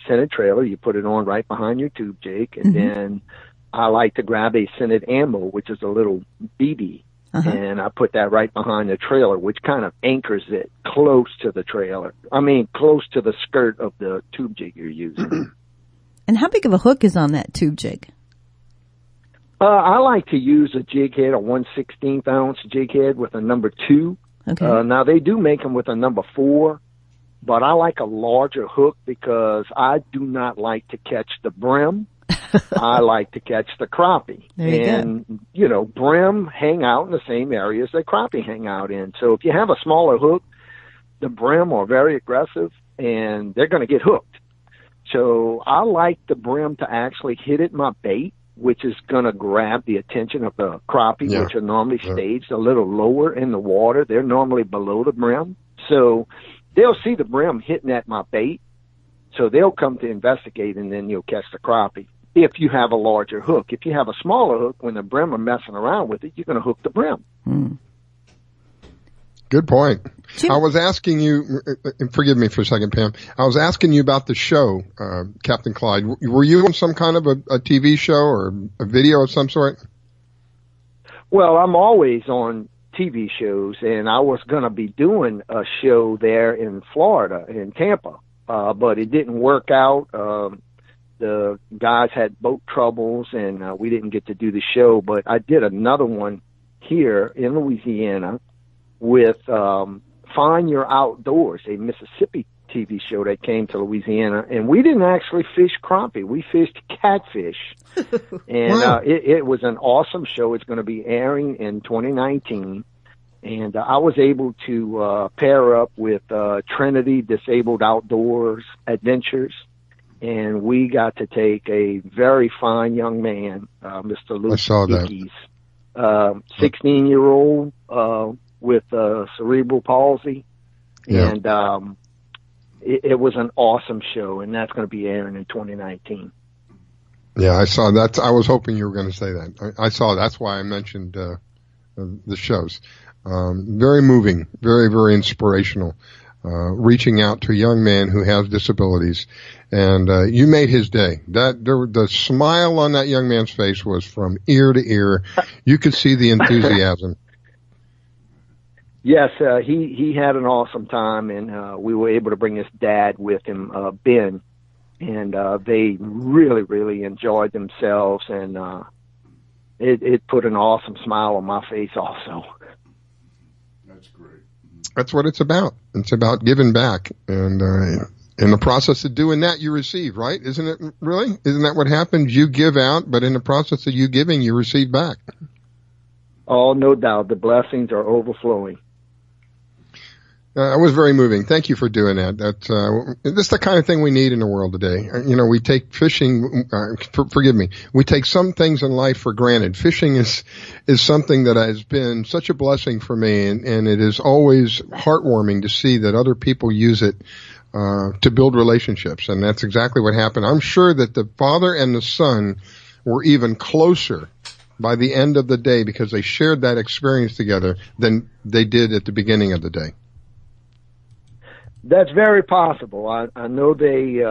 S11: scented trailer, you put it on right behind your tube jig, and then I like to grab a scented ammo, which is a little BB, and I put that right behind the trailer, which kind of anchors it close to the trailer. I mean, close to the skirt of the tube jig you're using.
S4: And how big of a hook is on that tube jig?
S11: I like to use a jig head, a 1/16 ounce jig head with a number 2.
S4: Okay.
S11: Now they do make them with a number 4, but I like a larger hook because I do not like to catch the brim. I like to catch the crappie.
S4: There you go.
S11: And, you know, brim hang out in the same areas that crappie hang out in. So if you have a smaller hook, the brim are very aggressive and they're going to get hooked. So I like the brim to actually hit at my bait, which is going to grab the attention of the crappie, which are normally staged a little lower in the water. They're normally below the brim. So they'll see the brim hitting at my bait. So they'll come to investigate, and then you'll catch the crappie. If you have a larger hook. If you have a smaller hook, when the brim are messing around with it, you're going to hook the brim.
S3: Good point. I was asking you, and forgive me for a second, Pam. I was asking you about the show, Captain Clyde. Were you on some kind of a TV show or a video of some sort?
S11: Well, I'm always on TV shows, and I was going to be doing a show there in Florida, in Tampa, but it didn't work out. The guys had boat troubles, and we didn't get to do the show, but I did another one here in Louisiana with Find Your Outdoors, a Mississippi TV show that came to Louisiana, and we didn't actually fish crappie. We fished catfish, and it was an awesome show. It's going to be airing in 2019, and I was able to pair up with Trinity Disabled Outdoors Adventures, and we got to take a very fine young man, Mr. Luke Dickey's, 16-year-old with cerebral palsy, and it was an awesome show, and that's going to be airing in 2019.
S3: Yeah, I saw that. I was hoping you were going to say that. I saw that's why I mentioned the shows. Very moving, very, very inspirational. Reaching out to a young man who has disabilities, and you made his day. The smile on that young man's face was from ear to ear. You could see the enthusiasm.
S11: Yes, he had an awesome time, and we were able to bring his dad with him, Ben, and they really, really enjoyed themselves, and it put an awesome smile on my face also.
S3: That's what it's about. It's about giving back, and in the process of doing that, you receive, right? Isn't it really? Isn't that what happens? You give out, but in the process of you giving, you receive back.
S11: Oh, no doubt. The blessings are overflowing.
S3: It was very moving. Thank you for doing that. That's the kind of thing we need in the world today. You know, we take fishing, forgive me, we take some things in life for granted. Fishing is something that has been such a blessing for me, and it is always heartwarming to see that other people use it to build relationships, and that's exactly what happened. I'm sure that the father and the son were even closer by the end of the day because they shared that experience together than they did at the beginning of the day.
S11: That's very possible. I know they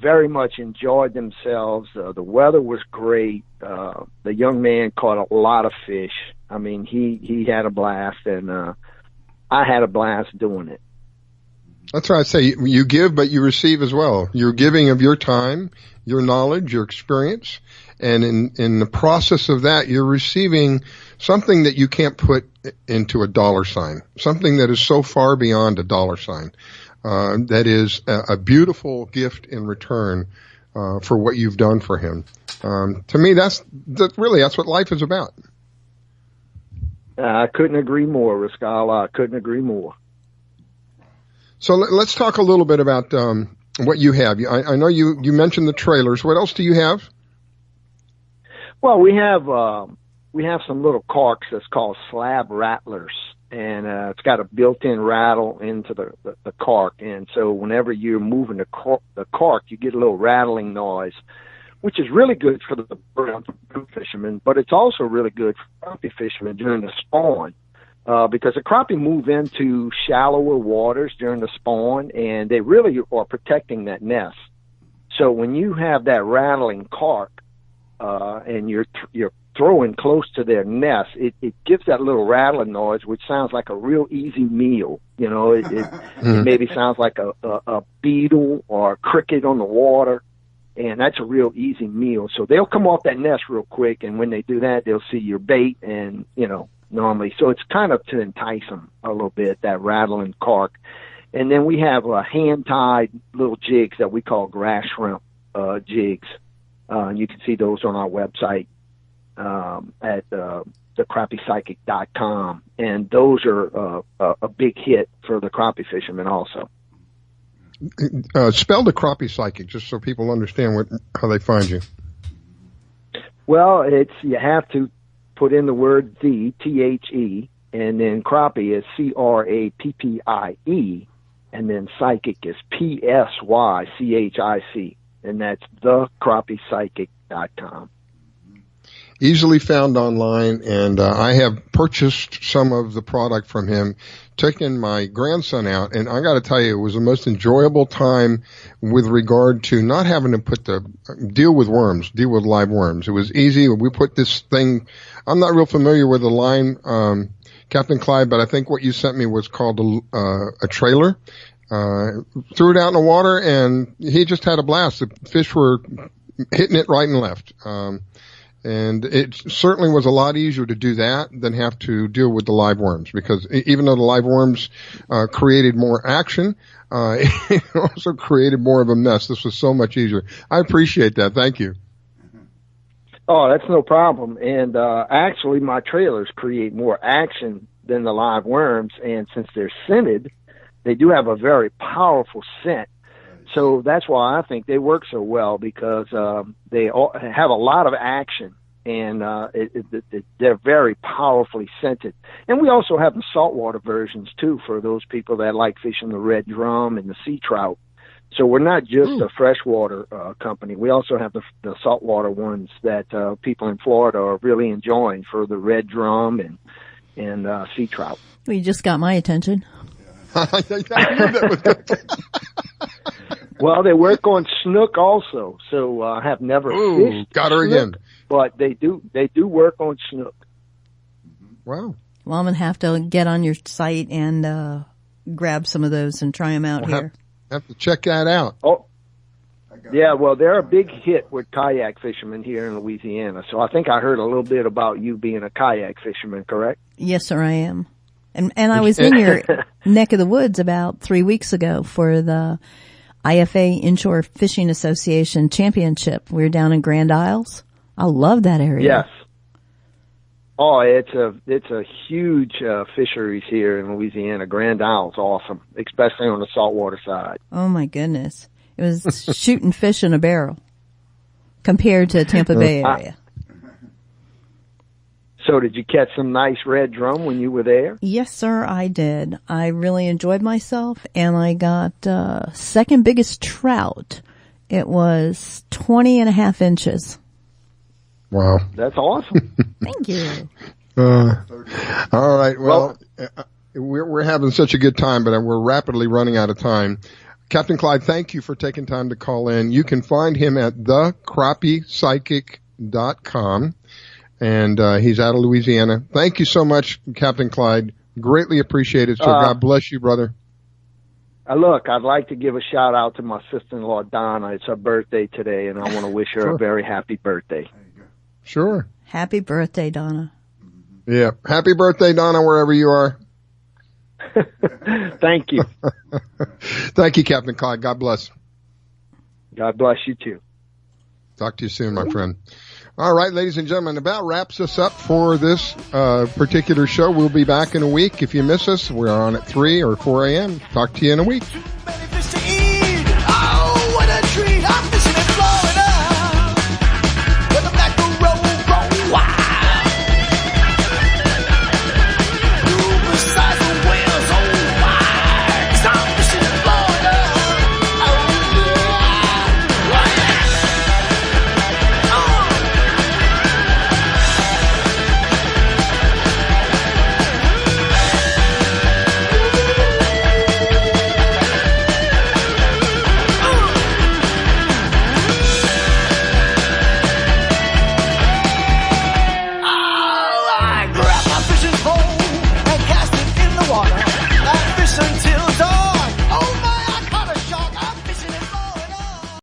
S11: very much enjoyed themselves. The weather was great. The young man caught a lot of fish. I mean, he had a blast, and I had a blast doing it.
S3: That's why I say you give, but you receive as well. You're giving of your time, your knowledge, your experience, and in the process of that, you're receiving something that you can't put into a dollar sign, something that is so far beyond a dollar sign. That is a beautiful gift in return for what you've done for him. To me, that's what life is about.
S11: I couldn't agree more, Riscala. I couldn't agree more.
S3: So let's talk a little bit about what you have. I know you mentioned the trailers. What else do you have?
S11: Well, we have some little corks that's called slab rattlers, and it's got a built-in rattle into the cork, and so whenever you're moving the cork, you get a little rattling noise, which is really good for the brown fishermen, but it's also really good for crappie fishermen during the spawn. Because the crappie move into shallower waters during the spawn, and they really are protecting that nest. So when you have that rattling cork, and you're throwing close to their nest, it gives that little rattling noise, which sounds like a real easy meal. You know, it maybe sounds like a beetle or a cricket on the water, and that's a real easy meal. So they'll come off that nest real quick, and when they do that, they'll see your bait, and normally. So it's kind of to entice them a little bit, that rattling cork. And then we have hand-tied little jigs that we call grass shrimp jigs. You can see those on our website at thecrappiepsychic.com. And those are a big hit for the crappie fishermen also.
S3: Spell the Crappie Psychic, just so people understand how they find you.
S11: Well, you have to put in the word the, T-H-E, and then crappie is C-R-A-P-P-I-E, and then psychic is P-S-Y-C-H-I-C, and that's thecrappiepsychic.com.
S3: Easily found online, and I have purchased some of the product from him, taken my grandson out, and I got to tell you, it was the most enjoyable time with regard to not having to deal with live worms. It was easy. We put this thing, I'm not real familiar with the line, Captain Clyde, but I think what you sent me was called a trailer. Threw it out in the water, and he just had a blast. The fish were hitting it right and left. And it certainly was a lot easier to do that than have to deal with the live worms, because even though the live worms created more action, it also created more of a mess. This was so much easier. I appreciate that. Thank you.
S11: Oh, that's no problem. And actually, my trailers create more action than the live worms, and since they're scented, they do have a very powerful scent. So that's why I think they work so well, because they have a lot of action, and they're very powerfully scented. And we also have the saltwater versions, too, for those people that like fishing the red drum and the sea trout. So we're not just a freshwater company. We also have the saltwater ones that people in Florida are really enjoying for the red drum and sea trout.
S4: Well, you just got my attention.
S3: I knew that was good.
S11: Well, they work on snook also, so I have never fished
S3: got her
S11: snook,
S3: again.
S11: But they do work on snook.
S3: Wow.
S4: Well, I'm going to have to get on your site and grab some of those and try them out here.
S3: Have to check that out.
S11: Oh, yeah, well, they're a big hit with kayak fishermen here in Louisiana, so I think I heard a little bit about you being a kayak fisherman, correct?
S4: Yes, sir, I am. And I was in your neck of the woods about 3 weeks ago for the IFA Inshore Fishing Association Championship. We were down in Grand Isles. I love that area.
S11: Yes. Oh, it's a huge fisheries here in Louisiana. Grand Isle's awesome, especially on the saltwater side.
S4: Oh my goodness. It was shooting fish in a barrel compared to Tampa Bay area.
S11: So did you catch some nice red drum when you were there?
S4: Yes, sir, I did. I really enjoyed myself, and I got second biggest trout. It was 20.5 inches.
S3: Wow.
S11: That's awesome.
S4: Thank you.
S3: All right. Well, we're having such a good time, but we're rapidly running out of time. Captain Clyde, thank you for taking time to call in. You can find him at thecrappiepsychic.com. And he's out of Louisiana. Thank you so much, Captain Clyde. Greatly appreciate it, sir. God bless you, brother.
S11: Look, I'd like to give a shout out to my sister-in-law, Donna. It's her birthday today, and I want to wish her a very happy birthday.
S3: Sure.
S4: Happy birthday, Donna.
S3: Yeah. Happy birthday, Donna, wherever you are.
S11: Thank you.
S3: Thank you, Captain Clyde. God bless.
S11: God bless you, too.
S3: Talk to you soon, my friend. All right, ladies and gentlemen, about wraps us up for this particular show. We'll be back in a week. If you miss us, we're on at 3 or 4 a.m. Talk to you in a week.